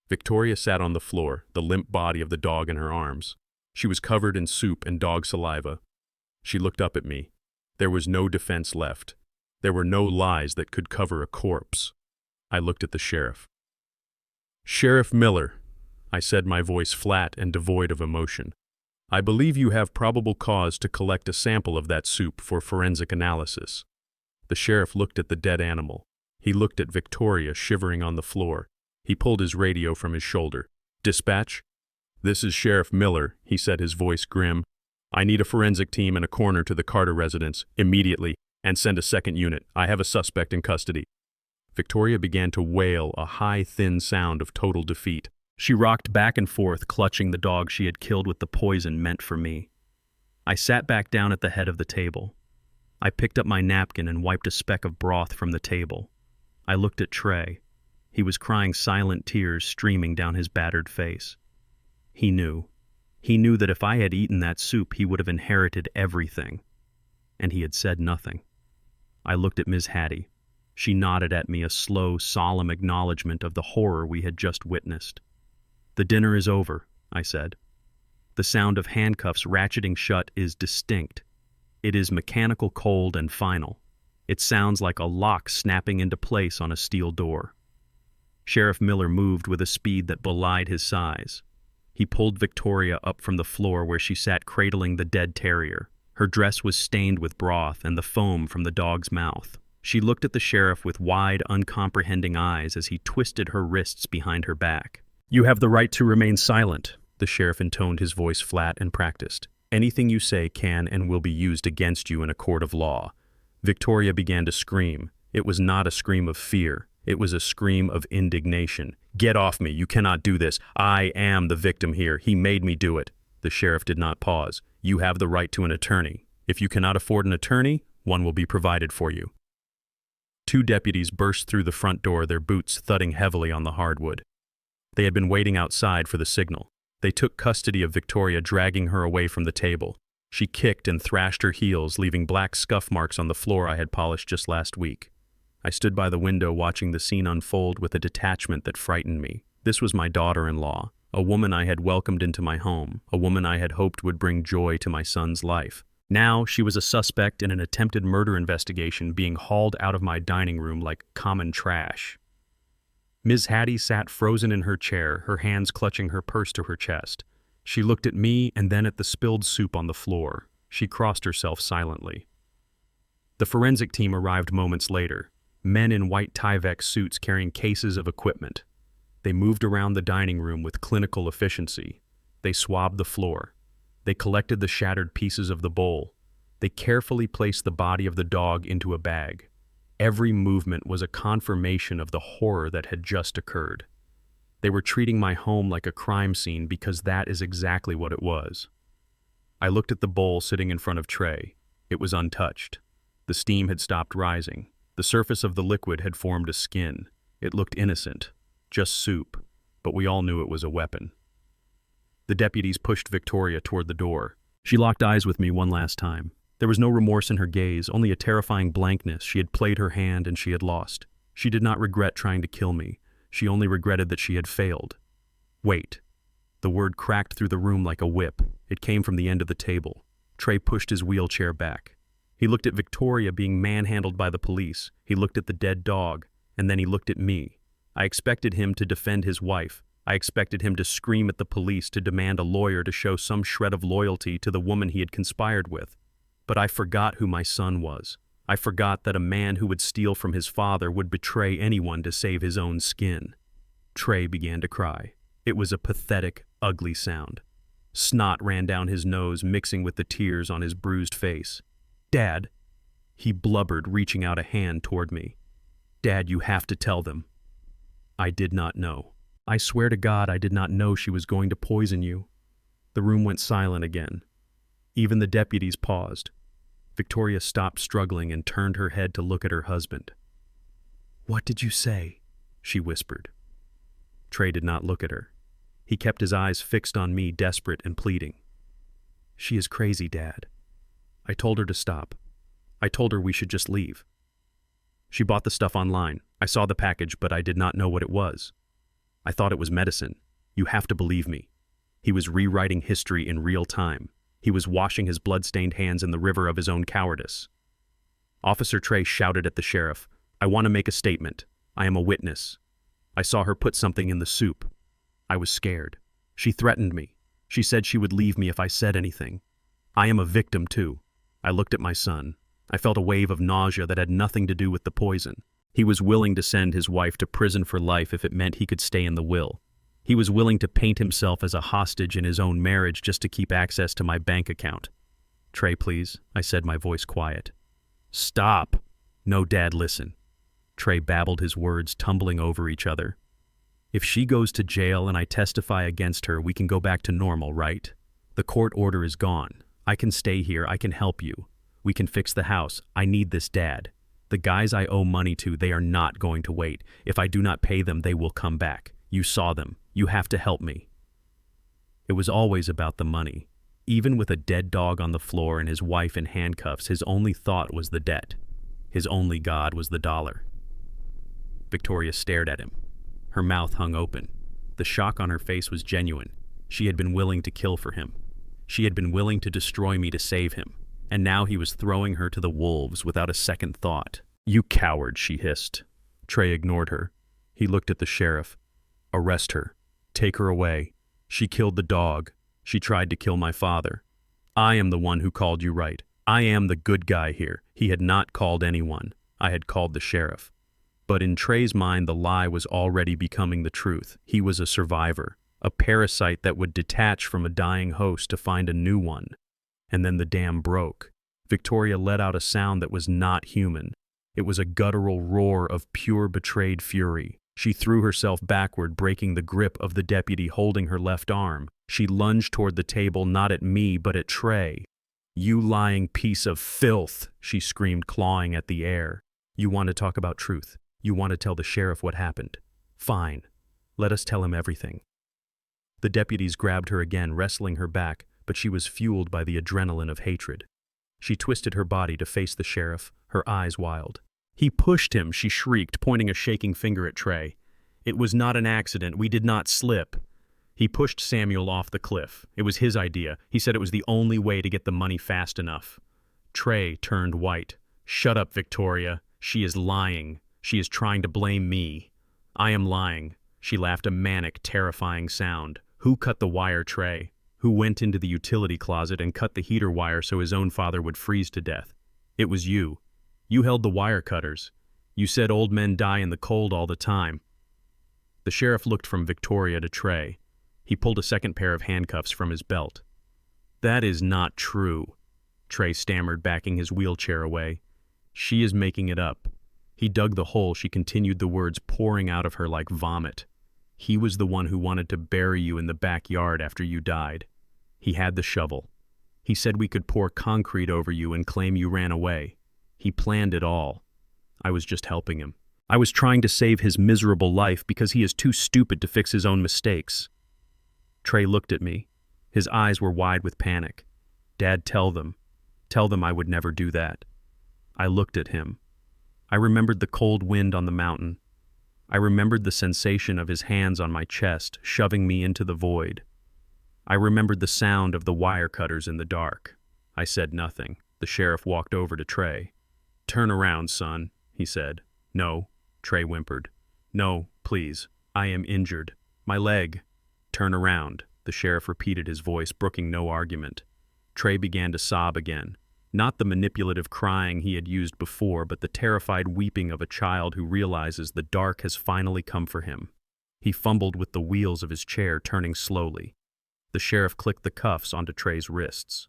Victoria sat on the floor, the limp body of the dog in her arms. She was covered in soup and dog saliva. She looked up at me. There was no defense left. There were no lies that could cover a corpse. I looked at the sheriff. "Sheriff Miller," I said, my voice flat and devoid of emotion. "I believe you have probable cause to collect a sample of that soup for forensic analysis." The sheriff looked at the dead animal. He looked at Victoria shivering on the floor. He pulled his radio from his shoulder. "Dispatch?" "This is Sheriff Miller," he said, his voice grim. "I need a forensic team and a coroner to the Carter residence, immediately, and send a second unit. I have a suspect in custody." Victoria began to wail, a high, thin sound of total defeat. She rocked back and forth, clutching the dog she had killed with the poison meant for me. I sat back down at the head of the table. I picked up my napkin and wiped a speck of broth from the table. I looked at Trey. He was crying, silent tears streaming down his battered face. He knew. He knew that if I had eaten that soup, he would have inherited everything. And he had said nothing. I looked at Ms. Hattie. She nodded at me, a slow, solemn acknowledgement of the horror we had just witnessed. "The dinner is over," I said. The sound of handcuffs ratcheting shut is distinct. It is mechanical, cold, and final. It sounds like a lock snapping into place on a steel door. Sheriff Miller moved with a speed that belied his size. He pulled Victoria up from the floor where she sat cradling the dead terrier. Her dress was stained with broth and the foam from the dog's mouth. She looked at the sheriff with wide, uncomprehending eyes as he twisted her wrists behind her back. "You have the right to remain silent," the sheriff intoned, his voice flat and practiced. "Anything you say can and will be used against you in a court of law." Victoria began to scream. It was not a scream of fear. It was a scream of indignation. "Get off me! You cannot do this! I am the victim here. He made me do it." The sheriff did not pause. "You have the right to an attorney. If you cannot afford an attorney, one will be provided for you." Two deputies burst through the front door, their boots thudding heavily on the hardwood. They had been waiting outside for the signal. They took custody of Victoria, dragging her away from the table. She kicked and thrashed her heels, leaving black scuff marks on the floor I had polished just last week. I stood by the window watching the scene unfold with a detachment that frightened me. This was my daughter-in-law, a woman I had welcomed into my home, a woman I had hoped would bring joy to my son's life. Now she was a suspect in an attempted murder investigation, being hauled out of my dining room like common trash. Ms. Hattie sat frozen in her chair, her hands clutching her purse to her chest. She looked at me and then at the spilled soup on the floor. She crossed herself silently. The forensic team arrived moments later, men in white Tyvek suits carrying cases of equipment. They moved around the dining room with clinical efficiency. They swabbed the floor. They collected the shattered pieces of the bowl. They carefully placed the body of the dog into a bag. Every movement was a confirmation of the horror that had just occurred. They were treating my home like a crime scene because that is exactly what it was. I looked at the bowl sitting in front of Trey. It was untouched. The steam had stopped rising. The surface of the liquid had formed a skin. It looked innocent, just soup, but we all knew it was a weapon. The deputies pushed Victoria toward the door. She locked eyes with me one last time. There was no remorse in her gaze, only a terrifying blankness. She had played her hand and she had lost. She did not regret trying to kill me. She only regretted that she had failed. "Wait." The word cracked through the room like a whip. It came from the end of the table. Trey pushed his wheelchair back. He looked at Victoria being manhandled by the police. He looked at the dead dog, and then he looked at me. I expected him to defend his wife. I expected him to scream at the police, to demand a lawyer, to show some shred of loyalty to the woman he had conspired with. But I forgot who my son was. I forgot that a man who would steal from his father would betray anyone to save his own skin. Trey began to cry. It was a pathetic, ugly sound. Snot ran down his nose, mixing with the tears on his bruised face. "Dad," he blubbered, reaching out a hand toward me. "Dad, you have to tell them." I did not know. I swear to God, I did not know she was going to poison you. The room went silent again. Even the deputies paused. Victoria stopped struggling and turned her head to look at her husband. "What did you say?" she whispered. Trey did not look at her. He kept his eyes fixed on me, desperate and pleading. "She is crazy, Dad. I told her to stop. I told her we should just leave. She bought the stuff online. I saw the package, but I did not know what it was." I thought it was medicine. You have to believe me. He was rewriting history in real time. He was washing his blood-stained hands in the river of his own cowardice. Officer Trey shouted at the sheriff, "I want to make a statement. I am a witness. I saw her put something in the soup. I was scared. She threatened me. She said she would leave me if I said anything. I am a victim, too." I looked at my son. I felt a wave of nausea that had nothing to do with the poison. He was willing to send his wife to prison for life if it meant he could stay in the will. He was willing to paint himself as a hostage in his own marriage just to keep access to my bank account. "Trey, please," I said, my voice quiet. "Stop." "No, Dad, listen." Trey babbled, his words tumbling over each other. "If she goes to jail and I testify against her, we can go back to normal, right? The court order is gone. I can stay here. I can help you. We can fix the house. I need this, Dad. The guys I owe money to, they are not going to wait. If I do not pay them, they will come back. You saw them. You have to help me." It was always about the money. Even with a dead dog on the floor and his wife in handcuffs, his only thought was the debt. His only God was the dollar. Victoria stared at him. Her mouth hung open. The shock on her face was genuine. She had been willing to kill for him. She had been willing to destroy me to save him. And now he was throwing her to the wolves without a second thought. "You coward," she hissed. Trey ignored her. He looked at the sheriff. "Arrest her. Take her away. She killed the dog. She tried to kill my father. I am the one who called you, right? I am the good guy here." He had not called anyone. I had called the sheriff. But in Trey's mind, the lie was already becoming the truth. He was a survivor, a parasite that would detach from a dying host to find a new one. And then the dam broke. Victoria let out a sound that was not human. It was a guttural roar of pure betrayed fury. She threw herself backward, breaking the grip of the deputy holding her left arm. She lunged toward the table, not at me, but at Trey. "You lying piece of filth," she screamed, clawing at the air. "You want to talk about truth? You want to tell the sheriff what happened? Fine. Let us tell him everything." The deputies grabbed her again, wrestling her back, but she was fueled by the adrenaline of hatred. She twisted her body to face the sheriff, her eyes wild. "He pushed him," she shrieked, pointing a shaking finger at Trey. "It was not an accident. We did not slip. He pushed Samuel off the cliff. It was his idea. He said it was the only way to get the money fast enough." Trey turned white. "Shut up, Victoria. She is lying. She is trying to blame me." "I am lying." She laughed, a manic, terrifying sound. "Who cut the wire, Trey? Who went into the utility closet and cut the heater wire so his own father would freeze to death? It was you. You held the wire cutters. You said old men die in the cold all the time." The sheriff looked from Victoria to Trey. He pulled a second pair of handcuffs from his belt. "That is not true," Trey stammered, backing his wheelchair away. "She is making it up." He dug the hole. She continued, the words pouring out of her like vomit. "He was the one who wanted to bury you in the backyard after you died. He had the shovel. He said we could pour concrete over you and claim you ran away. He planned it all. I was just helping him. I was trying to save his miserable life because he is too stupid to fix his own mistakes." Trey looked at me. His eyes were wide with panic. "Dad, tell them. Tell them I would never do that." I looked at him. I remembered the cold wind on the mountain. I remembered the sensation of his hands on my chest, shoving me into the void. I remembered the sound of the wire cutters in the dark. I said nothing. The sheriff walked over to Trey. "Turn around, son," he said. "No," Trey whimpered. "No, please. I am injured. My leg." "Turn around," the sheriff repeated, his voice brooking no argument. Trey began to sob again. Not the manipulative crying he had used before, but the terrified weeping of a child who realizes the dark has finally come for him. He fumbled with the wheels of his chair, turning slowly. The sheriff clicked the cuffs onto Trey's wrists.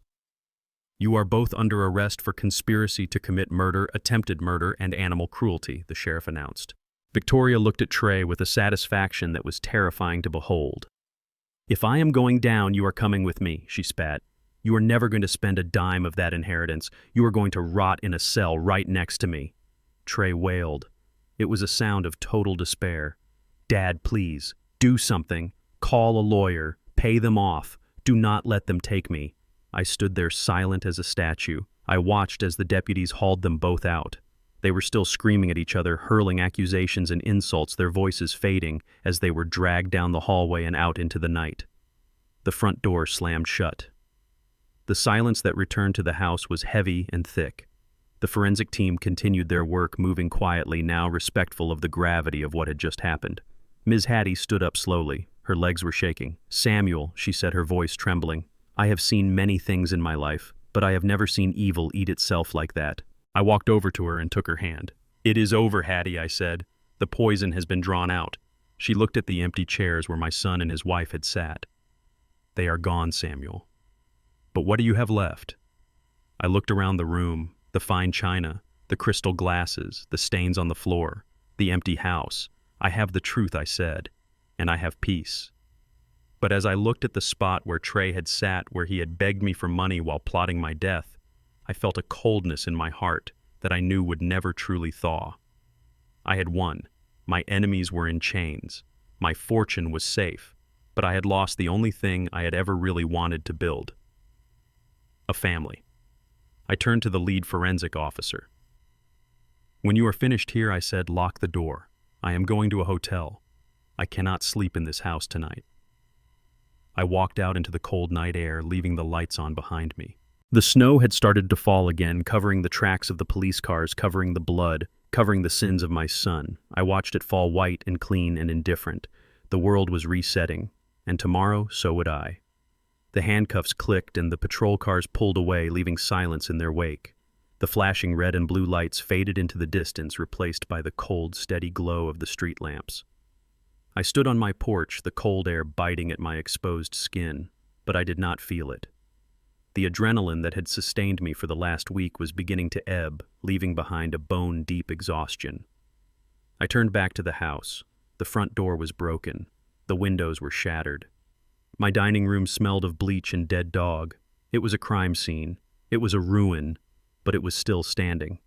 "You are both under arrest for conspiracy to commit murder, attempted murder, and animal cruelty," the sheriff announced. Victoria looked at Trey with a satisfaction that was terrifying to behold. "If I am going down, you are coming with me," she spat. "You are never going to spend a dime of that inheritance. You are going to rot in a cell right next to me." Trey wailed. It was a sound of total despair. "Dad, please, do something. Call a lawyer. Pay them off. Do not let them take me." I stood there silent as a statue. I watched as the deputies hauled them both out. They were still screaming at each other, hurling accusations and insults, their voices fading as they were dragged down the hallway and out into the night. The front door slammed shut. The silence that returned to the house was heavy and thick. The forensic team continued their work, moving quietly, now respectful of the gravity of what had just happened. Ms. Hattie stood up slowly. Her legs were shaking. "Samuel," she said, her voice trembling, "I have seen many things in my life, but I have never seen evil eat itself like that." I walked over to her and took her hand. "It is over, Hattie," I said. "The poison has been drawn out." She looked at the empty chairs where my son and his wife had sat. "They are gone, Samuel. But what do you have left?" I looked around the room, the fine china, the crystal glasses, the stains on the floor, the empty house. "I have the truth," I said, "and I have peace." But as I looked at the spot where Trey had sat, where he had begged me for money while plotting my death, I felt a coldness in my heart that I knew would never truly thaw. I had won. My enemies were in chains. My fortune was safe, but I had lost the only thing I had ever really wanted to build. A family. I turned to the lead forensic officer. "When you are finished here," I said, "lock the door. I am going to a hotel. I cannot sleep in this house tonight." I walked out into the cold night air, leaving the lights on behind me. The snow had started to fall again, covering the tracks of the police cars, covering the blood, covering the sins of my son. I watched it fall white and clean and indifferent. The world was resetting, and tomorrow so would I. The handcuffs clicked and the patrol cars pulled away, leaving silence in their wake. The flashing red and blue lights faded into the distance, replaced by the cold, steady glow of the street lamps. I stood on my porch, the cold air biting at my exposed skin, but I did not feel it. The adrenaline that had sustained me for the last week was beginning to ebb, leaving behind a bone-deep exhaustion. I turned back to the house. The front door was broken. The windows were shattered. My dining room smelled of bleach and dead dog. It was a crime scene. It was a ruin, but it was still standing.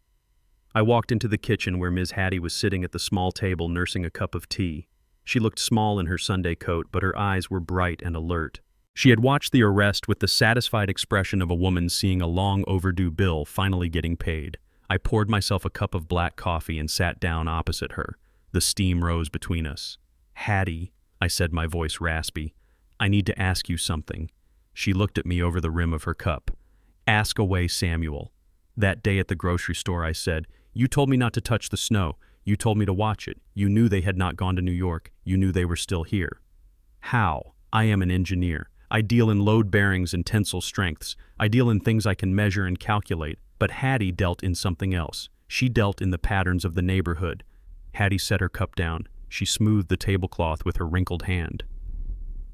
I walked into the kitchen where Ms. Hattie was sitting at the small table nursing a cup of tea. She looked small in her Sunday coat, but her eyes were bright and alert. She had watched the arrest with the satisfied expression of a woman seeing a long overdue bill finally getting paid. I poured myself a cup of black coffee and sat down opposite her. The steam rose between us. "Hattie," I said, my voice raspy, "I need to ask you something." She looked at me over the rim of her cup. "Ask away, Samuel." "That day at the grocery store," I said, "you told me not to touch the snow. You told me to watch it. You knew they had not gone to New York. You knew they were still here." "How?" "I am an engineer. I deal in load bearings and tensile strengths. I deal in things I can measure and calculate. But Hattie dealt in something else. She dealt in the patterns of the neighborhood." Hattie set her cup down. She smoothed the tablecloth with her wrinkled hand.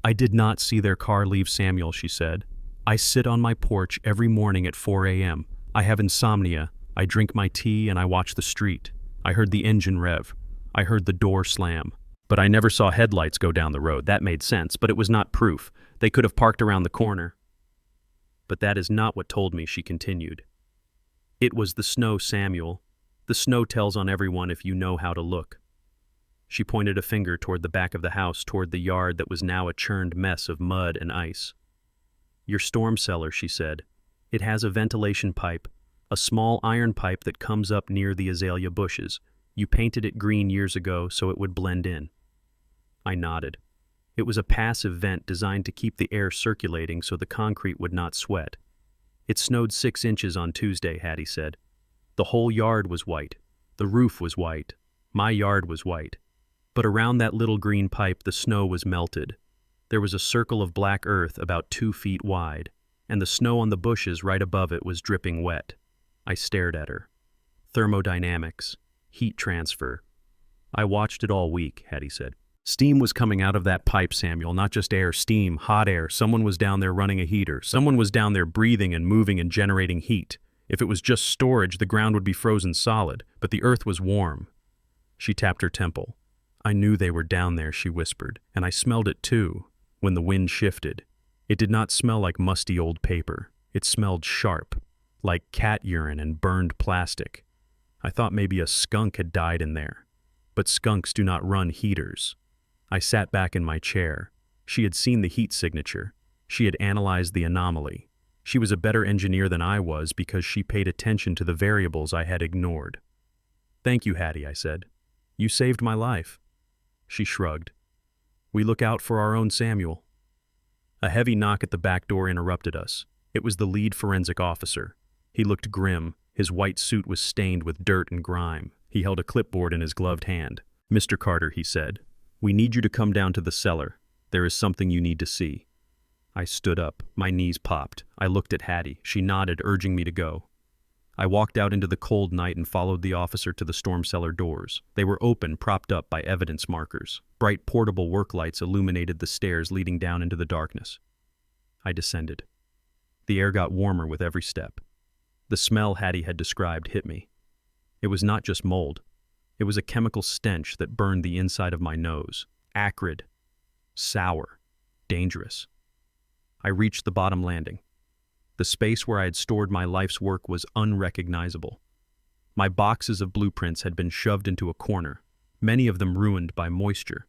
"I did not see their car leave, Samuel," she said. "I sit on my porch every morning at 4 a.m. I have insomnia. I drink my tea and I watch the street. I heard the engine rev. I heard the door slam. But I never saw headlights go down the road. That made sense, but it was not proof. They could have parked around the corner." "But that is not what told me," she continued. "It was the snow, Samuel. The snow tells on everyone if you know how to look." She pointed a finger toward the back of the house, toward the yard that was now a churned mess of mud and ice. "Your storm cellar," she said. "It has a ventilation pipe, a small iron pipe that comes up near the azalea bushes. You painted it green years ago so it would blend in." I nodded. It was a passive vent designed to keep the air circulating so the concrete would not sweat. "It snowed 6 inches on Tuesday," Hattie said. "The whole yard was white. The roof was white. My yard was white. But around that little green pipe the snow was melted. There was a circle of black earth about 2 feet wide, and the snow on the bushes right above it was dripping wet." I stared at her. "Thermodynamics. Heat transfer. I watched it all week," Hattie said. "Steam was coming out of that pipe, Samuel, not just air, steam, hot air. Someone was down there running a heater. Someone was down there breathing and moving and generating heat. If it was just storage, the ground would be frozen solid, but the earth was warm." She tapped her temple. "I knew they were down there," she whispered, "and I smelled it too, when the wind shifted. It did not smell like musty old paper. It smelled sharp, like cat urine and burned plastic. I thought maybe a skunk had died in there. But skunks do not run heaters." I sat back in my chair. She had seen the heat signature. She had analyzed the anomaly. She was a better engineer than I was because she paid attention to the variables I had ignored. "Thank you, Hattie," I said. "You saved my life." She shrugged. "We look out for our own Samuel." A heavy knock at the back door interrupted us. It was the lead forensic officer. He looked grim. His white suit was stained with dirt and grime. He held a clipboard in his gloved hand. "Mr. Carter," he said, "we need you to come down to the cellar. There is something you need to see." I stood up. My knees popped. I looked at Hattie. She nodded, urging me to go. I walked out into the cold night and followed the officer to the storm cellar doors. They were open, propped up by evidence markers. Bright portable work lights illuminated the stairs leading down into the darkness. I descended. The air got warmer with every step. The smell Hattie had described hit me. It was not just mold. It was a chemical stench that burned the inside of my nose. Acrid, sour, dangerous. I reached the bottom landing. The space where I had stored my life's work was unrecognizable. My boxes of blueprints had been shoved into a corner, many of them ruined by moisture.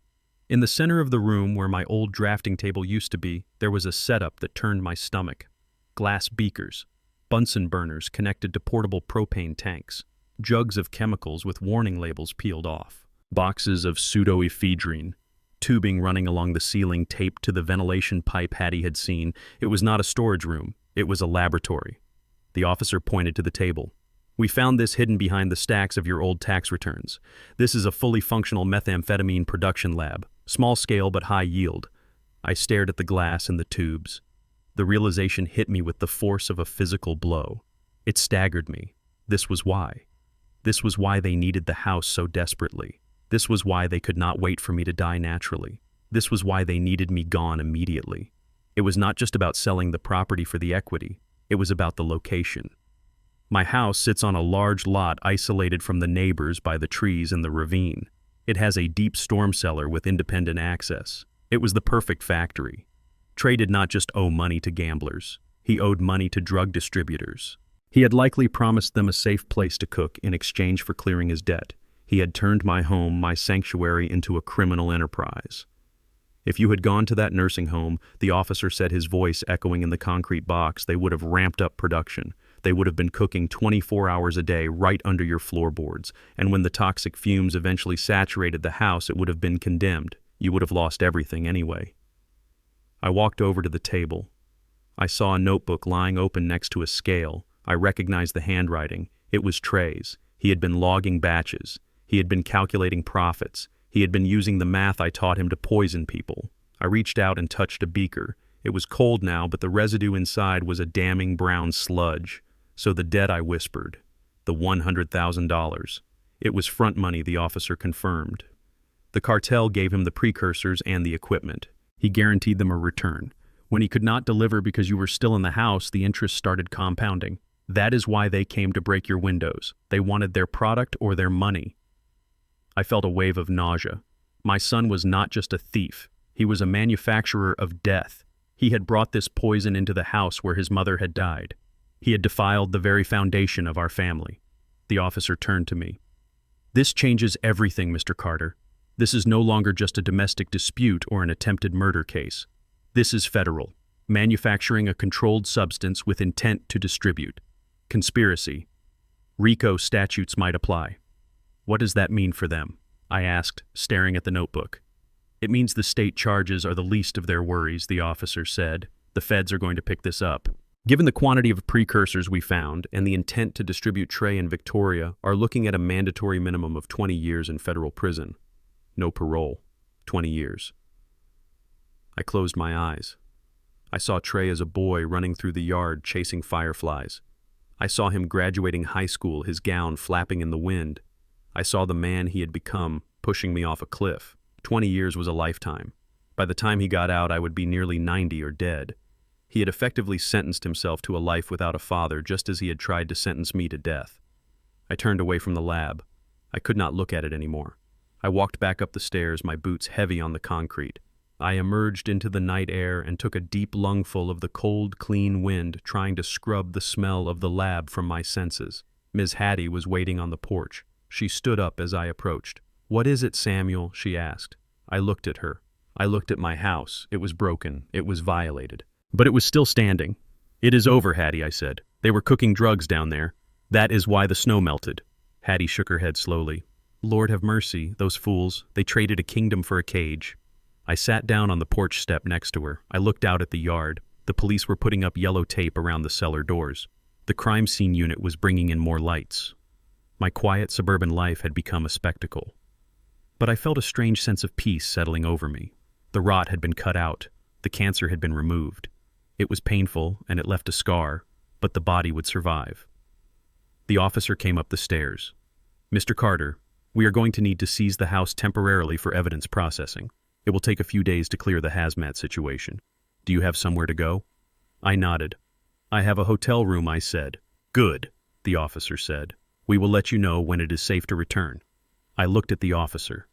In the center of the room where my old drafting table used to be, there was a setup that turned my stomach. Glass beakers, Bunsen burners connected to portable propane tanks, jugs of chemicals with warning labels peeled off, boxes of pseudoephedrine, tubing running along the ceiling taped to the ventilation pipe Hattie had seen. It was not a storage room. It was a laboratory. The officer pointed to the table. "We found this hidden behind the stacks of your old tax returns. This is a fully functional methamphetamine production lab, small scale but high yield." I stared at the glass and the tubes. The realization hit me with the force of a physical blow. It staggered me. This was why. This was why they needed the house so desperately. This was why they could not wait for me to die naturally. This was why they needed me gone immediately. It was not just about selling the property for the equity. It was about the location. My house sits on a large lot isolated from the neighbors by the trees and the ravine. It has a deep storm cellar with independent access. It was the perfect factory. Trey did not just owe money to gamblers. He owed money to drug distributors. He had likely promised them a safe place to cook in exchange for clearing his debt. He had turned my home, my sanctuary, into a criminal enterprise. If you had gone to that nursing home, the officer said, his voice echoing in the concrete box, they would have ramped up production. They would have been cooking 24 hours a day right under your floorboards, and when the toxic fumes eventually saturated the house, it would have been condemned. You would have lost everything anyway. I walked over to the table. I saw a notebook lying open next to a scale. I recognized the handwriting. It was Trey's. He had been logging batches. He had been calculating profits. He had been using the math I taught him to poison people. I reached out and touched a beaker. It was cold now, but the residue inside was a damning brown sludge. So the debt, I whispered. The $100,000. It was front money, the officer confirmed. The cartel gave him the precursors and the equipment. He guaranteed them a return. When he could not deliver because you were still in the house, the interest started compounding. That is why they came to break your windows. They wanted their product or their money. I felt a wave of nausea. My son was not just a thief. He was a manufacturer of death. He had brought this poison into the house where his mother had died. He had defiled the very foundation of our family. The officer turned to me. "This changes everything, Mr. Carter. This is no longer just a domestic dispute or an attempted murder case. This is federal. Manufacturing a controlled substance with intent to distribute. Conspiracy. RICO statutes might apply." "What does that mean for them?" I asked, staring at the notebook. "It means the state charges are the least of their worries," the officer said. "The feds are going to pick this up. Given the quantity of precursors we found and the intent to distribute Trey and Victoria are looking at a mandatory minimum of 20 years in federal prison. No parole. 20 years. I closed my eyes. I saw Trey as a boy running through the yard chasing fireflies. I saw him graduating high school, his gown flapping in the wind. I saw the man he had become pushing me off a cliff. 20 years was a lifetime. By the time he got out, I would be nearly 90 or dead. He had effectively sentenced himself to a life without a father, just as he had tried to sentence me to death. I turned away from the lab. I could not look at it anymore. I walked back up the stairs, my boots heavy on the concrete. I emerged into the night air and took a deep lungful of the cold, clean wind, trying to scrub the smell of the lab from my senses. Ms. Hattie was waiting on the porch. She stood up as I approached. "What is it, Samuel?" she asked. I looked at her. I looked at my house. It was broken. It was violated. But it was still standing. "It is over, Hattie," I said. "They were cooking drugs down there. That is why the snow melted." Hattie shook her head slowly. Lord have mercy, those fools. They traded a kingdom for a cage. I sat down on the porch step next to her. I looked out at the yard. The police were putting up yellow tape around the cellar doors. The crime scene unit was bringing in more lights. My quiet suburban life had become a spectacle. But I felt a strange sense of peace settling over me. The rot had been cut out. The cancer had been removed. It was painful, and it left a scar, but the body would survive. The officer came up the stairs. Mr. Carter, we are going to need to seize the house temporarily for evidence processing. It will take a few days to clear the hazmat situation. Do you have somewhere to go? I nodded. I have a hotel room, I said. Good, the officer said. We will let you know when it is safe to return. I looked at the officer.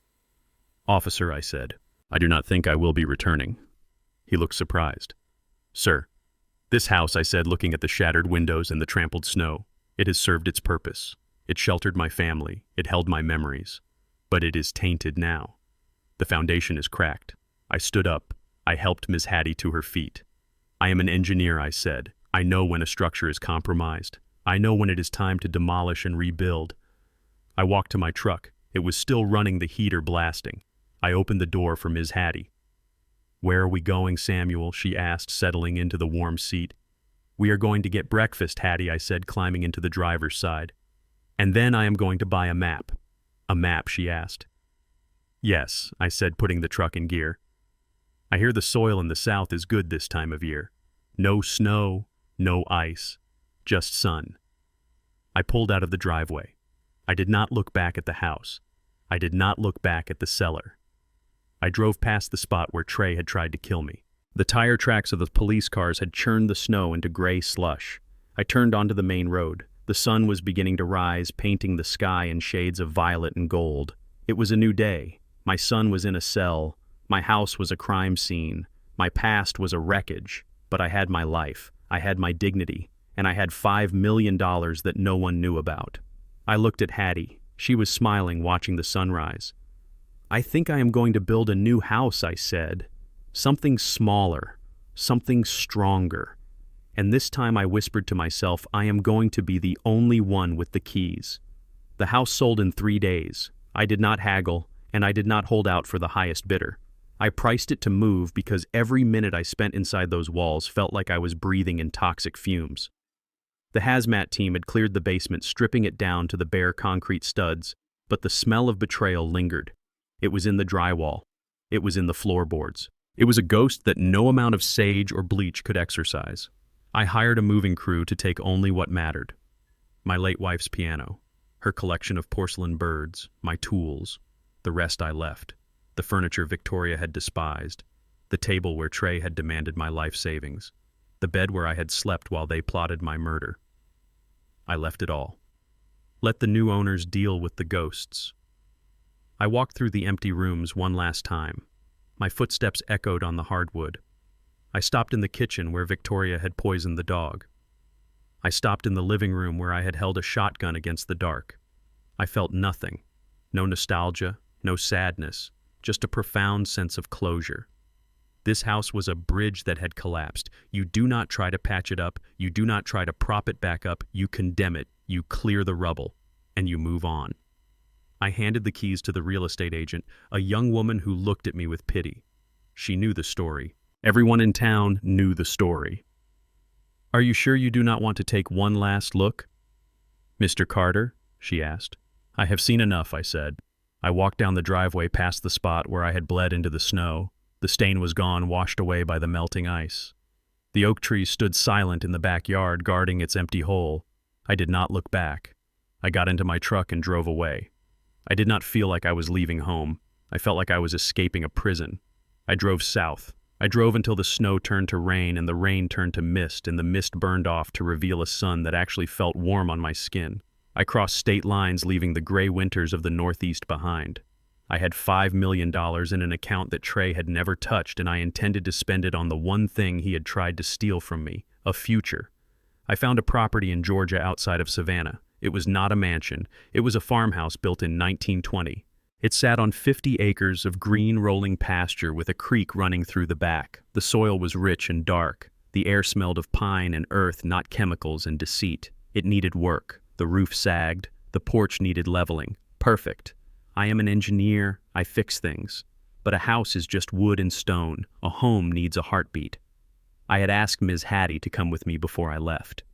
Officer, I said, I do not think I will be returning. He looked surprised. Sir, this house, I said, looking at the shattered windows and the trampled snow, it has served its purpose. It sheltered my family. It held my memories. But it is tainted now. The foundation is cracked. I stood up. I helped Miss Hattie to her feet. I am an engineer, I said. I know when a structure is compromised. I know when it is time to demolish and rebuild. I walked to my truck. It was still running, the heater blasting. I opened the door for Ms. Hattie. Where are we going, Samuel? She asked, settling into the warm seat. We are going to get breakfast, Hattie, I said, climbing into the driver's side. And then I am going to buy a map. A map, she asked. Yes, I said, putting the truck in gear. I hear the soil in the south is good this time of year. No snow, no ice, just sun. I pulled out of the driveway. I did not look back at the house. I did not look back at the cellar. I drove past the spot where Trey had tried to kill me. The tire tracks of the police cars had churned the snow into gray slush. I turned onto the main road. The sun was beginning to rise, painting the sky in shades of violet and gold. It was a new day. My son was in a cell. My house was a crime scene. My past was a wreckage. But I had my life. I had my dignity. And I had $5 million that no one knew about. I looked at Hattie. She was smiling, watching the sunrise. I think I am going to build a new house, I said. Something smaller. Something stronger. And this time I whispered to myself, I am going to be the only one with the keys. The house sold in 3 days. I did not haggle, and I did not hold out for the highest bidder. I priced it to move because every minute I spent inside those walls felt like I was breathing in toxic fumes. The hazmat team had cleared the basement, stripping it down to the bare concrete studs, but the smell of betrayal lingered. It was in the drywall. It was in the floorboards. It was a ghost that no amount of sage or bleach could exorcise. I hired a moving crew to take only what mattered. My late wife's piano, her collection of porcelain birds, my tools. The rest I left. The furniture Victoria had despised. The table where Trey had demanded my life savings. The bed where I had slept while they plotted my murder. I left it all. Let the new owners deal with the ghosts. I walked through the empty rooms one last time. My footsteps echoed on the hardwood. I stopped in the kitchen where Victoria had poisoned the dog. I stopped in the living room where I had held a shotgun against the dark. I felt nothing. No nostalgia, no sadness, just a profound sense of closure. This house was a bridge that had collapsed. You do not try to patch it up. You do not try to prop it back up. You condemn it. You clear the rubble. And you move on. I handed the keys to the real estate agent, a young woman who looked at me with pity. She knew the story. Everyone in town knew the story. Are you sure you do not want to take one last look? Mr. Carter? She asked. I have seen enough, I said. I walked down the driveway past the spot where I had bled into the snow. The stain was gone, washed away by the melting ice. The oak tree stood silent in the backyard, guarding its empty hole. I did not look back. I got into my truck and drove away. I did not feel like I was leaving home. I felt like I was escaping a prison. I drove south. I drove until the snow turned to rain and the rain turned to mist, and the mist burned off to reveal a sun that actually felt warm on my skin. I crossed state lines, leaving the gray winters of the Northeast behind. I had $5 million in an account that Trey had never touched, and I intended to spend it on the one thing he had tried to steal from me, a future. I found a property in Georgia outside of Savannah. It was not a mansion. It was a farmhouse built in 1920. It sat on 50 acres of green rolling pasture with a creek running through the back. The soil was rich and dark. The air smelled of pine and earth, not chemicals and deceit. It needed work. The roof sagged. The porch needed leveling. Perfect. I am an engineer, I fix things. But a house is just wood and stone. A home needs a heartbeat. I had asked Ms. Hattie to come with me before I left.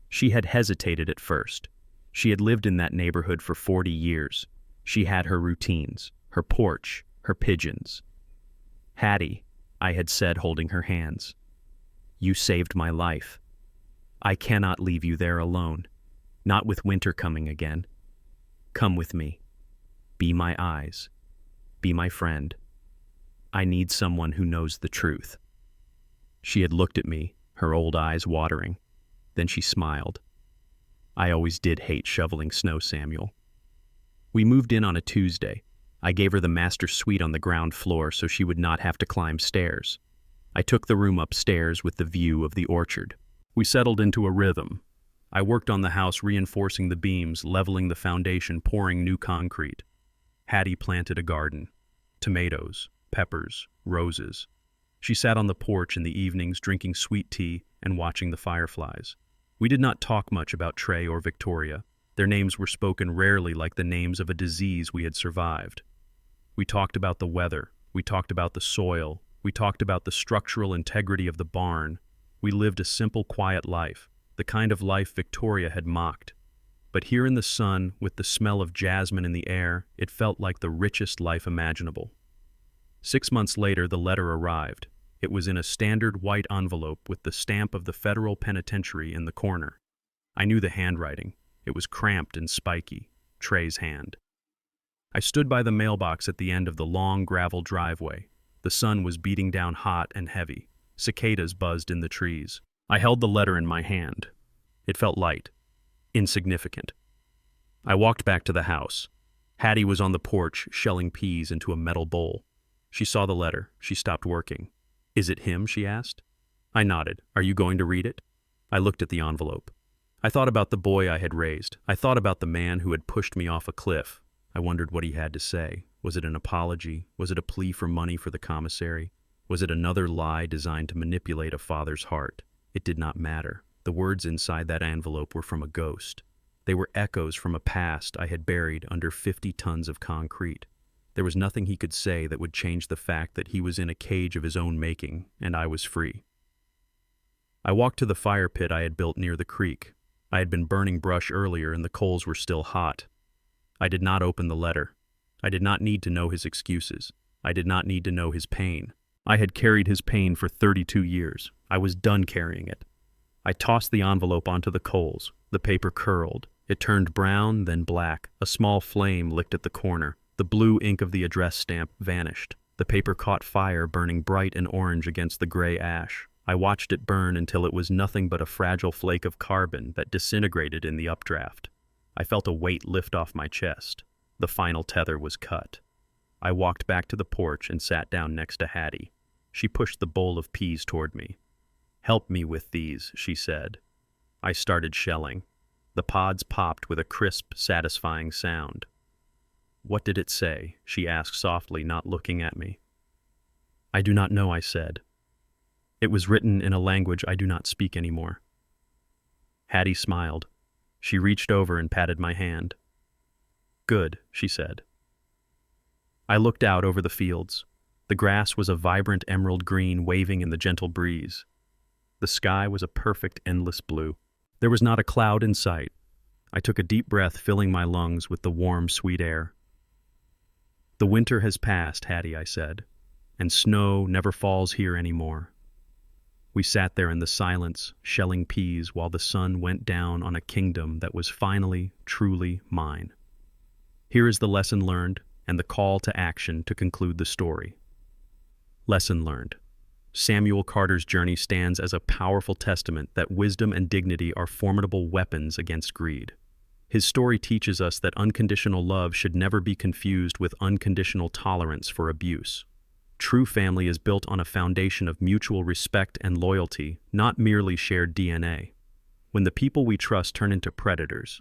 She had hesitated at first. She had lived in that neighborhood for 40 years. She had her routines, her porch, her pigeons. "Hattie," I had said, holding her hands, "you saved my life. I cannot leave you there alone, not with winter coming again. Come with me. Be my eyes. Be my friend. I need someone who knows the truth." She had looked at me, her old eyes watering. Then she smiled. "I always did hate shoveling snow, Samuel." We moved in on a Tuesday. I gave her the master suite on the ground floor so she would not have to climb stairs. I took the room upstairs with the view of the orchard. We settled into a rhythm. I worked on the house, reinforcing the beams, leveling the foundation, pouring new concrete. Hattie planted a garden. Tomatoes, peppers, roses. She sat on the porch in the evenings, drinking sweet tea and watching the fireflies. We did not talk much about Trey or Victoria. Their names were spoken rarely, like the names of a disease we had survived. We talked about the weather. We talked about the soil. We talked about the structural integrity of the barn. We lived a simple, quiet life, the kind of life Victoria had mocked. But here in the sun, with the smell of jasmine in the air, it felt like the richest life imaginable. 6 months later, the letter arrived. It was in a standard white envelope with the stamp of the federal penitentiary in the corner. I knew the handwriting. It was cramped and spiky, Trey's hand. I stood by the mailbox at the end of the long gravel driveway. The sun was beating down hot and heavy. Cicadas buzzed in the trees. I held the letter in my hand. It felt light, insignificant. I walked back to the house. Hattie was on the porch, shelling peas into a metal bowl. She saw the letter. She stopped working. "Is it him?" she asked. I nodded. "Are you going to read it?" I looked at the envelope. I thought about the boy I had raised. I thought about the man who had pushed me off a cliff. I wondered what he had to say. Was it an apology? Was it a plea for money for the commissary? Was it another lie designed to manipulate a father's heart? It did not matter. The words inside that envelope were from a ghost. They were echoes from a past I had buried under 50 tons of concrete. There was nothing he could say that would change the fact that he was in a cage of his own making, and I was free. I walked to the fire pit I had built near the creek. I had been burning brush earlier, and the coals were still hot. I did not open the letter. I did not need to know his excuses. I did not need to know his pain. I had carried his pain for 32 years. I was done carrying it. I tossed the envelope onto the coals. The paper curled. It turned brown, then black. A small flame licked at the corner. The blue ink of the address stamp vanished. The paper caught fire, burning bright and orange against the gray ash. I watched it burn until it was nothing but a fragile flake of carbon that disintegrated in the updraft. I felt a weight lift off my chest. The final tether was cut. I walked back to the porch and sat down next to Hattie. She pushed the bowl of peas toward me. "Help me with these," she said. I started shelling. The pods popped with a crisp, satisfying sound. "What did it say?" she asked softly, not looking at me. "I do not know," I said. "It was written in a language I do not speak anymore." Hattie smiled. She reached over and patted my hand. "Good," she said. I looked out over the fields. The grass was a vibrant emerald green waving in the gentle breeze. The sky was a perfect, endless blue. There was not a cloud in sight. I took a deep breath, filling my lungs with the warm, sweet air. "The winter has passed, Hattie," I said, "and snow never falls here anymore." We sat there in the silence, shelling peas while the sun went down on a kingdom that was finally, truly mine. Here is the lesson learned and the call to action to conclude the story. Lesson learned. Samuel Carter's journey stands as a powerful testament that wisdom and dignity are formidable weapons against greed. His story teaches us that unconditional love should never be confused with unconditional tolerance for abuse. True family is built on a foundation of mutual respect and loyalty, not merely shared DNA. When the people we trust turn into predators,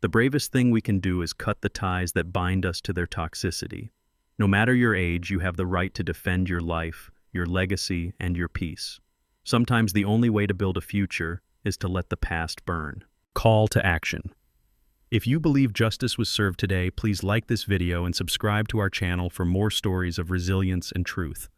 the bravest thing we can do is cut the ties that bind us to their toxicity. No matter your age, you have the right to defend your life, your legacy, and your peace. Sometimes the only way to build a future is to let the past burn. Call to action. If you believe justice was served today, please like this video and subscribe to our channel for more stories of resilience and truth.